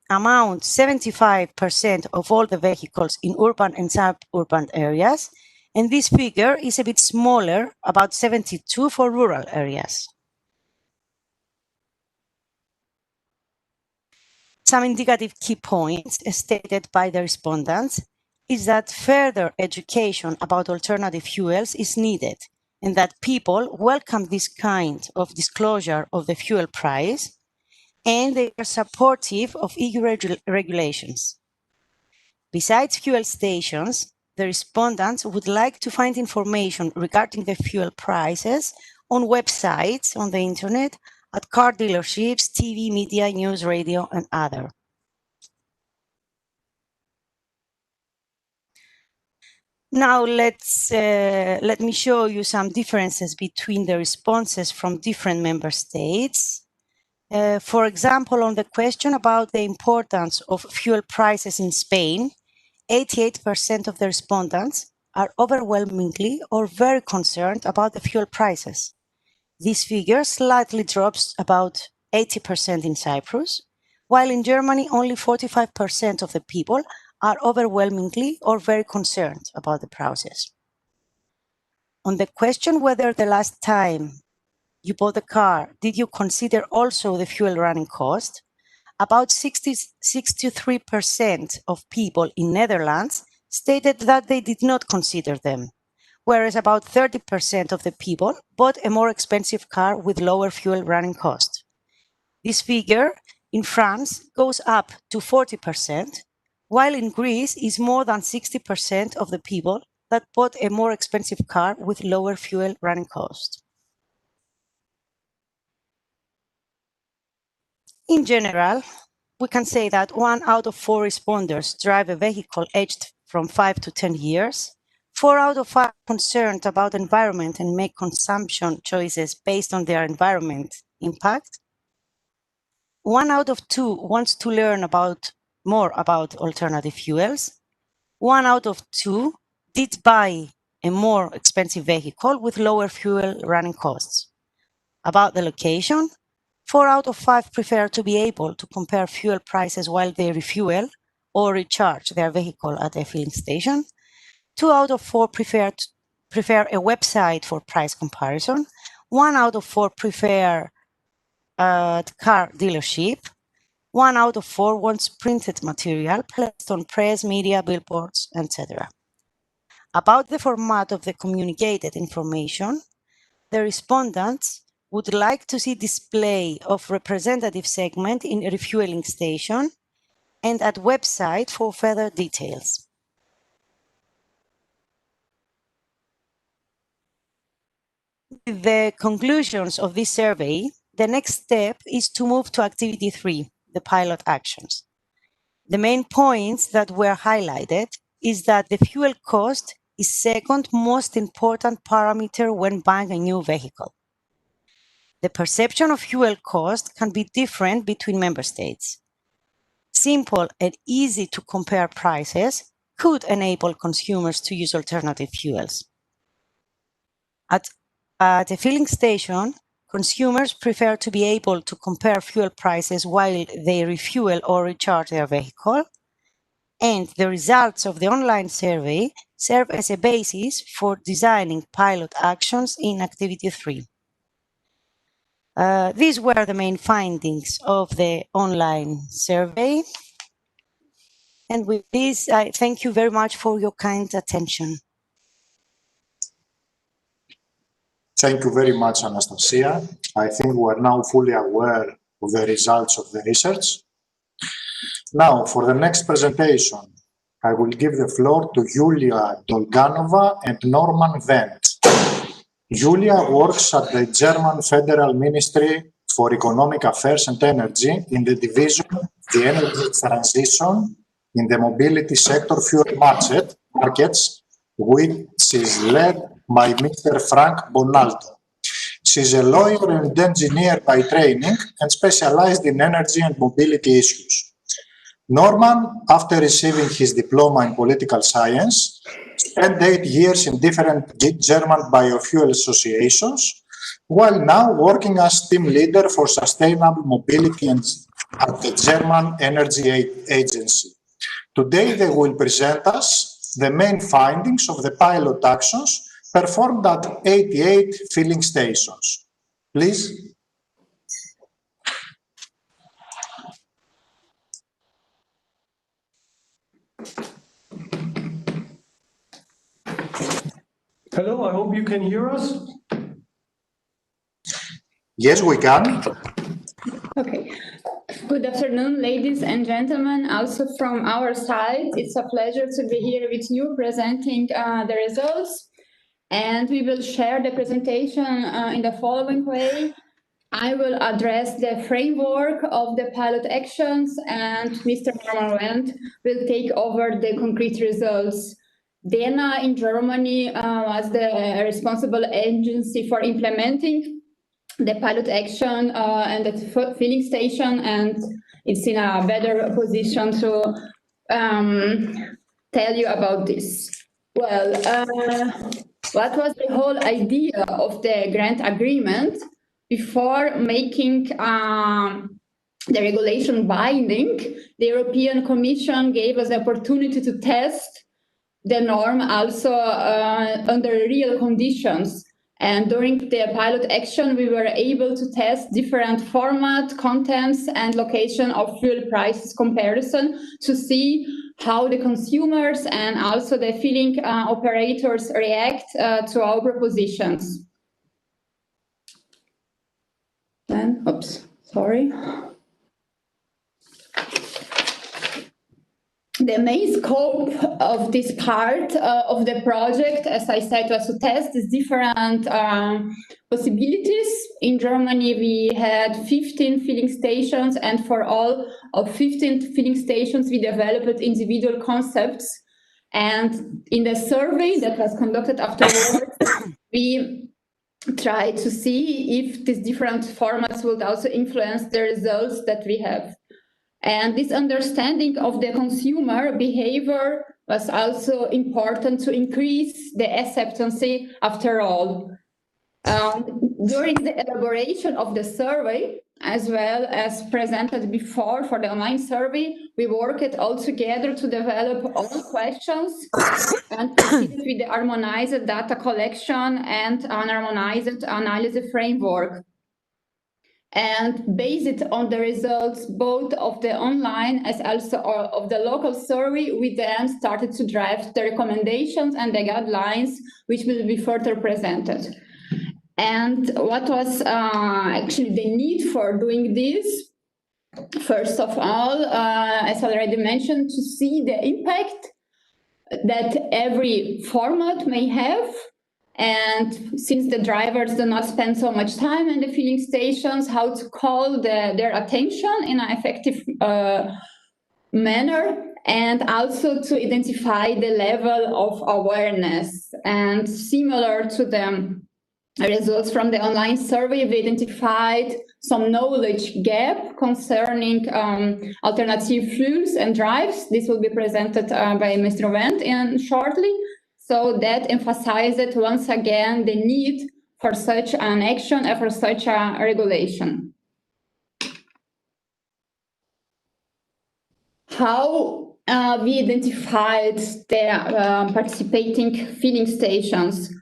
amount 75% of all the vehicles in urban and suburban areas, and this figure is a bit smaller, about 72 for rural areas. Some indicative key points stated by the respondents is that further education about alternative fuels is needed and that people welcome this kind of disclosure of the fuel price and they are supportive of EU regulations. Besides fuel stations, the respondents would like to find information regarding the fuel prices on websites on the internet, at car dealerships, TV, media, news, radio, and other. Now let me show you some differences between the responses from different member states. For example, on the question about the importance of fuel prices in Spain, 88% of the respondents are overwhelmingly or very concerned about the fuel prices. This figure slightly drops about 80% in Cyprus, while in Germany only 45% of the people are overwhelmingly or very concerned about the prices. On the question whether the last time you bought a car, did you consider also the fuel running cost? About 63% of people in Netherlands stated that they did not consider them, whereas about 30% of the people bought a more expensive car with lower fuel running cost. This figure in France goes up to 40%, while in Greece is more than 60% of the people that bought a more expensive car with lower fuel running cost. In general, we can say that 1 out of 4 responders drive a vehicle aged from 5 to 10 years. 4 out of 5 are concerned about the environment and make consumption choices based on their environment impact. 1 out of 2 wants to learn more about alternative fuels. 1 out of 2 did buy a more expensive vehicle with lower fuel running costs. About the location, 4 out of 5 prefer to be able to compare fuel prices while they refuel or recharge their vehicle at a filling station. 2 out of 4 prefer a website for price comparison. 1 out of 4 prefer a car dealership. 1 out of 4 wants printed material placed on press, media, billboards, etc. About the format of the communicated information, the respondents would like to see display of representative segment in a refueling station and at website for further details. With the conclusions of this survey, the next step is to move to activity 3, the pilot actions. The main points that were highlighted is that the fuel cost is second most important parameter when buying a new vehicle. The perception of fuel cost can be different between member states. Simple and easy to compare prices could enable consumers to use alternative fuels. At a filling station, consumers prefer to be able to compare fuel prices while they refuel or recharge their vehicle, and the results of the online survey serve as a basis for designing pilot actions in Activity 3. These were the main findings of the online survey. And with this, I thank you very much for your kind attention. Thank you very much, Anastasia. I think we are now fully aware of the results of the research. Now, for the next presentation, I will give the floor to Julia Dolganova and Norman Wendt. Julia works at the German Federal Ministry for Economic Affairs and Energy in the division The Energy Transition in the Mobility Sector Fuel Markets, which is led by Mr. Frank Bonaldo. She's a lawyer and engineer by training and specialized in energy and mobility issues. Norman, after receiving his diploma in political science, spent 8 years in different German biofuel associations, while now working as team leader for sustainable mobility at the German Energy Agency. Today, they will present us the main findings of the pilot actions performed at 88 filling stations. Please. Hello, I hope you can hear us. Yes, we can. Okay. Good afternoon, ladies and gentlemen. Also from our side, it's a pleasure to be here with you presenting the results. And we will share the presentation in the following way. I will address the framework of the pilot actions, and Mr. Norman will take over the concrete results. DENA in Germany was the responsible agency for implementing the pilot action and the filling station, and it's in a better position to tell you about this. Well, what was the whole idea of the grant agreement? Before making the regulation binding, the European Commission gave us the opportunity to test the norm also under real conditions. And during the pilot action, we were able to test different format, contents, and location of fuel prices comparison to see how the consumers and also the filling operators react to our propositions. Then, oops, sorry. The main scope of this part of the project, as I said, was to test these different possibilities. In Germany, we had 15 filling stations, and for all of 15 filling stations, we developed individual concepts. And in the survey that was conducted afterwards, we tried to see if these different formats would also influence the results that we have. And this understanding of the consumer behavior was also important to increase the acceptance after all. During the elaboration of the survey, as well as presented before for the online survey, we worked all together to develop all questions and proceeded with the harmonized data collection and an harmonized analysis framework. And based on the results both of the online as also of the local survey, we then started to draft the recommendations and the guidelines, which will be further presented. And what was actually the need for doing this? First of all, as already mentioned, to see the impact that every format may have. And since the drivers do not spend so much time in the filling stations, how to call their attention in an effective manner, and also to identify the level of awareness. And similar to the results from the online survey, we identified some knowledge gap concerning alternative fuels and drives. This will be presented by Mr. Wendt shortly. So that emphasized once again the need for such an action and for such a regulation. How we identified the participating filling stations.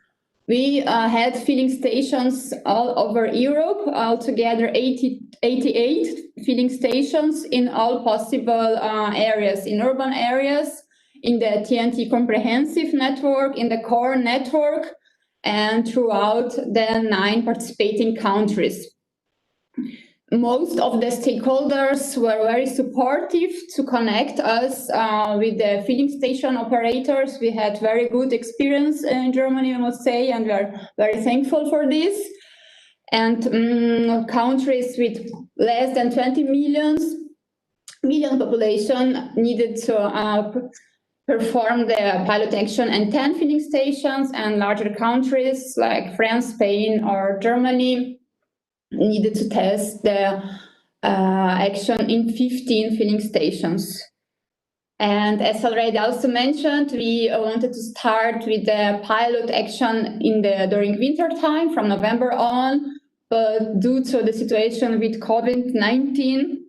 We had filling stations all over Europe, altogether 88 filling stations in all possible areas, in urban areas, in the TNT comprehensive network, in the core network, and throughout the 9 participating countries. Most of the stakeholders were very supportive to connect us with the filling station operators. We had very good experience in Germany, I must say, and we are very thankful for this. And countries with less than 20 million population needed to perform the pilot action in 10 filling stations, and larger countries like France, Spain, or Germany needed to test the action in 15 filling stations. And as already also mentioned, we wanted to start with the pilot action during winter time from November on, but due to the situation with COVID-19,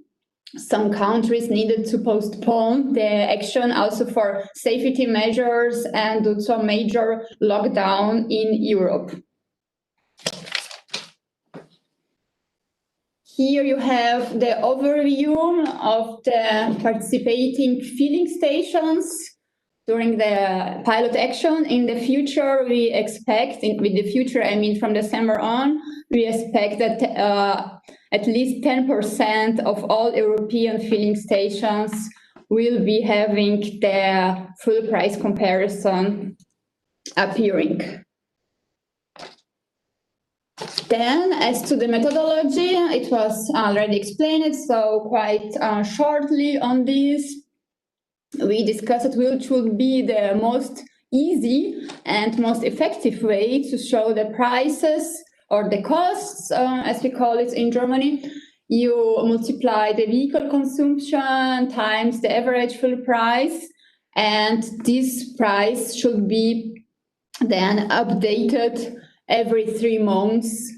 some countries needed to postpone the action also for safety measures and due to a major lockdown in Europe. Here you have the overview of the participating filling stations. during the pilot action. In the future, we expect, with the future, I mean from December on, we expect that at least 10% of all European filling stations will be having the full price comparison appearing. Then, as to the methodology, it was already explained, so quite shortly on this, we discussed which would be the most easy and most effective way to show the prices or the costs, as we call it in Germany. You multiply the vehicle consumption times the average full price, and this price should be then updated every 3 months.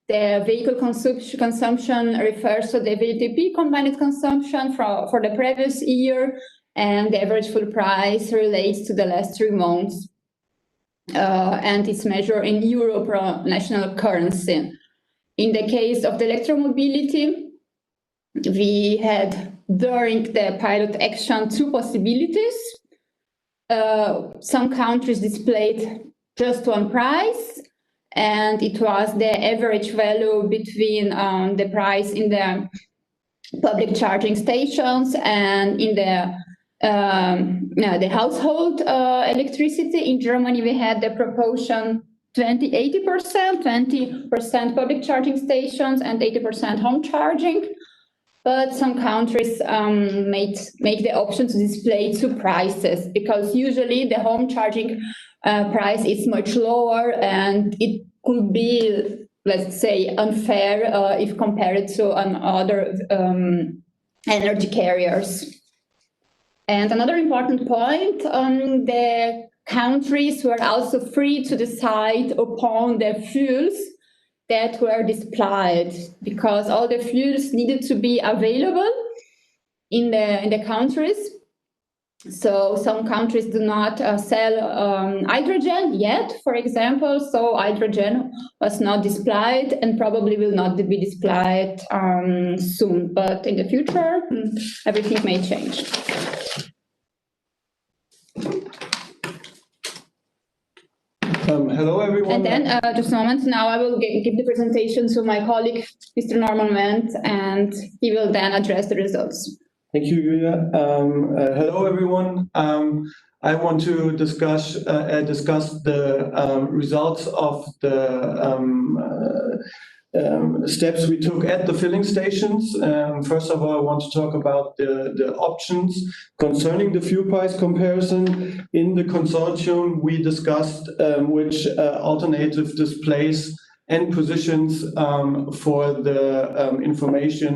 The vehicle consumption refers to the VLTP combined consumption for the previous year, and the average full price relates to the last 3 months. And it's measured in euro per national currency. In the case of the electromobility, we had during the pilot action 2 possibilities. Some countries displayed just 1 price, and it was the average value between the price in the public charging stations and in the household electricity. In Germany, we had the proportion 20-80%, 20% public charging stations and 80% home charging. But some countries make the option to display 2 prices, because usually the home charging price is much lower, and it could be, let's say, unfair if compared to other energy carriers. And another important point, the countries were also free to decide upon the fuels that were displayed, because all the fuels needed to be available in the countries. So some countries do not sell hydrogen yet, for example, so hydrogen was not displayed and probably will not be displayed soon, but in the future, everything may change. Hello, everyone. And then, just a moment, now I will give the presentation to my colleague, Mr. Norman Wendt, and he will then address the results. Thank you, Julia. Hello, everyone. I want to discuss the results of the steps we took at the filling stations. First of all, I want to talk about the options concerning the fuel price comparison. In the consortium, we discussed which alternative displays and positions for the information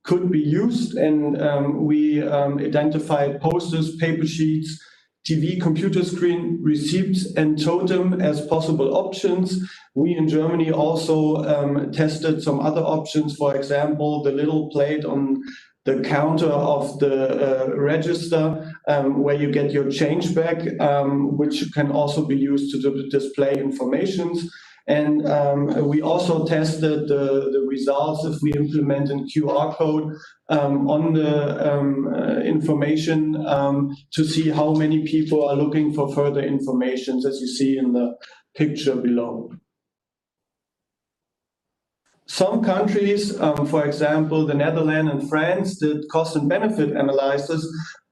could be used, and we identified posters, paper sheets, TV, computer screen, receipts, and totem as possible options. We in Germany also tested some other options, for example, the little plate on the counter of the register where you get your change back, which can also be used to display informations. And we also tested the results if we implement a QR code on the information to see how many people are looking for further information, as you see in the picture below. Some countries, for example, the Netherlands and France, did cost and benefit analysis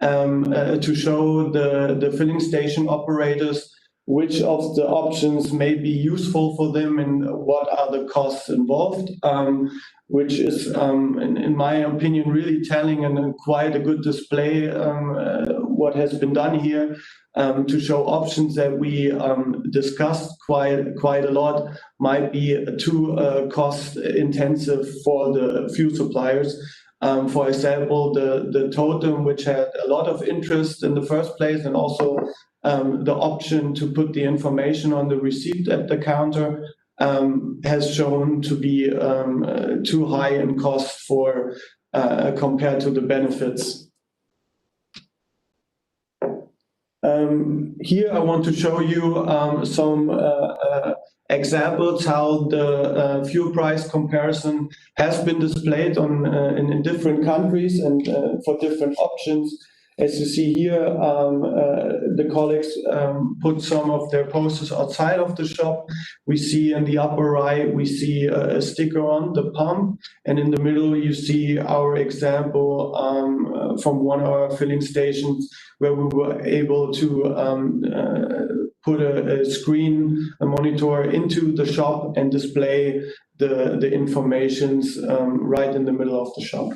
to show the filling station operators which of the options may be useful for them and what are the costs involved, which is, in my opinion, really telling and quite a good display what has been done here to show options that we discussed quite a lot might be too cost intensive for the fuel suppliers. For example, the totem, which had a lot of interest in the first place, and also the option to put the information on the receipt at the counter has shown to be too high in cost for compared to the benefits. Here I want to show you some examples how the fuel price comparison has been displayed in different countries and for different options. As you see here, the colleagues put some of their posters outside of the shop. We see in the upper right, we see a sticker on the pump, and in the middle you see our example from one of our filling stations where we were able to put a screen, a monitor into the shop and display the informations right in the middle of the shop.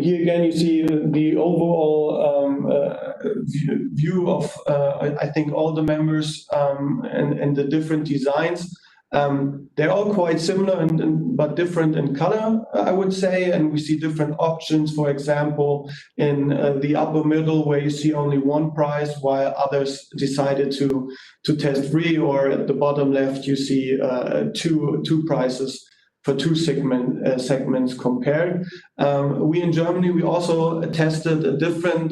Here again, you see the overall view of, I think, all the members and the different designs. They're all quite similar but different in color, I would say, and we see different options. For example, in the upper middle, where you see only one price, while others decided to test 3, or at the bottom left, you see two prices for 2 segments compared. We in Germany, we also tested a different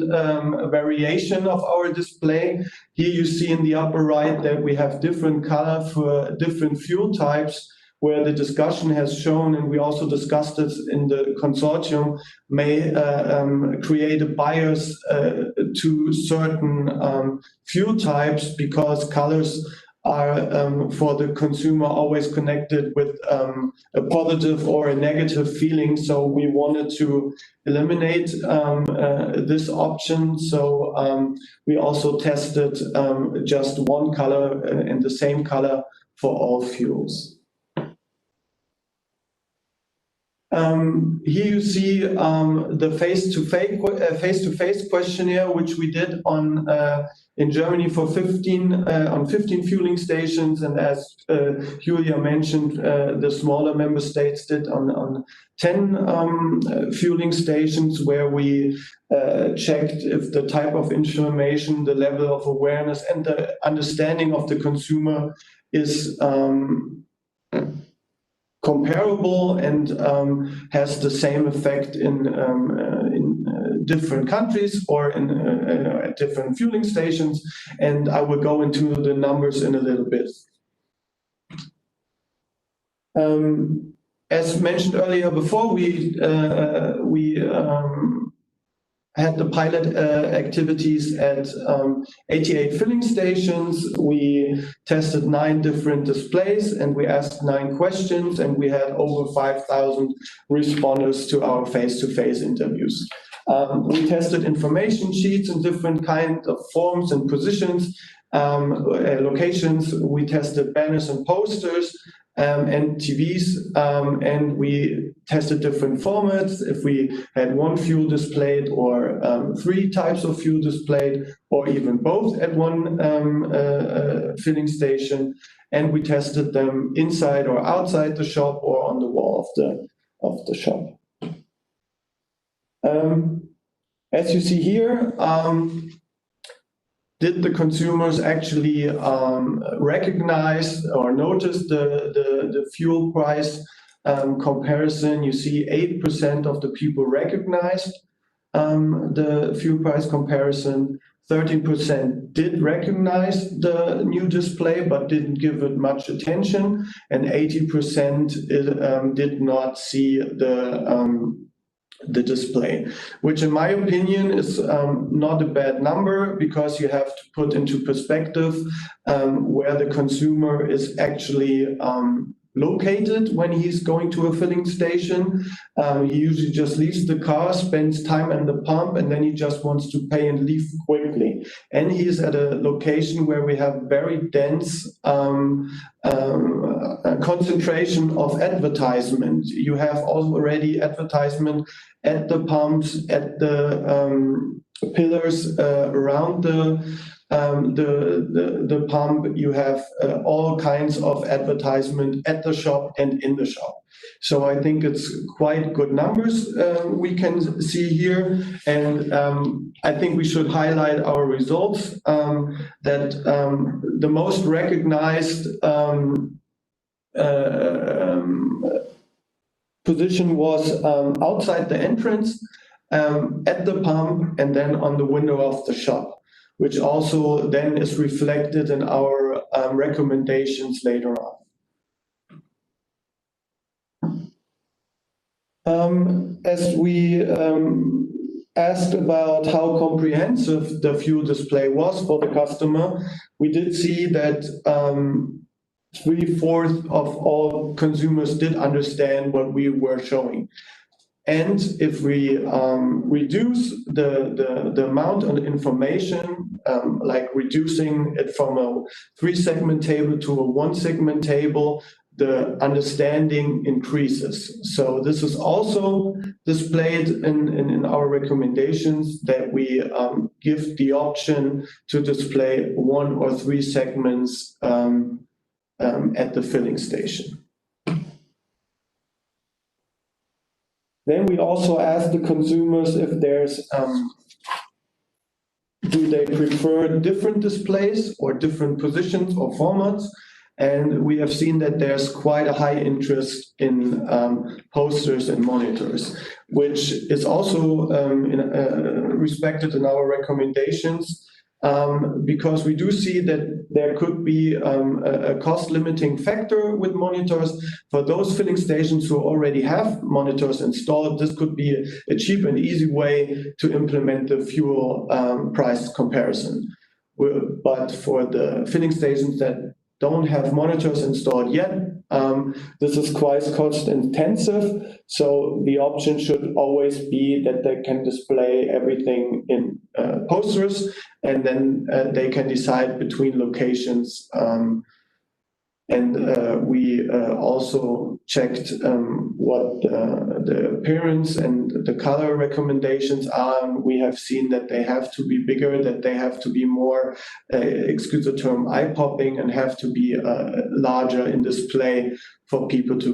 variation of our display. Here you see in the upper right that we have different color for different fuel types, where the discussion has shown, and we also discussed it in the consortium, may create a bias to certain fuel types, because colors are for the consumer always connected with a positive or a negative feeling. So we wanted to eliminate this option. So we also tested just one color and the same color for all fuels. Here you see the face-to-face questionnaire, which we did in Germany for 15 fueling stations, and as Julia mentioned, the smaller member states did on 10 fueling stations, where we checked if the type of information, the level of awareness, and the understanding of the consumer is comparable and has the same effect in different countries or at different fueling stations. And I will go into the numbers in a little bit. As mentioned earlier before, we had the pilot activities at 88 filling stations. We tested 9 different displays, and we asked 9 questions, and we had over 5,000 responders to our face-to-face interviews. We tested information sheets in different kinds of forms and positions, locations. We tested banners and posters, and TVs, and we tested different formats, if we had 1 fuel displayed or 3 types of fuel displayed, or even both at one filling station, and we tested them inside or outside the shop or on the wall of the shop. As you see here, did the consumers actually recognize or notice the fuel price comparison? You see 8% of the people recognized the fuel price comparison. 13% did recognize the new display but didn't give it much attention, and 80% did not see the display, which in my opinion is not a bad number, because you have to put into perspective where the consumer is actually located when he's going to a filling station. He usually just leaves the car, spends time at the pump, and then he just wants to pay and leave quickly. And he's at a location where we have very dense concentration of advertisement. You have already advertisement at the pumps, at the pillars around the pump. You have all kinds of advertisement at the shop and in the shop. So I think it's quite good numbers we can see here, and I think we should highlight our results, that the most recognized position was outside the entrance, at the pump, and then on the window of the shop, which also then is reflected in our recommendations later on. As we asked about how comprehensive the fuel display was for the customer, we did see that 3/4 of all consumers did understand what we were showing. And if we reduce the amount of information, like reducing it from a 3-segment table to a 1-segment table, the understanding increases. So this is also displayed in our recommendations, that we give the option to display 1 or 3 segments at the filling station. Then we also ask the consumers if there's, do they prefer different displays or different positions or formats? And we have seen that there's quite a high interest in posters and monitors, which is also respected in our recommendations, because we do see that there could be a cost limiting factor with monitors. For those filling stations who already have monitors installed, this could be a cheap and easy way to implement the fuel price comparison. But for the filling stations that don't have monitors installed yet, this is quite cost intensive. So the option should always be that they can display everything in posters, and then they can decide between locations. We also checked what the appearance and the color recommendations are. We have seen that they have to be bigger, that they have to be more, excuse the term, eye-popping, and have to be larger in display for people to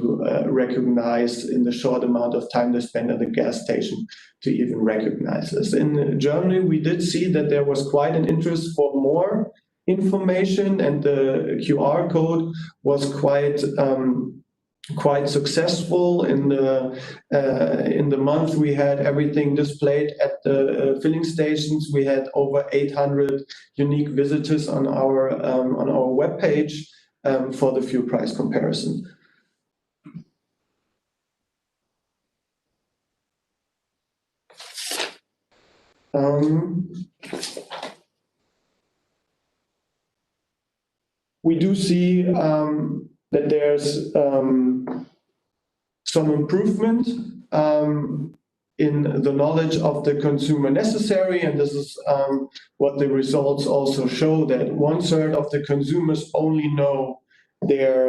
recognize in the short amount of time they spend at the gas station to even recognize this. In Germany, we did see that there was quite an interest for more information, and the QR code was quite successful. In the month we had everything displayed at the filling stations. We had over 800 unique visitors on our webpage for the fuel price comparison. We do see that there's some improvement in the knowledge of the consumer necessary, and this is what the results also show, that 1/3 of the consumers only know their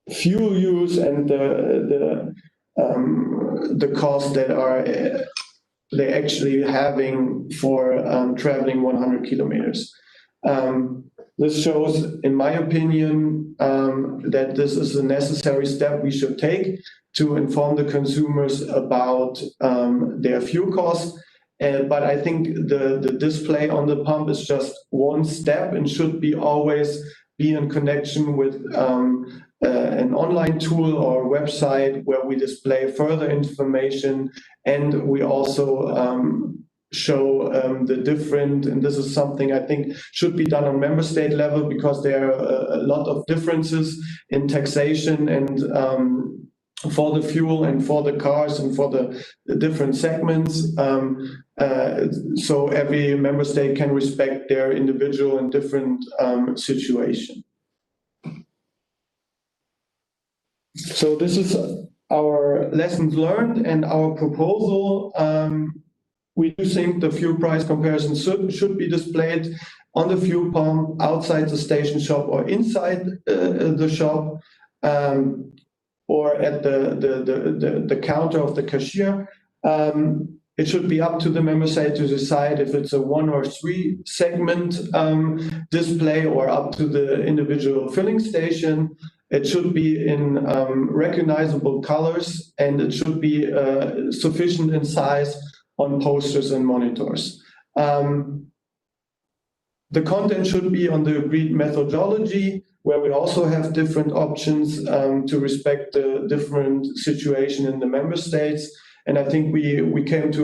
fuel use and the cost that are they actually having for traveling 100 kilometers. This shows, in my opinion, that this is a necessary step we should take to inform the consumers about their fuel costs. But I think the display on the pump is just one step and should be always be in connection with an online tool or website where we display further information, and we also show the different, and this is something I think should be done on member state level, because there are a lot of differences in taxation and for the fuel and for the cars and for the different segments. So every member state can respect their individual and different situation. So this is our lessons learned and our proposal. We do think the fuel price comparison should be displayed on the fuel pump, outside the station shop or inside the shop, or at the counter of the cashier. It should be up to the member state to decide if it's a 1 or 3 segment display, or up to the individual filling station. It should be in recognizable colors, and it should be sufficient in size on posters and monitors. The content should be on the agreed methodology, where we also have different options to respect the different situation in the member states. And I think we came to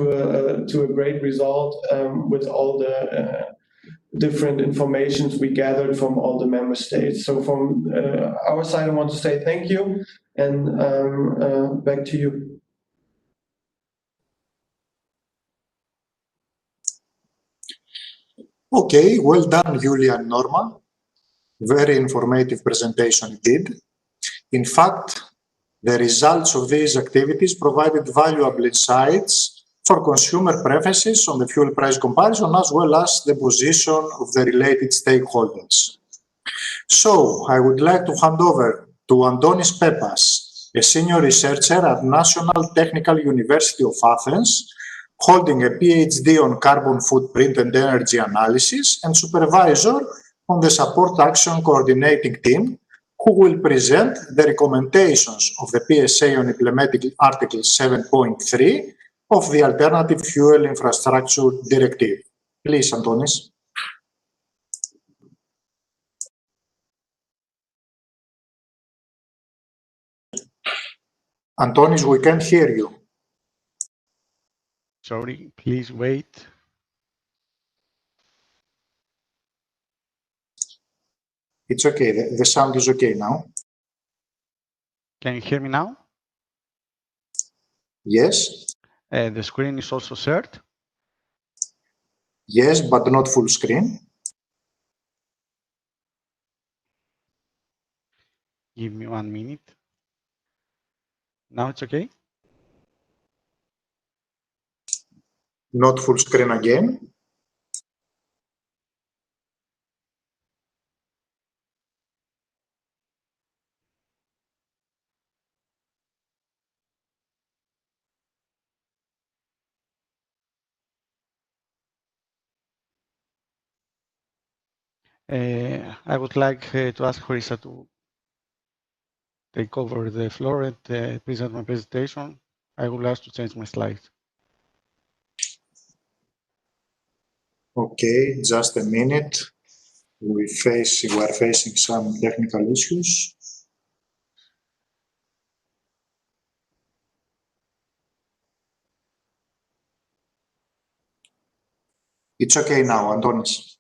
a great result with all different informations we gathered from all the member states. So from our side, I want to say thank you, and back to you. Okay, well done, Julia and Norma. Very informative presentation indeed. In fact, the results of these activities provided valuable insights for consumer preferences on the fuel price comparison, as well as the position of the related stakeholders. So I would like to hand over to Antonis Pepas, a senior researcher at National Technical University of Athens, holding a PhD on carbon footprint and energy analysis, and supervisor on the Support Action Coordinating Team, who will present the recommendations of the PSA on implementing Article 7.3 of the Alternative Fuel Infrastructure Directive. Please, Antonis. Antonis, we can't hear you. Sorry, please wait. It's okay. The sound is okay now. Can you hear me now? Yes. The screen is also shared. Yes, but not full screen. Give me 1 minute. Now it's okay? Not full screen again. I would like to ask Harissa to take over the floor and present my presentation. I will ask to change my slides. Okay, just a minute. We are facing some technical issues. It's okay now, Antonis.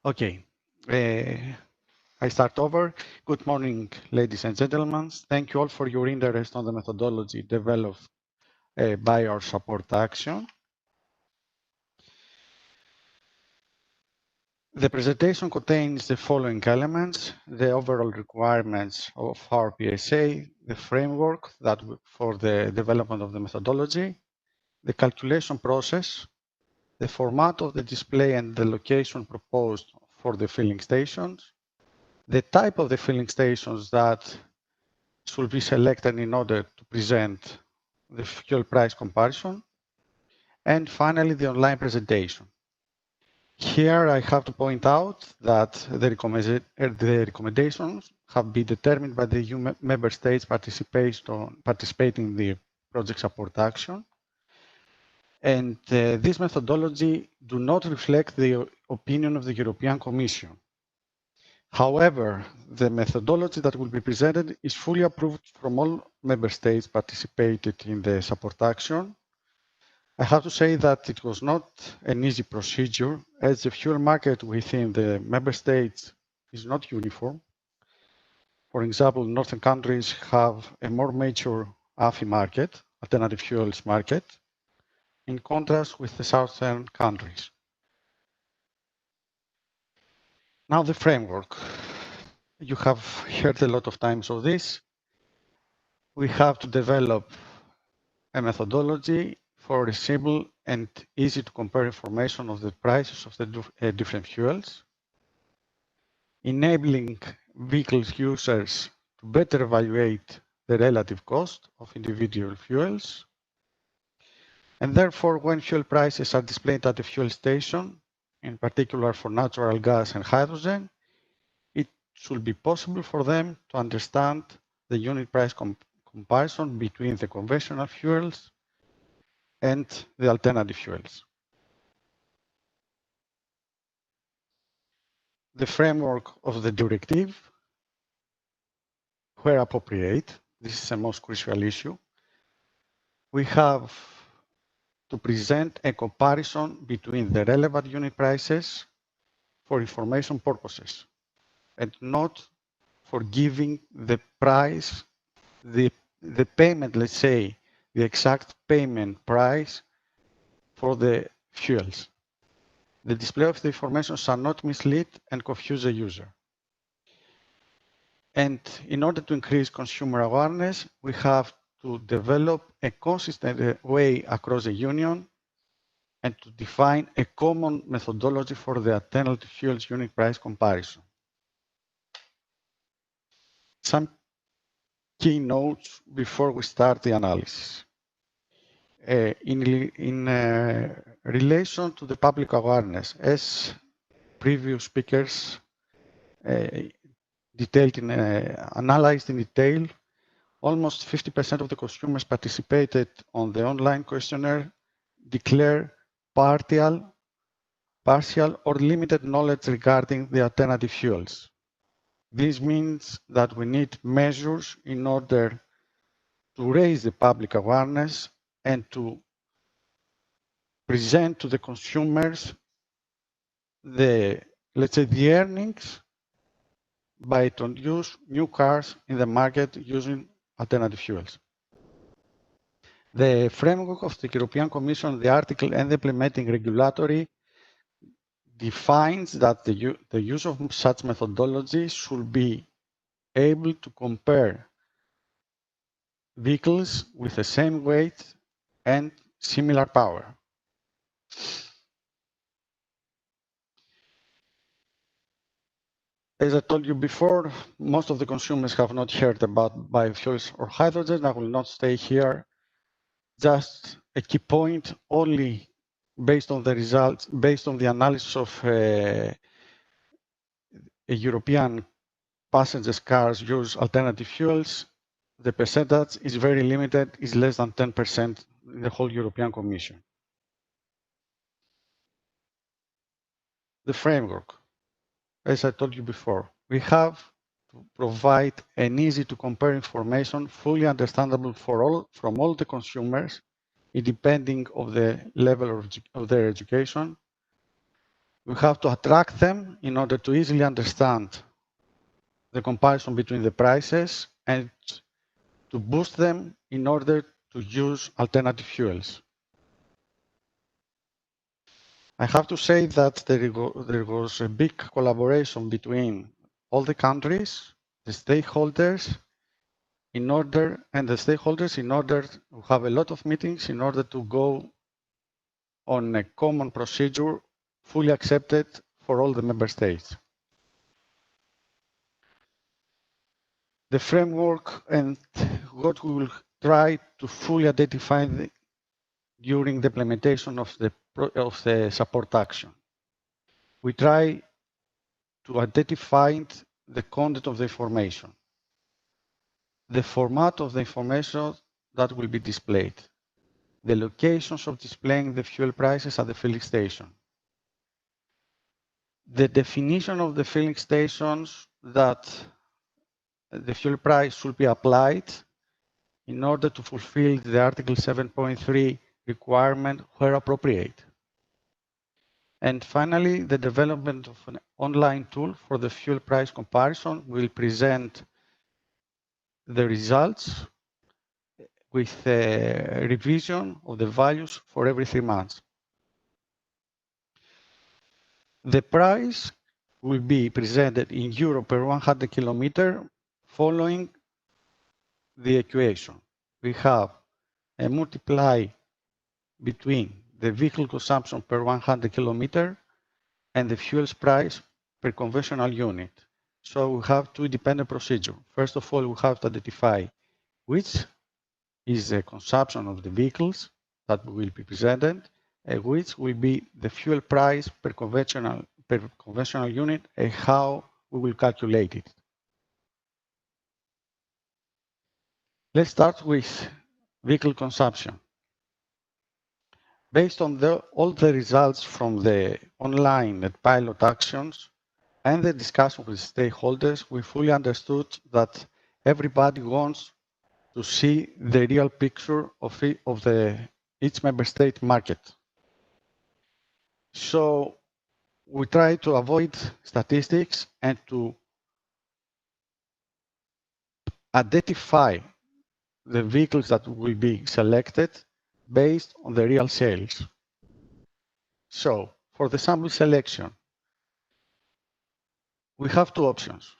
Okay. I start over. Good morning, ladies and gentlemen. Thank you all for your interest on the methodology developed by our support action. The presentation contains the following elements: the overall requirements of our PSA, the framework for the development of the methodology, the calculation process, the format of the display and the location proposed for the filling stations, the type of the filling stations that should be selected in order to present the fuel price comparison, and finally the online presentation. Here I have to point out that the recommendations have been determined by the EU member states participating in the project support action. And this methodology do not reflect the opinion of the European Commission. However, the methodology that will be presented is fully approved from all member states participated in the support action. I have to say that it was not an easy procedure, as the fuel market within the member states is not uniform. For example, northern countries have a more mature AFI market, alternative fuels market, in contrast with the southern countries. Now the framework. You have heard a lot of times of this. We have to develop a methodology for a simple and easy to compare information of the prices of the different fuels, enabling vehicle users to better evaluate the relative cost of individual fuels. And therefore, when fuel prices are displayed at the fuel station, in particular for natural gas and hydrogen, it should be possible for them to understand the unit price comparison between the conventional fuels and the alternative fuels. The framework of the directive, where appropriate, this is the most crucial issue. We have to present a comparison between the relevant unit prices for information purposes and not for giving the price, the payment, let's say, the exact payment price for the fuels. The display of the information shall not mislead and confuse the user. And in order to increase consumer awareness, we have to develop a consistent way across the Union and to define a common methodology for the alternative fuels unit price comparison. Some key notes before we start the analysis. In relation to the public awareness, as previous speakers analyzed in detail, almost 50% of the consumers participated on the online questionnaire declare partial or limited knowledge regarding the alternative fuels. This means that we need measures in order to raise the public awareness and to present to the consumers let's say, the earnings by introducing new cars in the market using alternative fuels. The framework of the European Commission, the article and the implementing regulatory defines that the use of such methodology should be able to compare vehicles with the same weight and similar power. As I told you before, most of the consumers have not heard about biofuels or hydrogen. I will not stay here. Just a key point, only based on the results, based on the analysis of a European passenger cars use alternative fuels, the percentage is very limited, is less than 10% in the whole European Commission. The framework, as I told you before, we have to provide an easy to compare information, fully understandable from all the consumers, independent of the level of their education. We have to attract them in order to easily understand the comparison between the prices and to boost them in order to use alternative fuels. I have to say that there was a big collaboration between all the countries, the stakeholders, in order to have a lot of meetings in order to go on a common procedure fully accepted for all the member states. The framework and what we will try to fully identify during the implementation of the support action. We try to identify the content of the information, the format of the information that will be displayed, the locations of displaying the fuel prices at the filling station, the definition of the filling stations that the fuel price should be applied in order to fulfill the Article 7.3 requirement where appropriate. And finally, the development of an online tool for the fuel price comparison will present the results with a revision of the values for every 3 months. The price will be presented in euro per 100 kilometer following the equation. We have a multiply between the vehicle consumption per 100 kilometer and the fuel's price per conventional unit. So we have two independent procedures. First of all, we have to identify which is the consumption of the vehicles that will be presented, and which will be the fuel price per conventional unit, and how we will calculate it. Let's start with vehicle consumption. Based on all the results from the online and pilot actions and the discussion with stakeholders, we fully understood that everybody wants to see the real picture of the each member state market. So we try to avoid statistics and to identify the vehicles that will be selected based on the real sales. So for the sample selection, we have two options.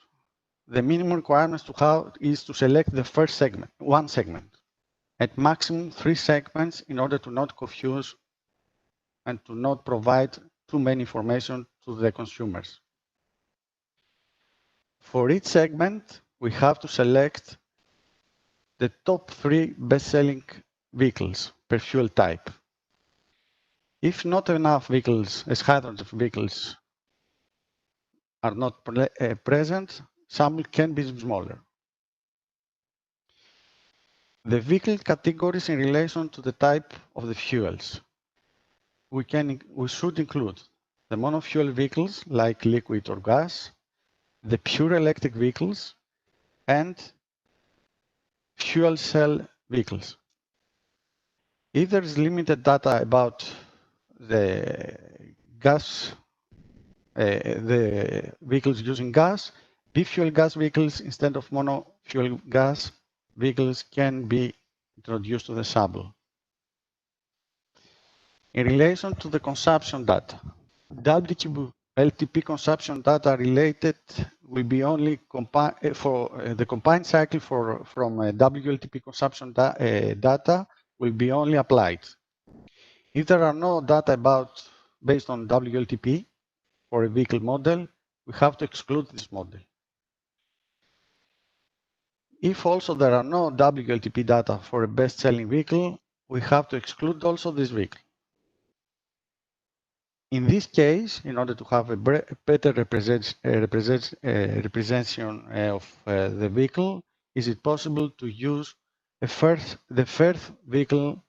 The minimum requirements to have is to select the first segment, one segment, at maximum 3 segments in order to not confuse and to not provide too many information to the consumers. For each segment, we have to select the top 3 best-selling vehicles per fuel type. If not enough vehicles, as hydrogen vehicles, are not present, sample can be smaller. The vehicle categories in relation to the type of the fuels. We should include the monofuel vehicles like liquid or gas, the pure electric vehicles, and fuel cell vehicles. If there is limited data about the gas, the vehicles using gas, bi-fuel gas vehicles instead of mono-fuel gas vehicles can be introduced to the sample. In relation to the consumption data, WLTP consumption data related will be only for the combined cycle from WLTP consumption data will be only applied. If there are no data based on WLTP for a vehicle model, we have to exclude this model. If also there are no WLTP data for a best-selling vehicle, we have to exclude also this vehicle. In this case, in order to have a better representation of the vehicle, is it possible to use the first vehicle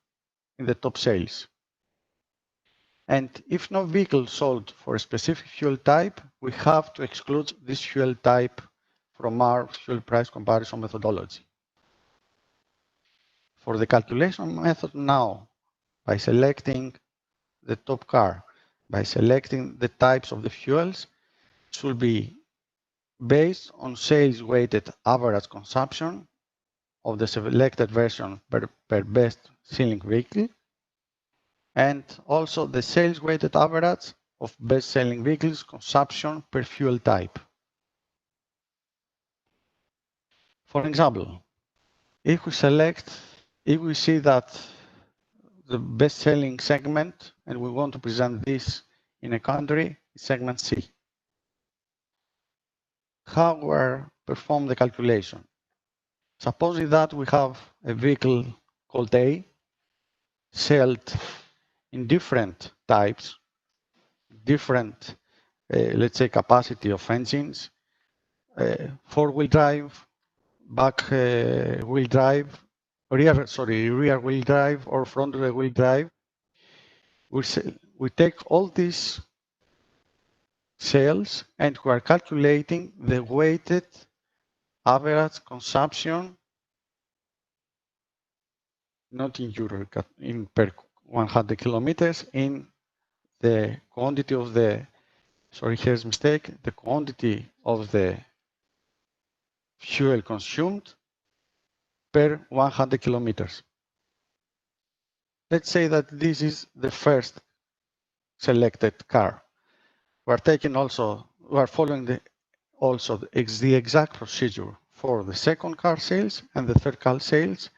in the top sales? And if no vehicle sold for a specific fuel type, we have to exclude this fuel type from our fuel price comparison methodology. For the calculation method now, by selecting the top car, by selecting the types of the fuels, should be based on sales weighted average consumption of the selected version per best selling vehicle, and also the sales weighted average of best selling vehicles consumption per fuel type. For example, if we see that the best selling segment, and we want to present this in a country, segment C. How we perform the calculation? Supposing that we have a vehicle called A, sold in different types, different, let's say, capacity of engines, four-wheel drive, back-wheel drive, rear-wheel drive or front-wheel drive. We take all these sales and we are calculating the weighted average consumption, not in euro, in per 100 kilometers, in the quantity of the, sorry, here's a mistake, the quantity of the fuel consumed per 100 kilometers. Let's say that this is the first selected car. We are following the exact procedure for the second car sales and the third car sales,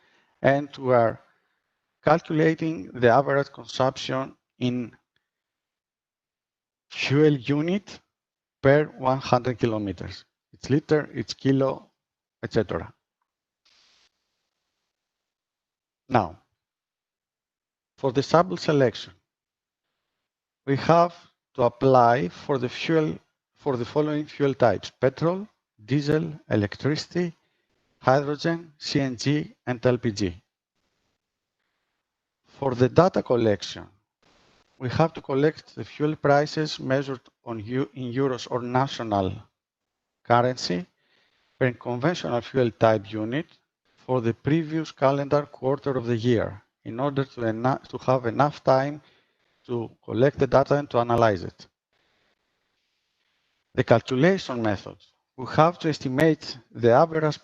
and we are calculating the average consumption in fuel unit per 100 kilometers. It's liter, it's kilo, etc. Now, for the sample selection, we have to apply for the following fuel types: petrol, diesel, electricity, hydrogen, CNG, and LPG. For the data collection, we have to collect the fuel prices measured in euros or national currency per conventional fuel type unit for the previous calendar quarter of the year, in order to have enough time to collect the data and to analyze it. The calculation method. We have to estimate the average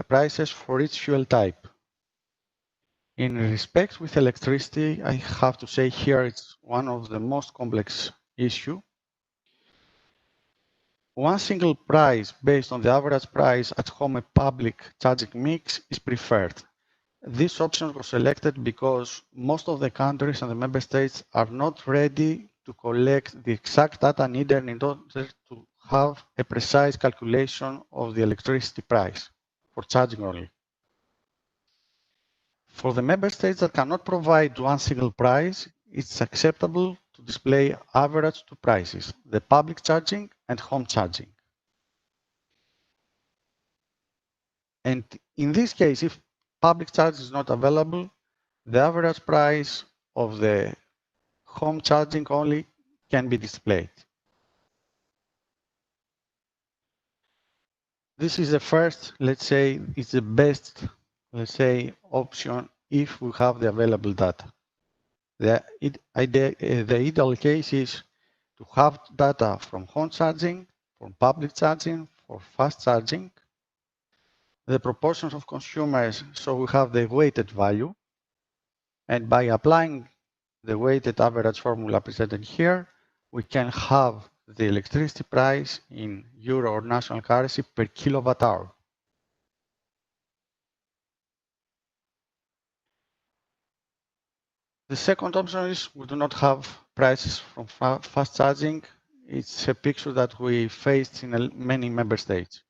prices for each fuel type. In respect with electricity, I have to say here it's one of the most complex issues. One single price based on the average price at home and public charging mix is preferred. This option was selected because most of the countries and the member states are not ready to collect the exact data needed in order to have a precise calculation of the electricity price for charging only. For the member states that cannot provide one single price, it's acceptable to display average two prices, the public charging and home charging. And in this case, if public charge is not available, the average price of the home charging only can be displayed. This is the first, let's say, it's the best, let's say, option if we have the available data. The ideal case is to have data from home charging, from public charging, for fast charging, the proportions of consumers, so we have the weighted value, and by applying the weighted average formula presented here, we can have the electricity price in euro or national currency per kilowatt hour. The second option is we do not have prices from fast charging. It's a picture that we faced in many member states.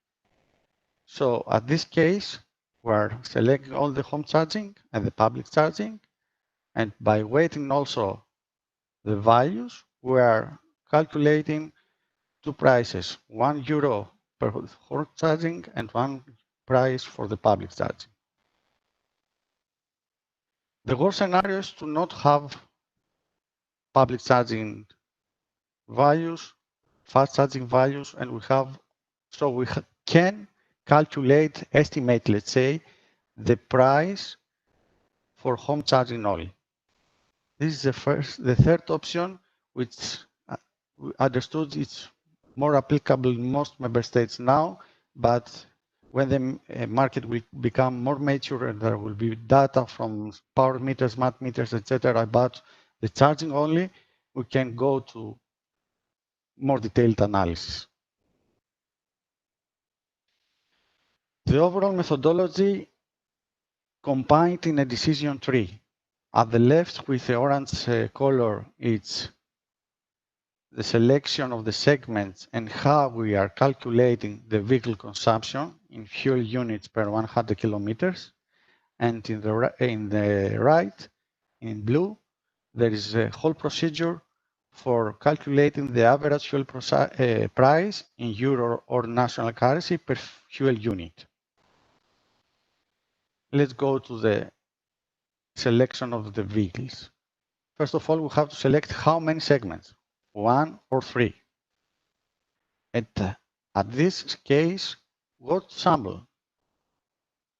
So at this case, we're selecting all the home charging and the public charging. And by weighting also the values, we are calculating two prices, €1 per home charging and one price for the public charging. The worst scenario is to not have public charging values, fast charging values, and we can calculate, estimate, let's say, the price for home charging only. This is the third option, which we understood it's more applicable in most member states now, but when the market will become more mature and there will be data from power meters, smart meters, etc., about the charging only, we can go to more detailed analysis. The overall methodology combined in a decision tree. At the left with the orange color, it's the selection of the segments and how we are calculating the vehicle consumption in fuel units per 100 kilometers. And in the right, in blue, there is a whole procedure for calculating the average fuel price in euro or national currency per fuel unit. Let's go to the selection of the vehicles. First of all, we have to select how many segments, 1 or 3. And at this case, what sample?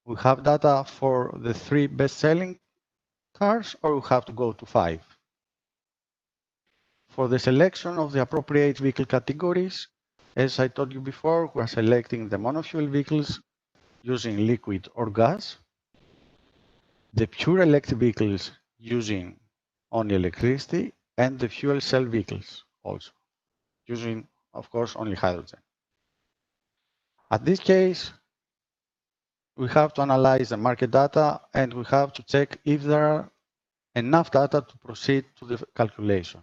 We have data for the 3 best-selling cars, or we have to go to 5? For the selection of the appropriate vehicle categories, as I told you before, we are selecting the monofuel vehicles using liquid or gas, the pure electric vehicles using only electricity, and the fuel cell vehicles also, using, of course, only hydrogen. At this case, we have to analyze the market data and we have to check if there are enough data to proceed to the calculation.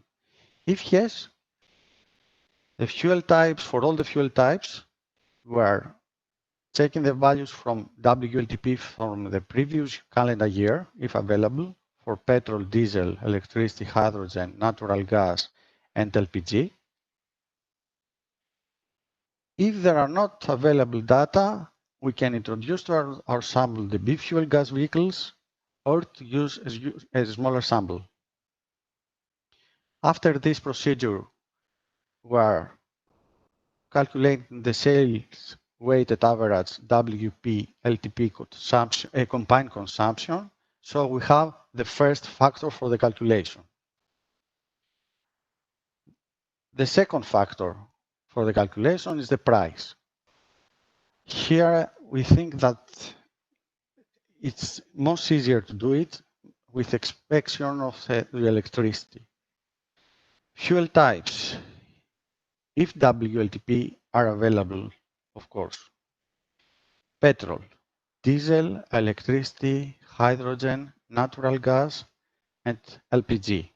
If yes, the fuel types, for all the fuel types, we are checking the values from WLTP from the previous calendar year, if available, for petrol, diesel, electricity, hydrogen, natural gas, and LPG. If there are not available data, we can introduce to our sample the bi-fuel gas vehicles or to use a smaller sample. After this procedure, we are calculating the sales weighted average WP LTP consumption, combined consumption. So we have the first factor for the calculation. The second factor for the calculation is the price. Here, we think that it's most easier to do it with inspection of the electricity. Fuel types, if WLTP are available, of course. Petrol, diesel, electricity, hydrogen, natural gas, and LPG.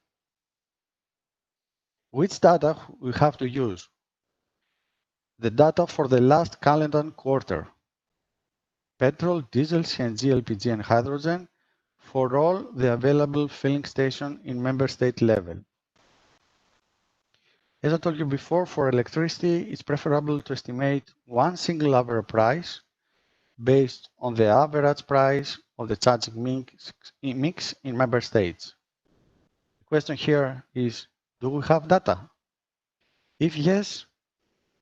Which data we have to use? The data for the last calendar quarter. Petrol, diesel, CNG, LPG, and hydrogen for all the available filling stations in member state level. As I told you before, for electricity, it's preferable to estimate one single average price based on the average price of the charging mix in member states. The question here is, do we have data? If yes,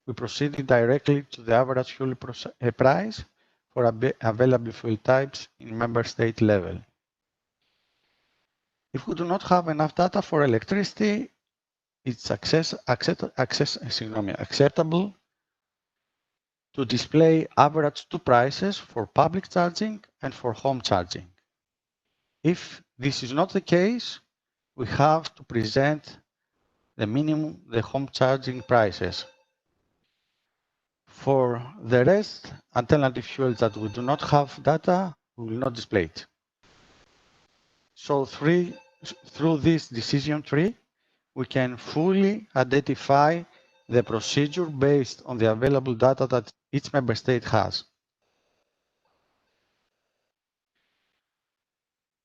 we proceed directly to the average fuel price for available fuel types in member state level. If we do not have enough data for electricity, it's acceptable to display average two prices for public charging and for home charging. If this is not the case, we have to present the minimum, the home charging prices. For the rest, alternative fuels that we do not have data, we will not display it. So through this decision tree, we can fully identify the procedure based on the available data that each member state has.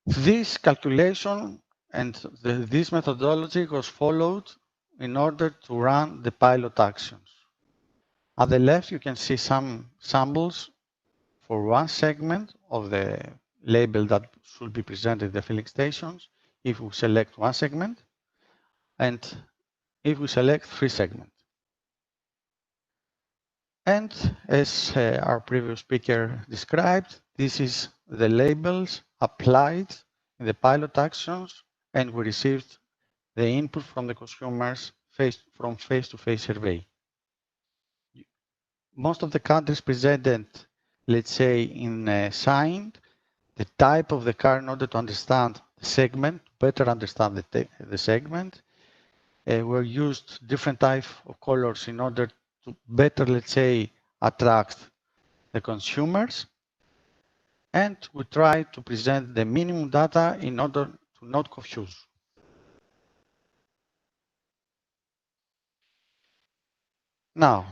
This calculation and this methodology was followed in order to run the pilot actions. At the left, you can see some samples for one segment of the label that should be presented at the filling stations if we select one segment, and if we select three segments. And as our previous speaker described, this is the labels applied in the pilot actions, and we received the input from the consumers from face-to-face survey. Most of the countries presented, let's say, in signed, the type of the car in order to understand the segment, better understand the segment. Were used different types of colors in order to better, let's say, attract the consumers. And we try to present the minimum data in order to not confuse. Now,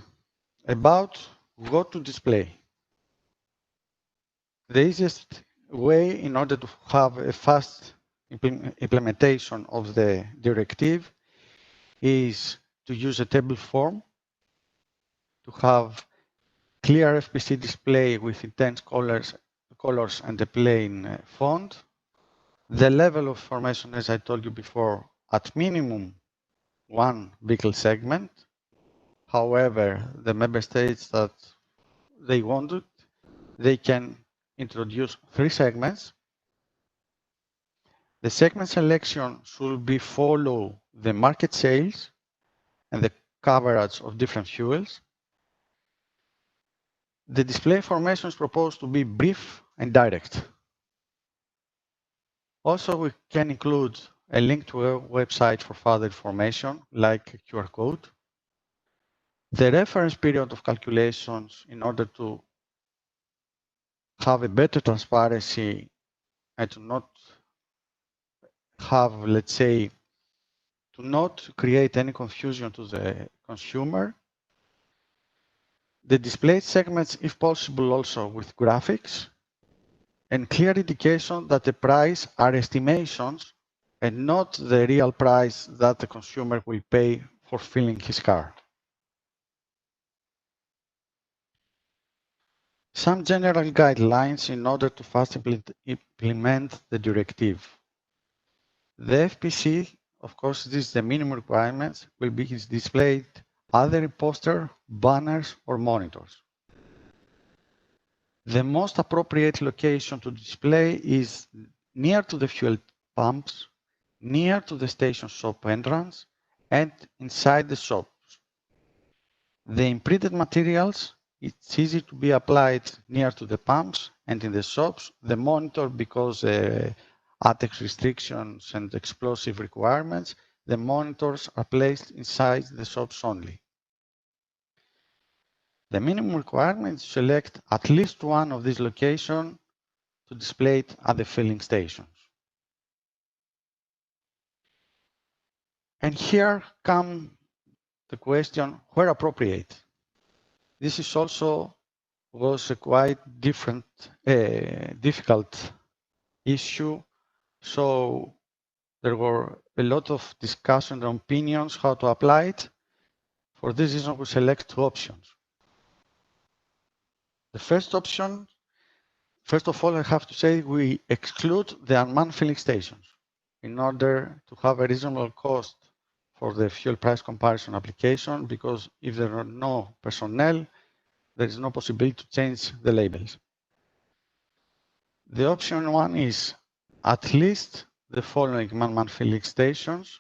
about what to display. The easiest way in order to have a fast implementation of the directive is to use a table form, to have clear FPC display with intense colors and a plain font. The level of information, as I told you before, at minimum one vehicle segment. However, the member states that they wanted, they can introduce three segments. The segment selection should be follow the market sales and the coverage of different fuels. The display information is proposed to be brief and direct. Also, we can include a link to a website for further information, like a QR code. The reference period of calculations in order to have a better transparency and to not have, let's say, to not create any confusion to the consumer. The displayed segments, if possible, also with graphics and clear indication that the price are estimations and not the real price that the consumer will pay for filling his car. Some general guidelines in order to fast implement the directive. The FPC, of course, this is the minimum requirements, will be displayed either in poster, banners, or monitors. The most appropriate location to display is near to the fuel pumps near to the station shop entrance and inside the shops. The imprinted materials, it's easy to be applied near to the pumps, and in the shops, the monitor, because ATEX restrictions and explosive requirements, the monitors are placed inside the shops only. The minimum requirement is to select at least one of these locations to display it at the filling stations. And here comes the question, where appropriate? This is also was a quite different, difficult issue. So there were a lot of discussion and opinions how to apply it. For this reason, we select two options. The first option, first of all, I have to say we exclude the unmanned filling stations in order to have a reasonable cost for the fuel price comparison application, because if there are no personnel, there is no possibility to change the labels. The option one is at least the following man-manned filling stations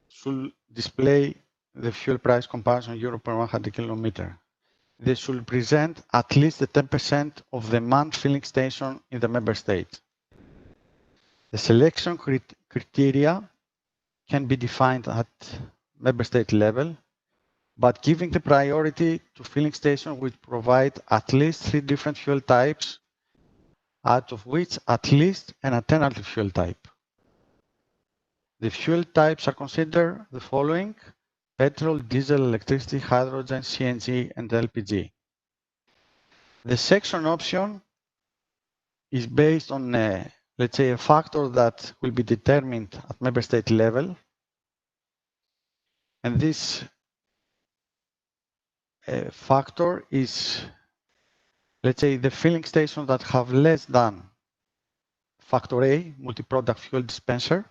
should display the fuel price comparison euro per 100 kilometer. They should present at least the 10% of the manned filling station in the member state. The selection criteria can be defined at member state level, but giving the priority to filling stations which provide at least 3 different fuel types, out of which at least an alternative fuel type. The fuel types are considered the following: petrol, diesel, electricity, hydrogen, CNG, and LPG. The section option is based on, let's say, a factor that will be determined at member state level. And this factor is, let's say, the filling stations that have less than factor A, multi-product fuel dispenser,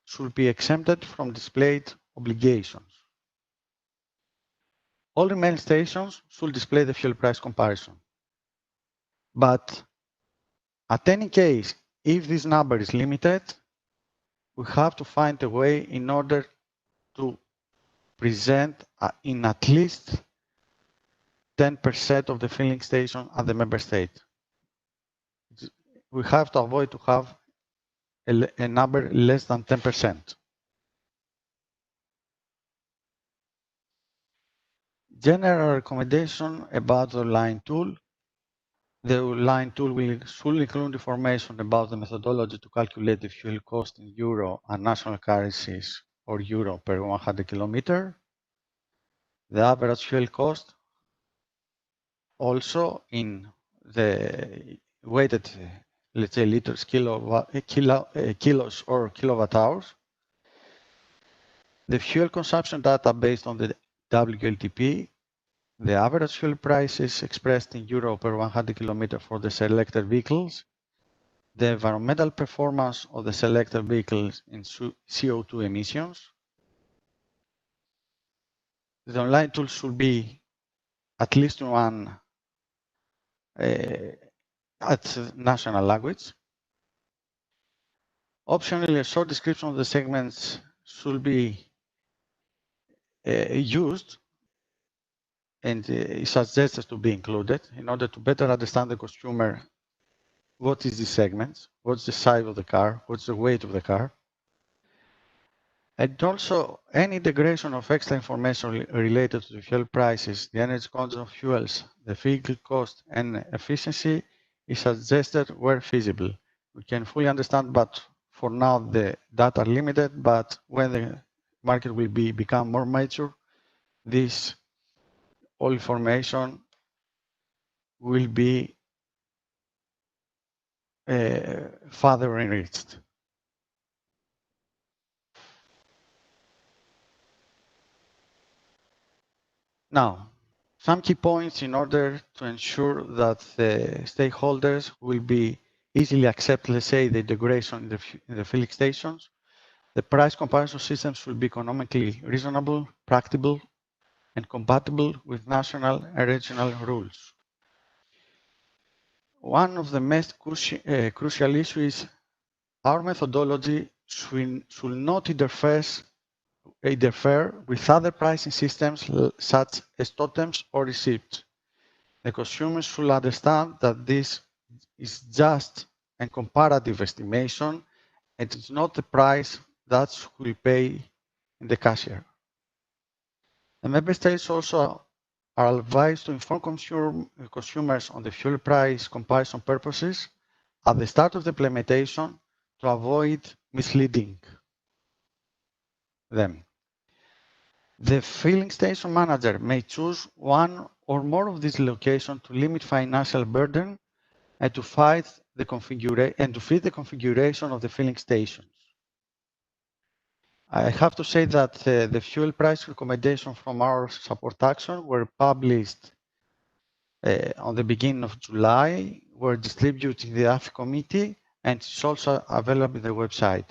should be exempted from displayed obligations. All remaining stations should display the fuel price comparison. But at any case, if this number is limited, we have to find a way in order to present in at least 10% of the filling station at the member state. We have to avoid to have a number less than 10%. General recommendation about the line tool. The line tool should include information about the methodology to calculate the fuel cost in euro and national currencies or euro per 100 kilometer. The average fuel cost also in the weighted, let's say, liters, kilos or kilowatt hours. The fuel consumption data based on the WLTP. The average fuel price is expressed in euro per 100 kilometer for the selected vehicles. The environmental performance of the selected vehicles in CO2 emissions. The online tool should be at least one at national language. Optionally, a short description of the segments should be used and is suggested to be included in order to better understand the consumer. What is the segment? What's the size of the car? What's the weight of the car? And also, any integration of extra information related to the fuel prices, the energy content of fuels, the vehicle cost, and efficiency is suggested where feasible. We can fully understand, but for now the data are limited, but when the market will become more mature, this all information will be further enriched. Now, some key points in order to ensure that the stakeholders will be easily accept, let's say, the integration in the filling stations. The price comparison system should be economically reasonable, practicable, and compatible with national and regional rules. One of the most crucial issues is Our methodology should not interfere with other pricing systems such as totems or receipts. The consumers should understand that this is just a comparative estimation and it's not the price that will pay in the cashier. The member states also are advised to inform consumers on the fuel price comparison purposes at the start of the implementation to avoid misleading them. The filling station manager may choose one or more of these locations to limit financial burden and to fit the configuration of the filling stations. I have to say that the fuel price recommendations from our support action were published on the beginning of July, were distributed in the AFI committee, and it's also available on the website.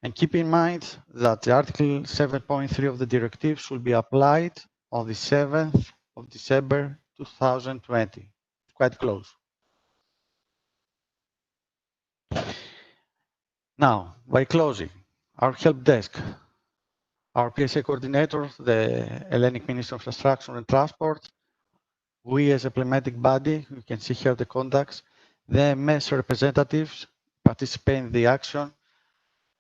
And keep in mind that the Article 7.3 of the directive should be applied on the 7th of December 2020. It's quite close. Now, by closing, our help desk, our PSA coordinator, the Hellenic Ministry of Infrastructure and Transport, we as a implementing body, you can see here the contacts, the MS representatives participate in the action,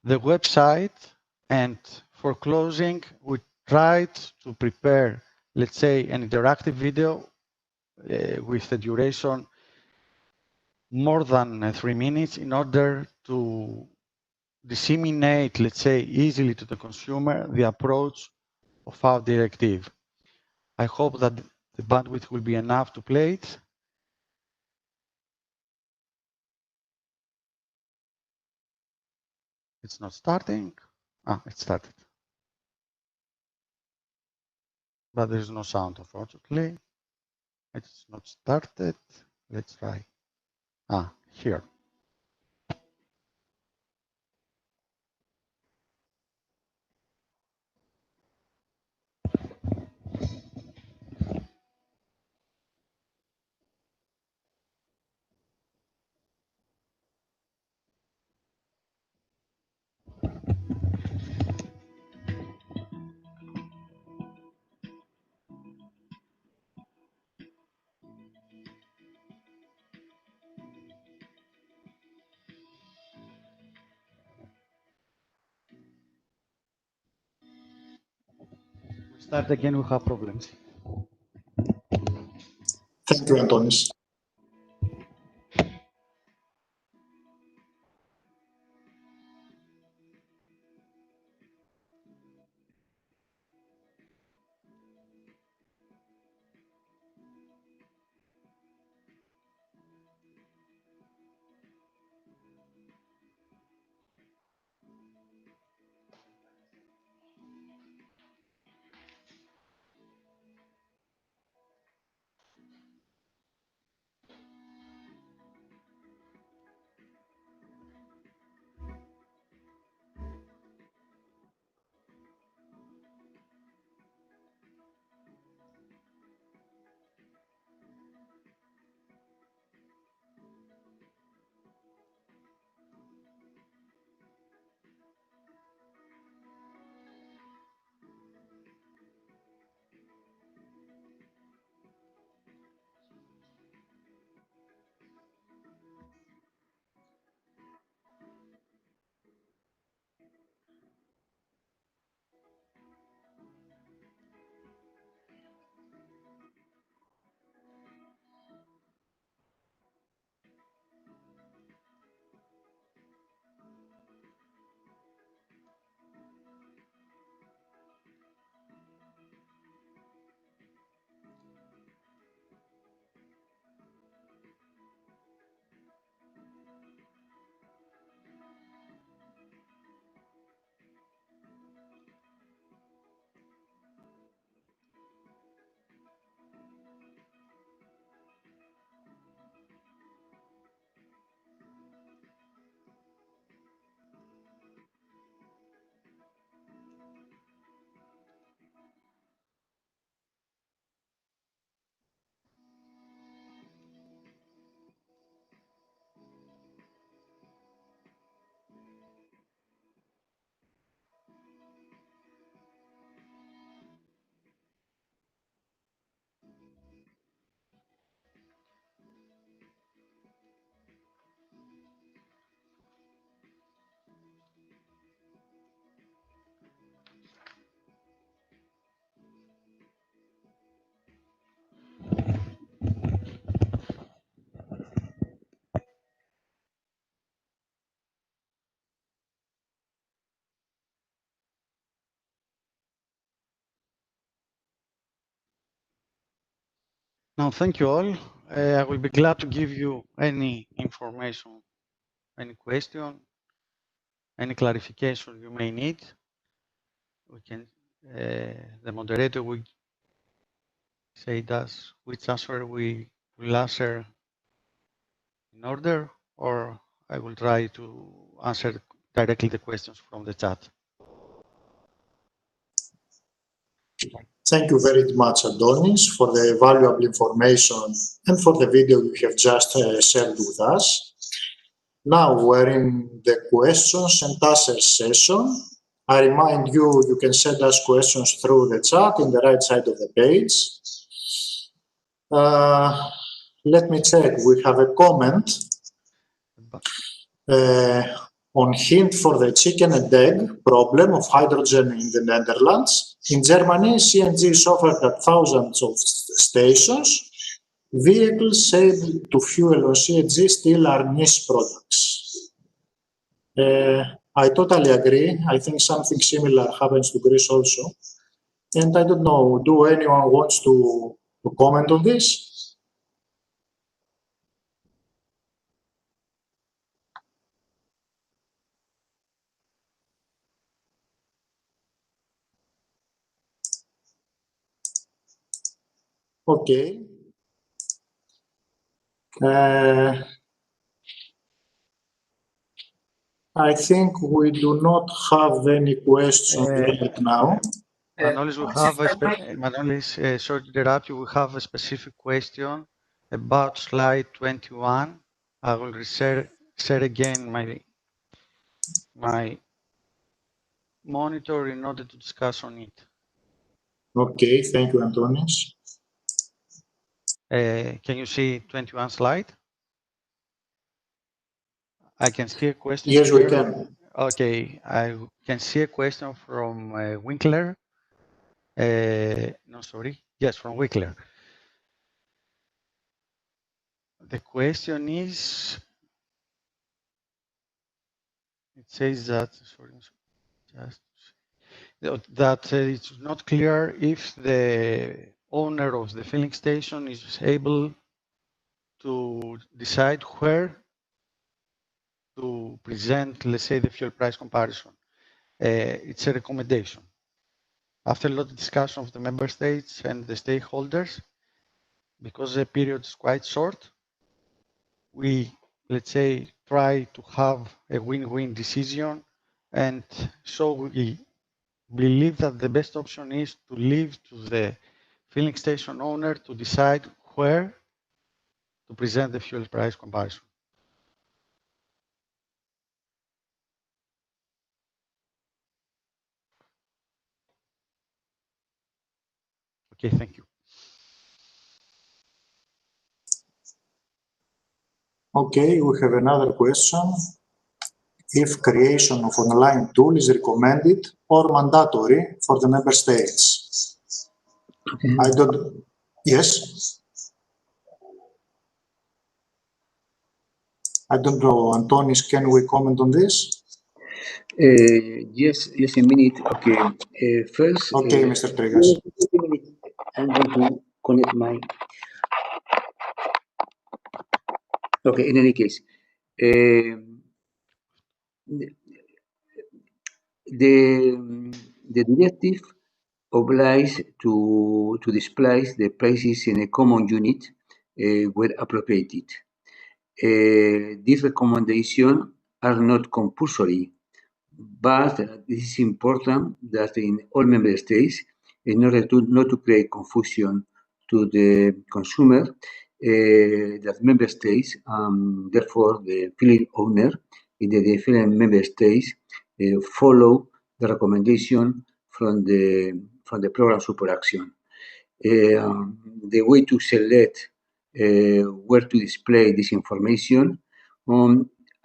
the website, and for closing, we tried to prepare, let's say, an interactive video with a duration more than 3 minutes in order to disseminate, let's say, easily to the consumer the approach of our directive. I hope that the bandwidth will be enough to play it. It's not starting. Ah, it started. But there's no sound, unfortunately. It's not started. Let's try. Ah, here. We start again, we have problems. Thank you, Antonis. Now, thank you all. I will be glad to give you any information, any question, any clarification you may need. We can, the moderator will say us which answer we will answer in order, or I will try to answer directly the questions from the chat. Thank you very much, Adonis, for the valuable information and for the video you have just shared with us. Now we're in the questions and answers session. I remind you, you can send us questions through the chat in the right side of the page. Let me check. We have a comment on hint for the chicken and egg problem of hydrogen in the Netherlands. In Germany, CNG is offered at thousands of stations. Vehicles able to fuel on CNG still are niche products. I totally agree. I think something similar happens to Greece also. And I don't know, do anyone wants to comment on this? Okay. I think we do not have any questions right now. Manolis, we have Manolis, sorry to interrupt you. We have a specific question about slide 21. I will share again my monitor in order to discuss on it. Okay, thank you, Antonis. Can you see 21 slide? I can see a question. Yes, here. we can. Okay, I can see a question from Winkler. No, sorry. Yes, from Winkler. The question is, it says that, sorry, just that it's not clear if the owner of the filling station is able to decide where to present, let's say, the fuel price comparison. It's a recommendation. After a lot of discussion of the member states and the stakeholders, because the period is quite short, we, let's say, try to have a win-win decision. And so we believe that the best option is to leave to the filling station owner to decide where to present the fuel price comparison. Okay, thank you. Okay, we have another question. If creation of online tool is recommended or mandatory for the member states? I don't. Yes. I don't know, Antonis, can we comment on this? Yes, a minute. Okay. First. Okay, Mr. Trigas. I'm going to connect my. Okay. In any case, the directive obliges to display the prices in a common unit where appropriate. These recommendations are not compulsory, but it is important that in all member states, in order to not to create confusion to the consumer, that member states, therefore the filling owner in the different member states follow the recommendation from the program support action. The way to select where to display this information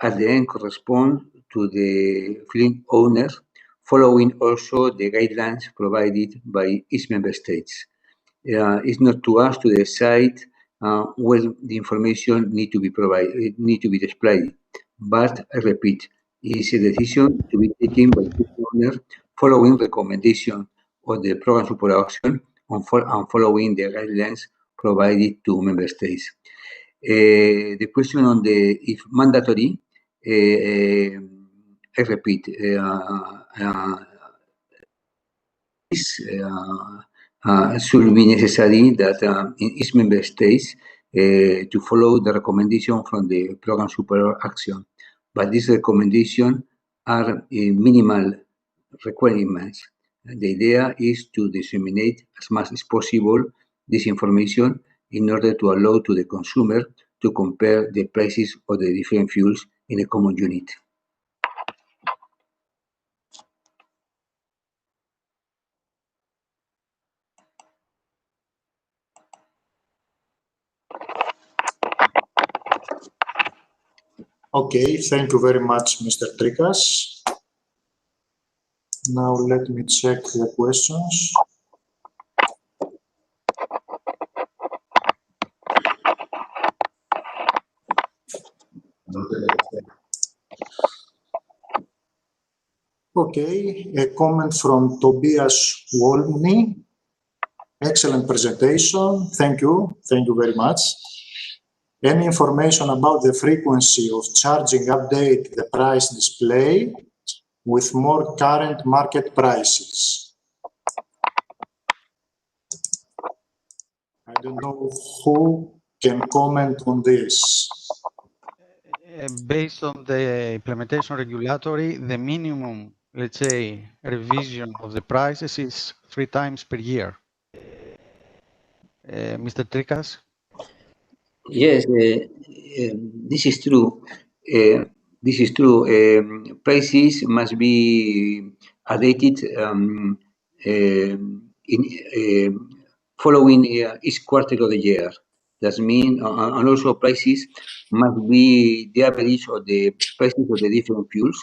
at the end correspond to the filling owner following also the guidelines provided by each member states. It's not to us to decide when the information need to be provided, need to be displayed. But I repeat, it's a decision to be taken by the owner following recommendation of the program support action and following the guidelines provided to member states. The question on the if mandatory, I repeat, should be necessary that in each member states to follow the recommendation from the program support action. But these recommendations are minimal requirements. The idea is to disseminate as much as possible this information in order to allow to the consumer to compare the prices of the different fuels in a common unit. Okay, thank you very much, Mr. Trikas. Now let me check the questions. Okay, a comment from Tobias Wolny. Excellent presentation. Thank you. Thank you very much. Any information about the frequency of charging update the price display with more current market prices? I don't know who can comment on this. Based on the implementation regulatory, the minimum, let's say, revision of the prices is 3 times per year. Mr. Trikas? Yes, this is true. This is true. Prices must be updated following each quarter of the year. That means, and also prices must be the average of the prices of the different fuels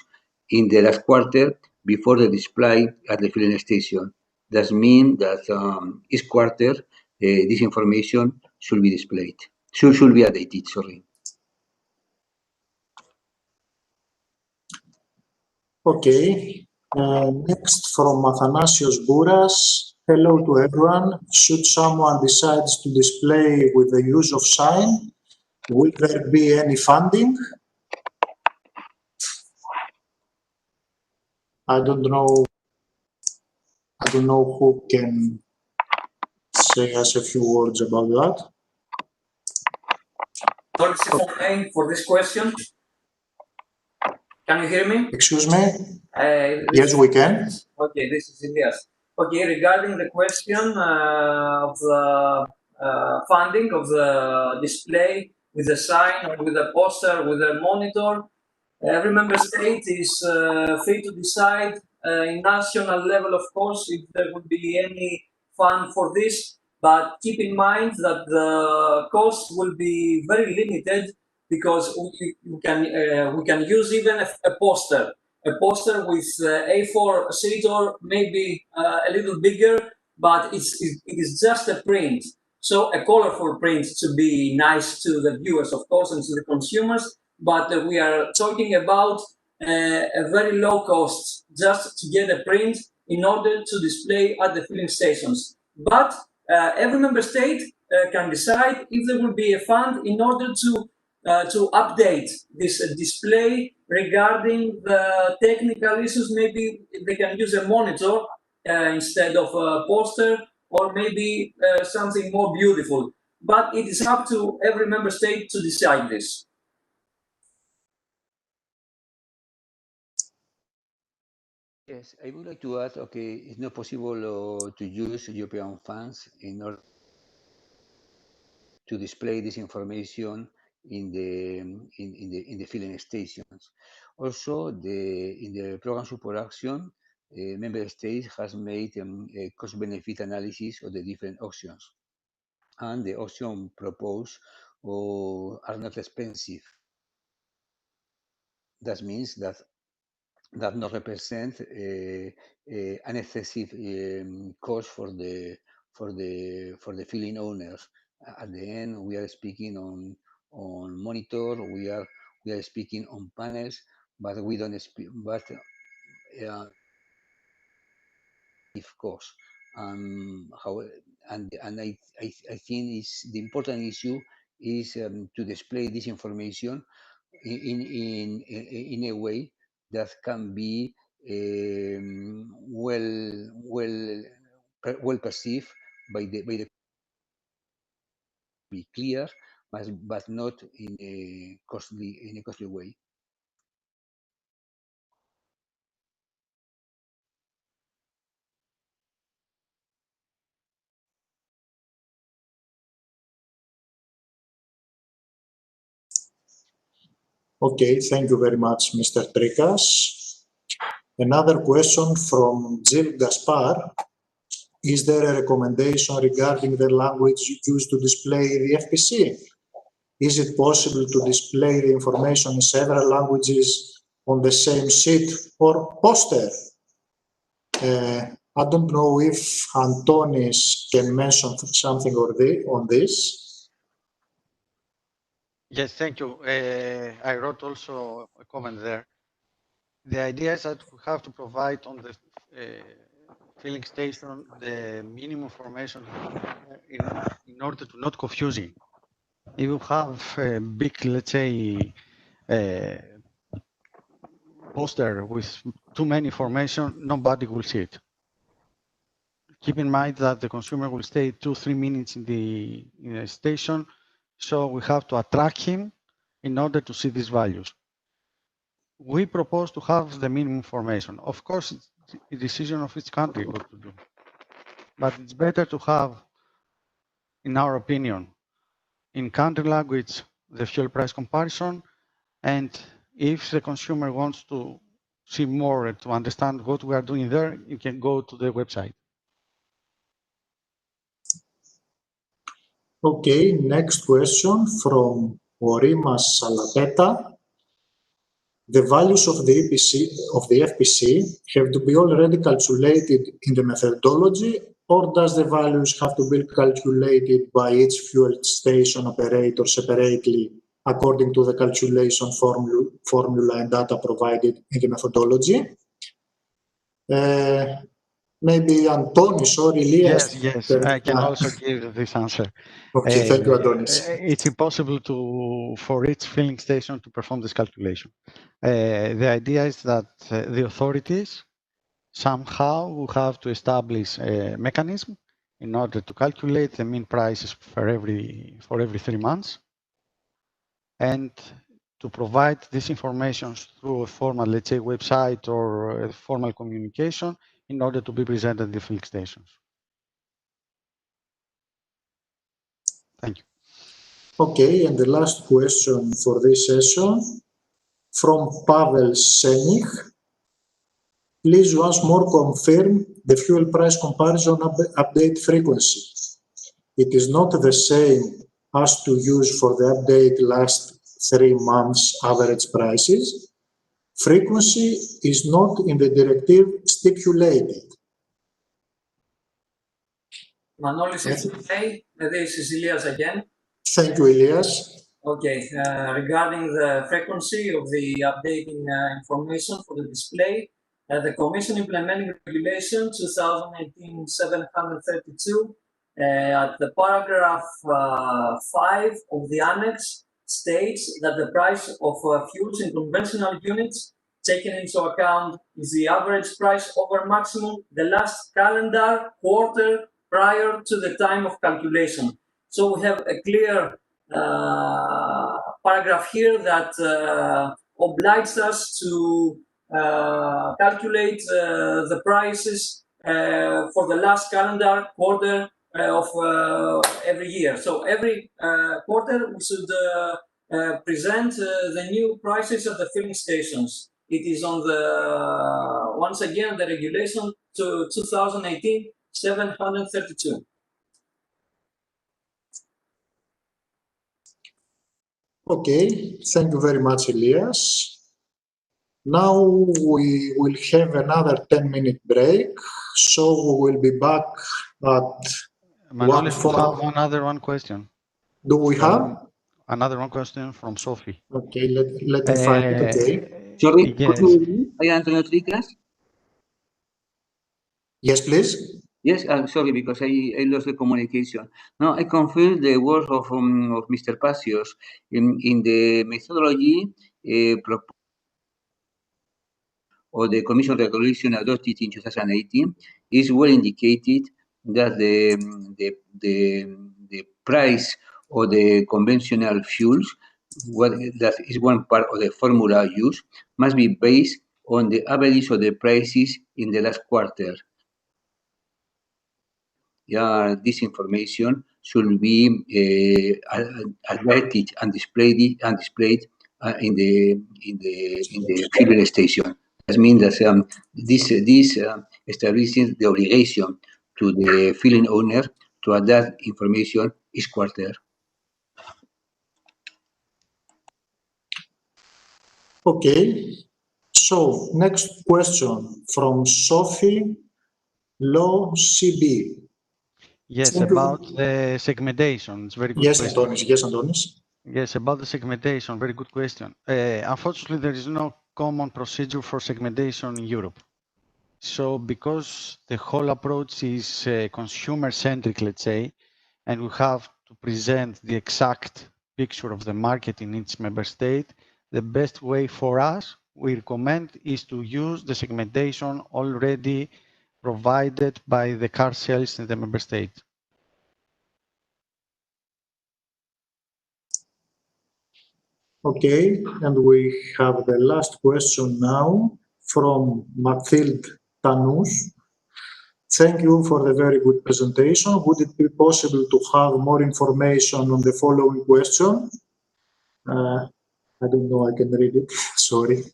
in the last quarter before the display at the filling station. That means that each quarter this information should be displayed. Should be updated, sorry. Okay. Next from Athanasios Bouras. Hello to everyone. Should someone decides to display with the use of sign, will there be any funding? I don't know who can say us a few words about that. For this question. Can you hear me? Excuse me? Yes, we can. Okay, this is Elias. Okay, regarding the question of the funding of the display with a sign or with a poster, with a monitor, every member state is free to decide in national level, of course, if there would be any fund for this, but keep in mind that the cost will be very limited because we can use even a poster with A4 sheet or maybe a little bigger, but it is just a print. So a colorful print to be nice to the viewers, of course, and to the consumers. But we are talking about a very low cost just to get a print in order to display at the filling stations. But every member state can decide if there will be a fund in order to update this display regarding the technical issues. Maybe they can use a monitor instead of a poster, or maybe something more beautiful. But it is up to every member state to decide this. Yes, I would like to add, okay, it's not possible to use European funds in order to display this information in the filling stations. Also, in the program support action, member states has made a cost-benefit analysis of the different options, and the option proposed are not expensive. That means that does not represent an excessive cost for the filling owners. At the end, we are speaking on monitor, we are speaking on panels, but we don't speak, but if cost. How and I think is the important issue is to display this information in a way that can be well perceived by the be clear, but not in a costly way. Okay, thank you very much, Mr. Trikas. Another question from Jill Gaspar. Is there a recommendation regarding the language used to display the FPC? Is it possible to display the information in several languages on the same sheet or poster? I don't know if Antonis can mention something on this. Yes, thank you. I wrote also a comment there. The idea is that we have to provide on the filling station the minimum information in order to not confusing. If you have a big, let's say, poster with too many information, nobody will see it. Keep in mind that the consumer will stay 2-3 minutes in the station, so we have to attract him in order to see these values. We propose to have the minimum information. Of course, it's a decision of each country what to do. But it's better to have, in our opinion, in country language, the fuel price comparison. And if the consumer wants to see more to understand what we are doing there, you can go to the website. Okay, next question from Orimas Salapeta. The values of the FPC have to be already calculated in the methodology, or does the values have to be calculated by each fuel station operator separately according to the calculation formula and data provided in the methodology? Maybe Antonis or Elias. Yes, I can also give this answer. Okay, thank you, Antonis. It's impossible for each filling station to perform this calculation. The idea is that the authorities somehow will have to establish a mechanism in order to calculate the mean prices for every 3 months, and to provide this information through a formal, let's say, website or a formal communication in order to be presented in the filling stations. Thank you. Okay, and the last question for this session from Pavel Senich. Please once more confirm the fuel price comparison update frequency. It is not the same as to use for the update last 3 months average prices. Frequency is not in the directive stipulated. Manolis, it's okay. This is Elias again. Thank you, Elias. Okay, regarding the frequency of the updating information for the display, the Commission Implementing Regulation 2018-732 at the paragraph 5 of the annex states that the price of fuels in conventional units taken into account is the average price over maximum the last calendar quarter prior to the time of calculation. So we have a clear paragraph here that obliged us to calculate the prices for the last calendar quarter of every year. So every quarter we should present the new prices at the filling stations. It is on the, once again, the regulation to 2018-732. Okay, thank you very much, Elias. Now we will have another 10-minute break, so we will be back at Manolis, we 1:04. have one question. Do we have? Another one question from Sophie. Okay, let me find it, okay. Sorry, Yes. I am Antonio Tricas. Yes, please. Yes, I'm sorry because I lost the communication. No, I confirm the words of Mr. Passios in the methodology or the Commission regulation adopted in 2018 is well indicated that the price of the conventional fuels, that is one part of the formula used, must be based on the average of the prices in the last quarter. Yeah, this information should be advertised and displayed in the filling station. That means that this establishes the obligation to the filling owner to adapt information each quarter. Okay. So next question from Sophie Low CB. Yes, Thank you. about the segmentation. It's very good Yes, question. Antonis. Yes, Antonis. Yes, about the segmentation. Very good question. Unfortunately, there is no common procedure for segmentation in Europe. So because the whole approach is consumer-centric, let's say, and we have to present the exact picture of the market in each member state, the best way for us, we recommend, is to use the segmentation already provided by the car sales in the member state. Okay, and we have the last question now from Mathilde Tanous. Thank you for the very good presentation. Would it be possible to have more information on the following question? I don't know, I can read it, sorry.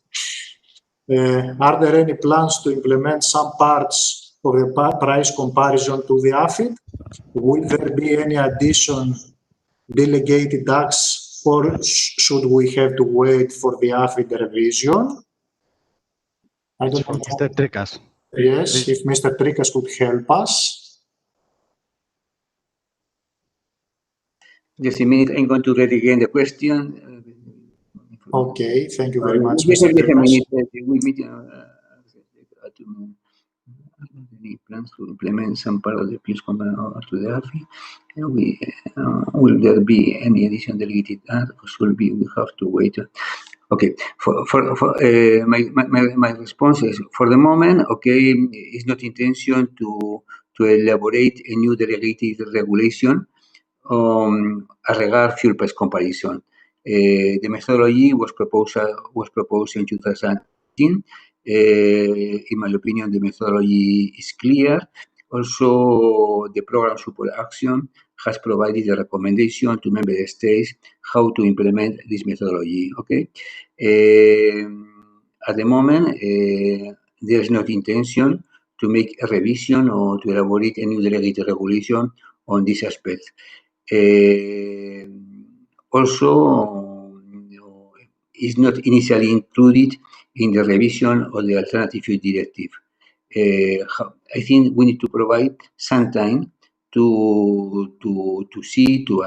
Are there any plans to implement some parts of the price comparison to the AFID? Will there be any addition delegated acts, or should we have to wait for the AFID revision? I don't know. Mr. Tricas. Yes, if Mr. Tricas could help us. Just a minute, I'm going to read again the question. Okay, thank you very much, Mr. Tricas. We meet any plans to implement some part of the peers component to the AFI? Will there be any additional delegated act? We have to wait. Okay, my response is, for the moment, okay, it's not intention to elaborate a new delegated regulation as regard fuel price comparison. The methodology was proposed in 2018. In my opinion, the methodology is clear. Also, the program support action has provided a recommendation to member states how to implement this methodology. Okay. At the moment, there is not intention to make a revision or to elaborate a new delegated regulation on this aspect. Also, is not initially included in the revision of the Alternative Fuel Directive. I think we need to provide some time to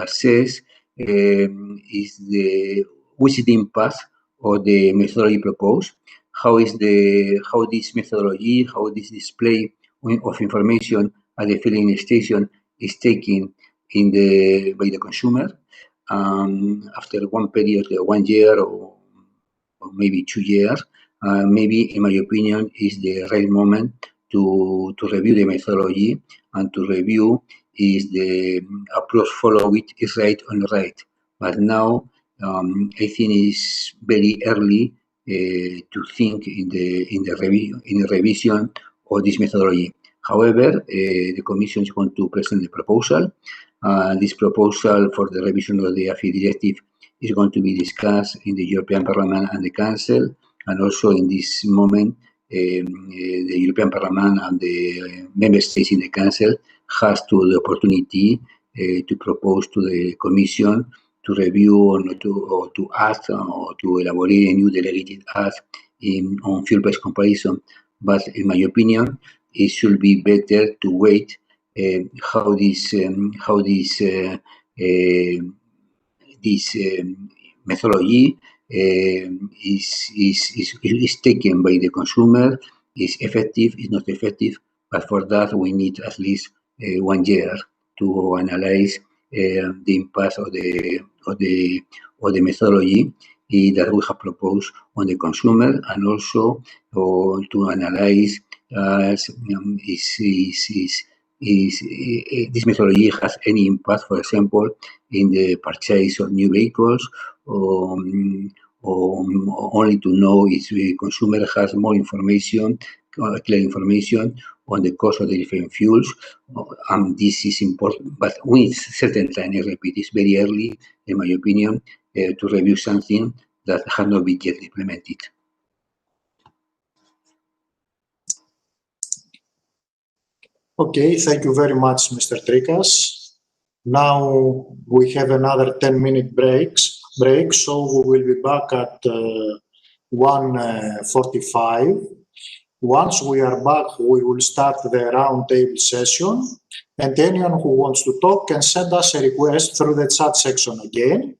assess which is the impact of the methodology proposed, how this methodology, how this display of information at the filling station is taken by the consumer. After one period, 1 year or maybe 2 years, maybe, in my opinion, is the right moment to review the methodology and to review is the approach followed is right or not right. But now, I think it's very early to think in the revision of this methodology. However, the Commission is going to present the proposal. This proposal for the revision of the AFI directive is going to be discussed in the European Parliament and the Council, and also in this moment, the European Parliament and the member states in the Council has the opportunity to propose to the Commission to review or to act or to elaborate a new delegated act on fuel price comparison. But in my opinion, it should be better to wait how this methodology is taken by the consumer, is effective, is not effective. But for that, we need at least 1 year to analyze the impact of the methodology that we have proposed on the consumer, and also to analyze is this methodology has any impact, for example, in the purchase of new vehicles, or only to know if the consumer has more information, clear information on the cost of the different fuels. This is important, but we need certain time. I repeat, it's very early, in my opinion, to review something that has not been yet implemented. Okay, thank you very much, Mr. Trikas. Now we have another 10-minute break, so we will be back at 1:45. Once we are back, we will start the roundtable session, and anyone who wants to talk can send us a request through the chat section again.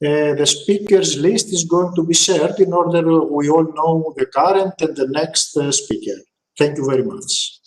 The speakers list is going to be shared in order we all know the current and the next speaker. Thank you very much.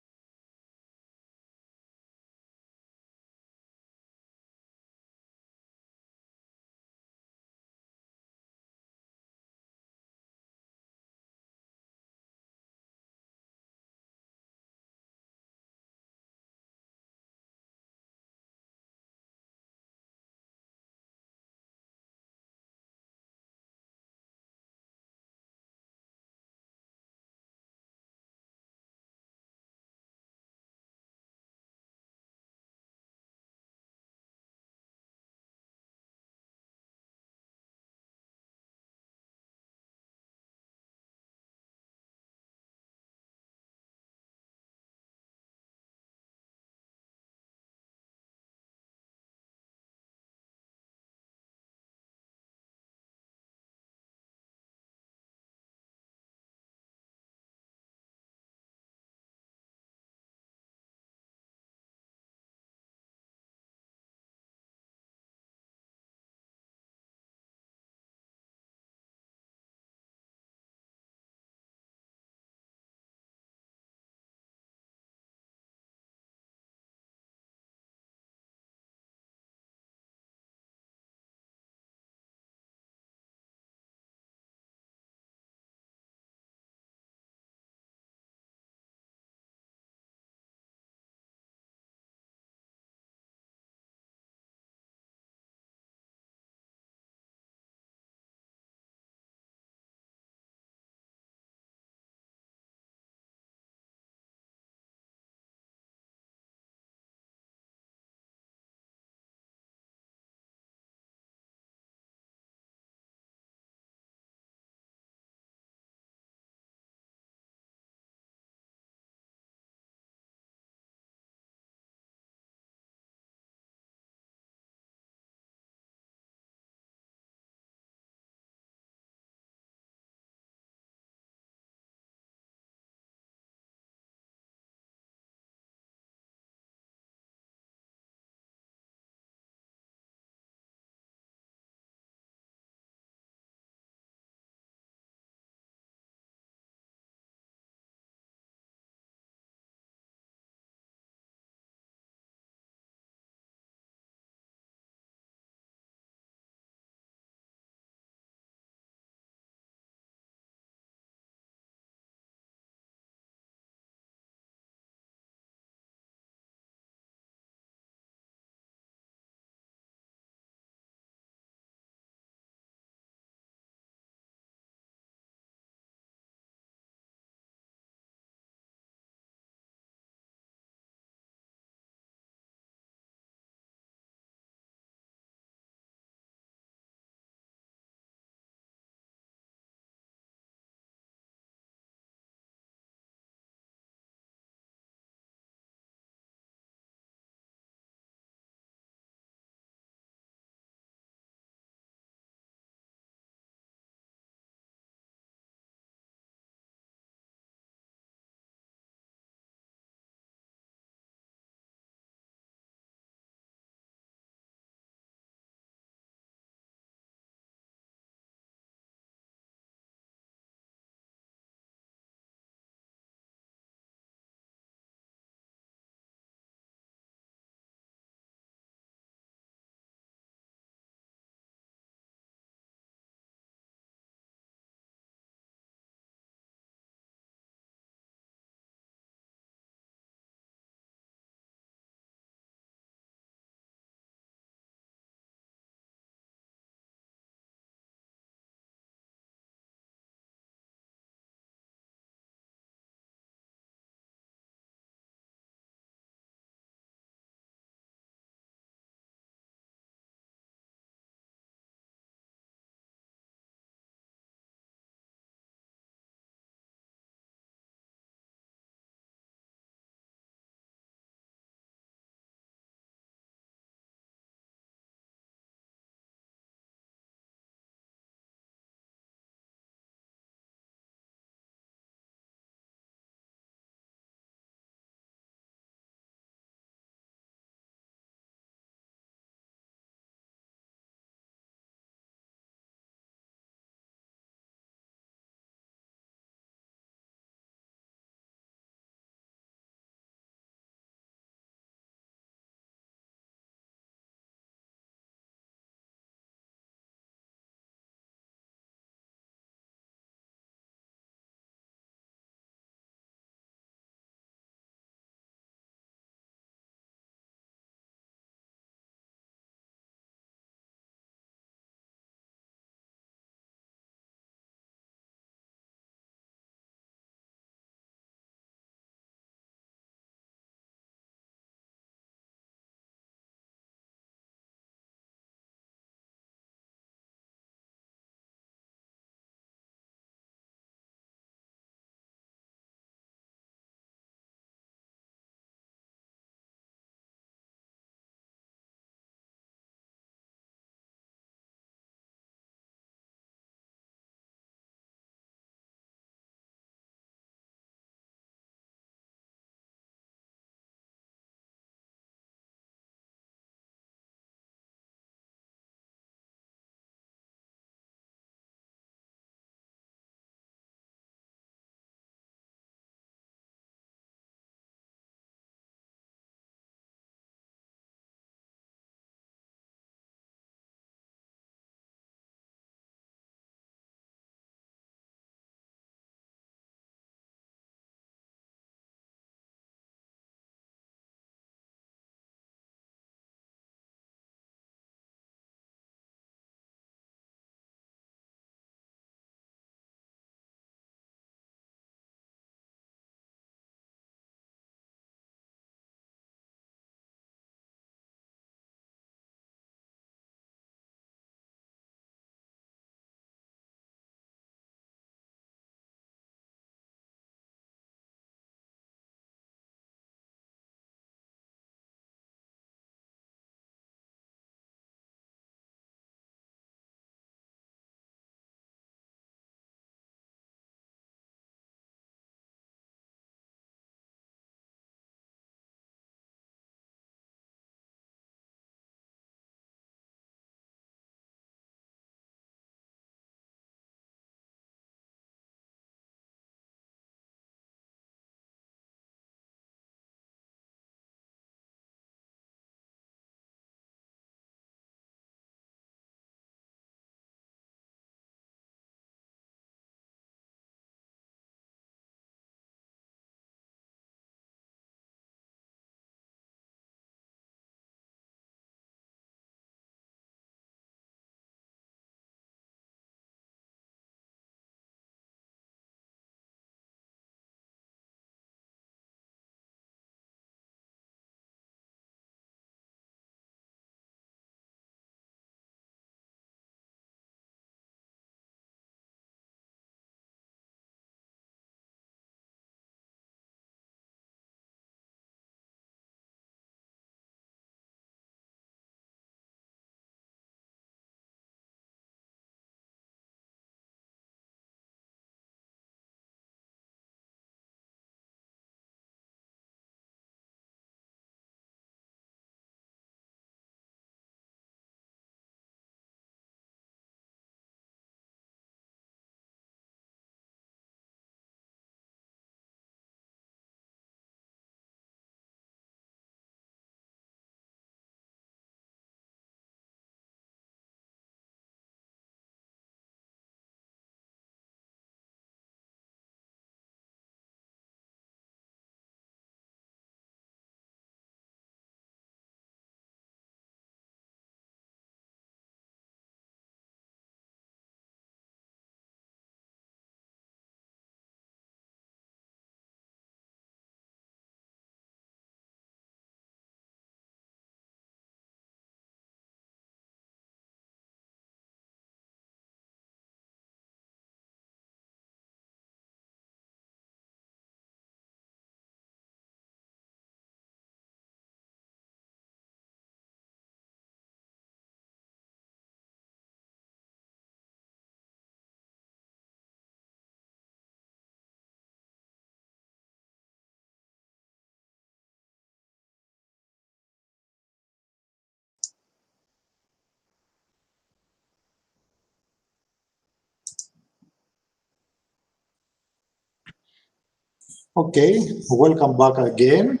Okay, welcome back again.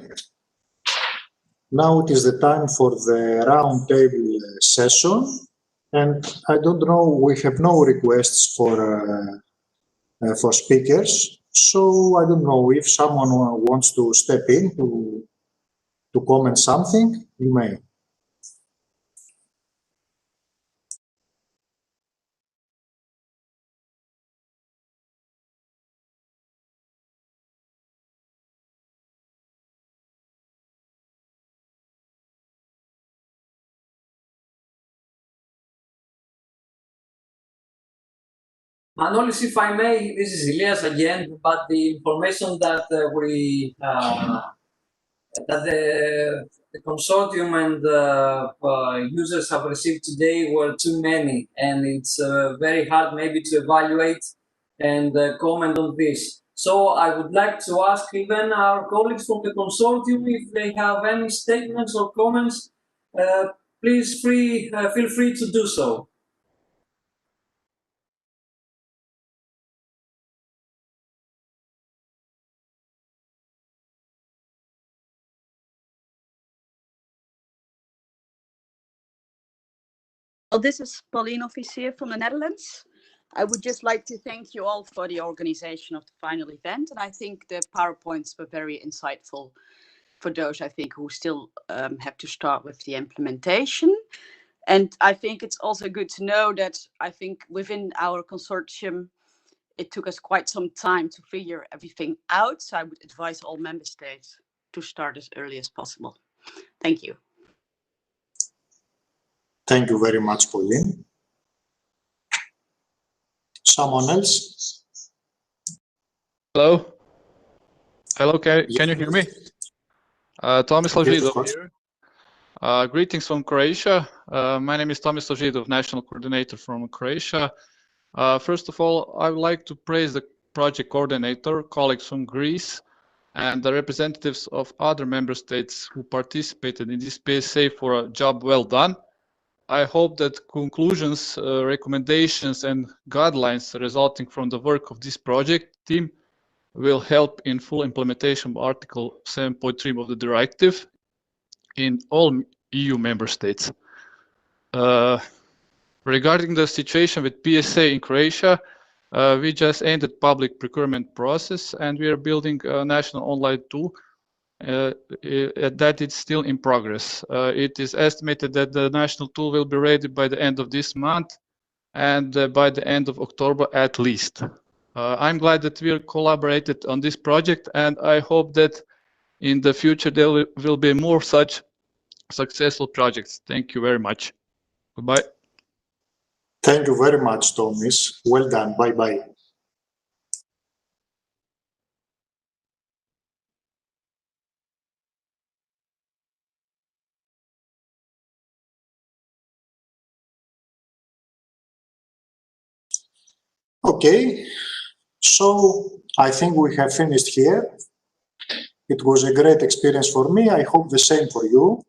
Now it is the time for the roundtable session, and I don't know, we have no requests for speakers, so I don't know if someone wants to step in to comment something, you may. Manolis, if I may, this is Elias again, but the information that that the consortium and users have received today were too many, and it's very hard maybe to evaluate and comment on this. So I would like to ask even our colleagues from the consortium if they have any statements or comments. Please feel free to do so. Well, this is Pauline Officier from the Netherlands. I would just like to thank you all for the organization of the final event. And I think the PowerPoints were very insightful for those, I think, who still have to start with the implementation. And I think it's also good to know that I think within our consortium, it took us quite some time to figure everything out. So I would advise all member states to start as early as possible. Thank you. Thank you very much, Pauline. Someone else? Hello. Hello, can you hear me? Tomislav Židov here. Greetings from Croatia. My name is Tomislav Židov, National Coordinator from Croatia. First of all, I would like to praise the project coordinator, colleagues from Greece, and the representatives of other member states who participated in this PSA for a job well done. I hope that conclusions, recommendations, and guidelines resulting from the work of this project team will help in full implementation of Article 7.3 of the Directive in all EU member states. Regarding the situation with PSA in Croatia, we just ended public procurement process and we are building a national online tool that it's still in progress. It is estimated that the national tool will be ready by the end of this month and by the end of October at least. I'm glad that we collaborated on this project, and I hope that in the future there will be more such successful projects. Thank you very much. Goodbye. Thank you very much, Tomis. Well done. Bye-bye. Okay, so I think we have finished here. It was a great experience for me. I hope the same for you.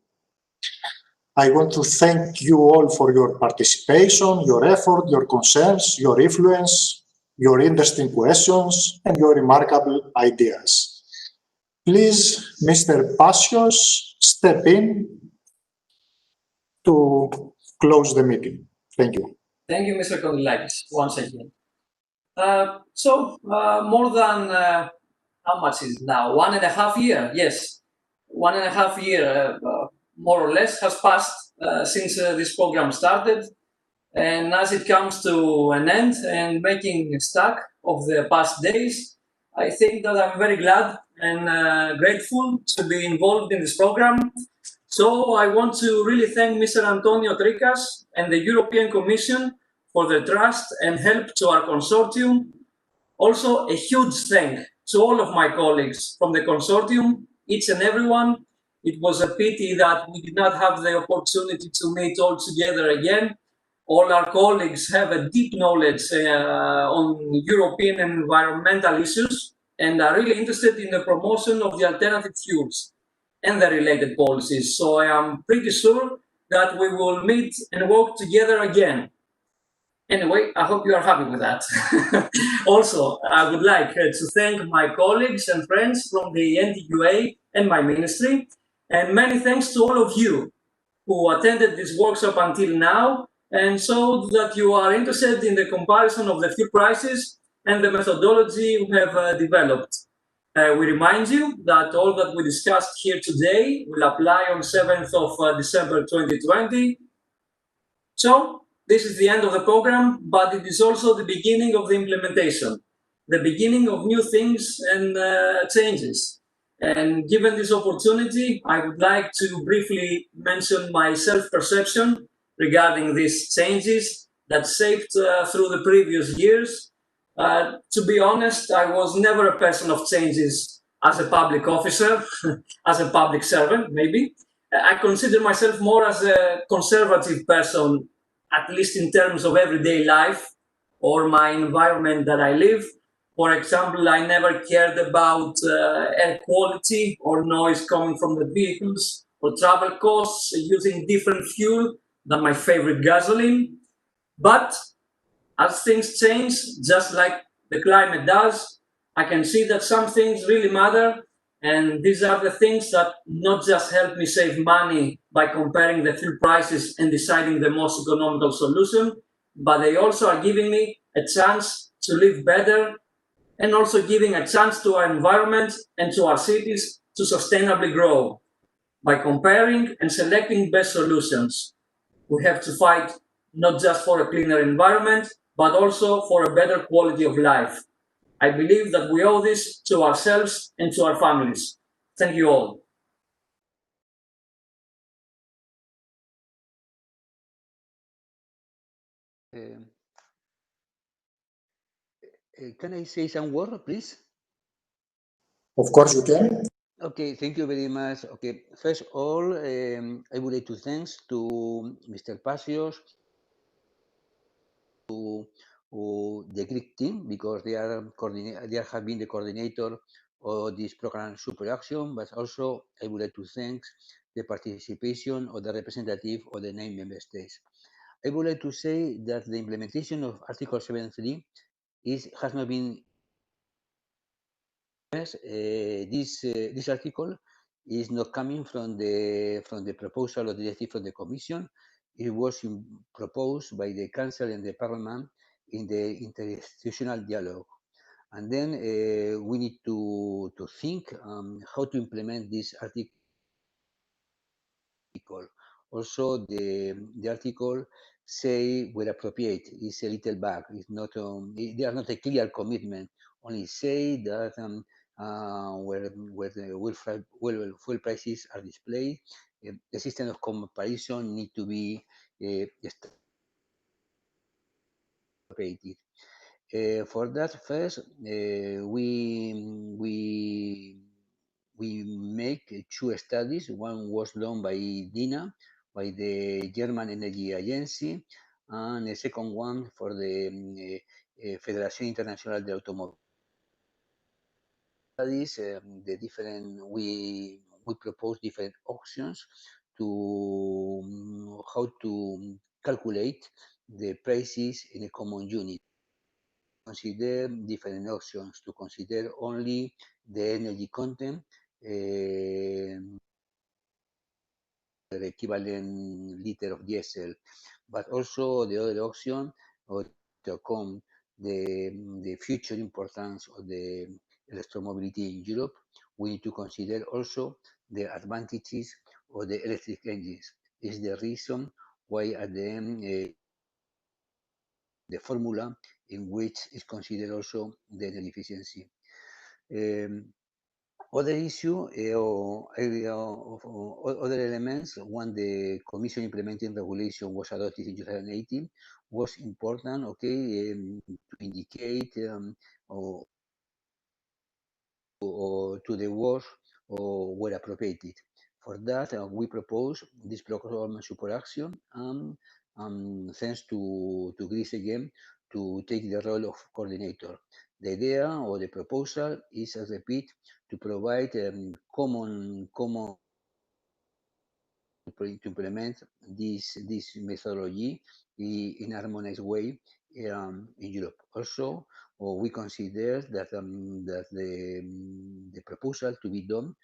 I want to thank you all for your participation, your effort, your concerns, your influence, your interesting questions, and your remarkable ideas. Please, Mr. Passios, step in to close the meeting. Thank you. Thank you, Mr. Kondilakis, once again. More than, how much is it now? 1.5 years, yes. 1.5 years, more or less, has passed since this program started. And as it comes to an end and making a stack of the past days, I think that I'm very glad and grateful to be involved in this program. So I want to really thank Mr. Antonio Trikas and the European Commission for their trust and help to our consortium. Also, a huge thank to all of my colleagues from the consortium, each and everyone. It was a pity that we did not have the opportunity to meet all together again. All our colleagues have a deep knowledge on European and environmental issues and are really interested in the promotion of the alternative fuels and the related policies. So I am pretty sure that we will meet and work together again. Anyway, I hope you are happy with that. Also, I would like to thank my colleagues and friends from the NTUA and my ministry, and many thanks to all of you who attended this workshop until now and showed that you are interested in the comparison of the fuel prices and the methodology we have developed. We remind you that all that we discussed here today will apply on 7th of December 2020. So this is the end of the program, but it is also the beginning of the implementation, the beginning of new things and changes. And given this opportunity, I would like to briefly mention my self-perception regarding these changes that shaped through the previous years. To be honest, I was never a person of changes as a public officer, as a public servant, maybe. I consider myself more as a conservative person, at least in terms of everyday life or my environment that I live. For example, I never cared about air quality or noise coming from the vehicles or travel costs using different fuel than my favorite gasoline. But as things change, just like the climate does, I can see that some things really matter. And these are the things that not just help me save money by comparing the fuel prices and deciding the most economical solution, but they also are giving me a chance to live better and also giving a chance to our environment and to our cities to sustainably grow. By comparing and selecting best solutions, we have to fight not just for a cleaner environment, but also for a better quality of life. I believe that we owe this to ourselves and to our families. Thank you all. Can I say some word, please? Of course you can. Okay, thank you very much. Okay, first of all, I would like to thanks to Mr. Pasios, to the Greek team, because they have been the coordinator of this program Super Action, but also I would like to thank the participation of the representative of the 9 member states. I would like to say that the implementation of Article 7.3 has not been. This article is not coming from the proposal of the directive from the Commission. It was proposed by the Council and the Parliament in the interinstitutional dialogue. And then we need to think how to implement this article. Also, the article say where appropriate is a little vague. It's not. There are not a clear commitment. Only say that where the fuel prices are displayed, the system of comparison need to be appropriated. For that, first we make two studies. One was done by DINA, by the German Energy Agency, and the second one for the Federación Internacional de Automóvil. Studies, the different we propose different options to how to calculate the prices in a common unit. Consider different options to consider only the energy content, the equivalent liter of diesel, but also the other option or to come the future importance of the electromobility in Europe. We need to consider also the advantages of the electric engines. This is the reason why at the end the formula in which is considered also the energy efficiency. Other issue or area of other elements, when the Commission implementing regulation was adopted in 2018, was important, okay, to indicate or to the work or where appropriate. For that, we propose this program Super Action, thanks to Greece again, to take the role of coordinator. The idea or the proposal is, as I repeat, to provide common implement this methodology in a harmonized way in Europe. Also, we consider that the proposal to be done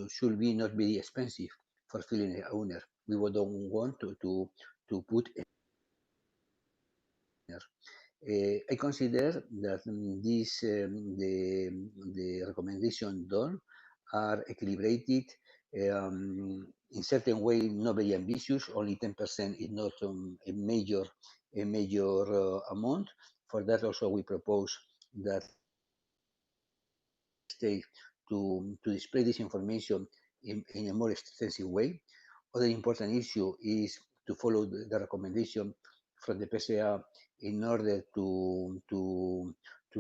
should be not very expensive for filling owner. We don't want to put. I consider that the recommendation done are equilibrated, in certain way not very ambitious. Only 10% is not a major amount. For that also we propose that state to display this information in a more extensive way. Other important issue is to follow the recommendation from the PCA in order to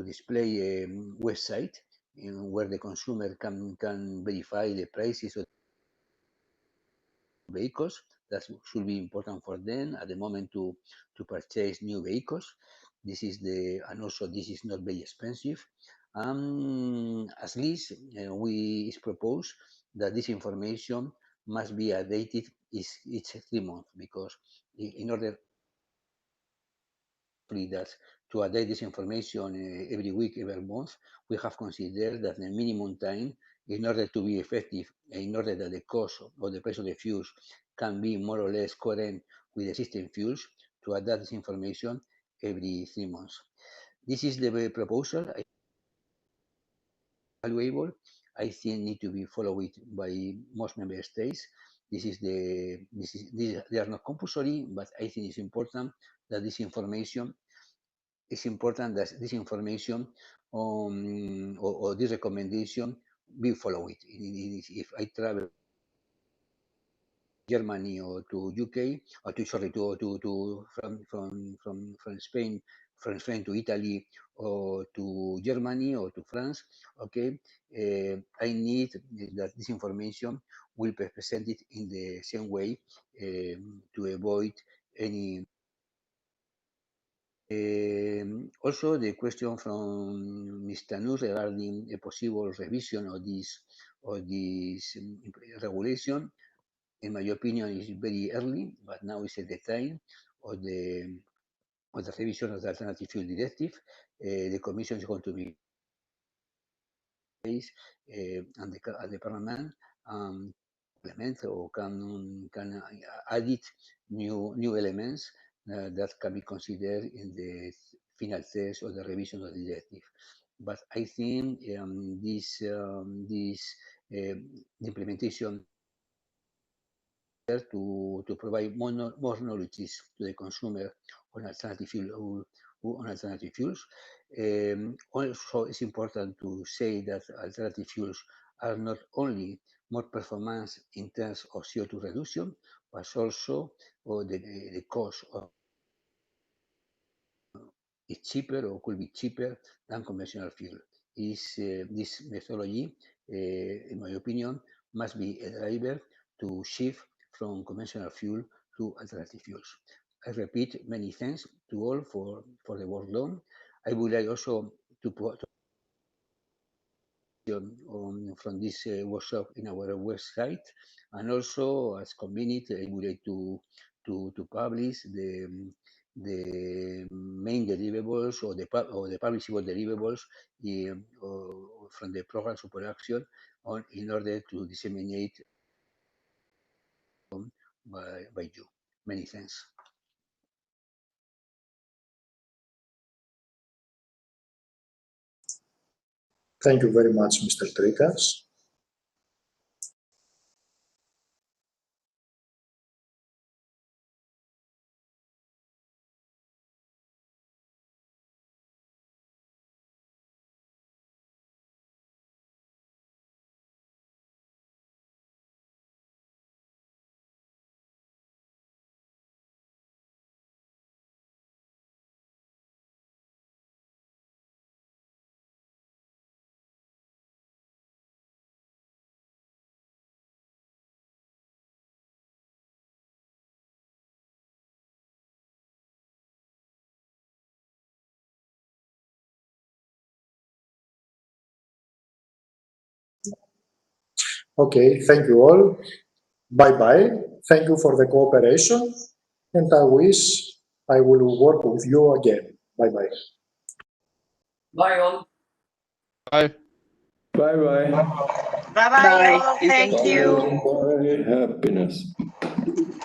display a website where the consumer can verify the prices of vehicles. That should be important for them at the moment to purchase new vehicles. This is and also this is not very expensive. At least we propose that this information must be updated each 3 months, because in order that to update this information every week, every month, we have considered that the minimum time in order to be effective, in order that the cost or the price of the fuels can be more or less coherent with the existing fuels, to adapt this information every 3 months. This is the proposal. Valuable, I think need to be followed by most member states. They are not compulsory, but I think it's important that this information or this recommendation be followed. If I travel Germany or to UK or from Spain to Italy or to Germany or to France, okay, I need that this information will be presented in the same way to avoid any. Also, the question from Mr. Nuss regarding a possible revision of this regulation, in my opinion, is very early, but now is at the time of the revision of the Alternative Fuel Directive. The Commission is going to be and the Parliament implement or can add new elements that can be considered in the final test or the revision of the directive. But I think this implementation to provide more knowledge to the consumer on alternative fuels. Also, it's important to say that alternative fuels are not only more performance in terms of CO2 reduction, but also the cost of is cheaper or could be cheaper than conventional fuel. This methodology, in my opinion, must be a driver to shift from conventional fuel to alternative fuels. I repeat, many thanks to all for the work done. I would like also to put from this workshop in our website, and also as convenient, I would like to publish the main deliverables or the publishable deliverables from the program support action in order to disseminate by you. Many thanks. Thank you very much, Mr. Trikas. Okay, thank you all. Bye-bye. Thank you for the cooperation, and I wish I will work with you again. Bye-bye. Bye all. Bye. Bye-bye. Bye-bye, Bye. all. And Thank you. Bye. Happiness.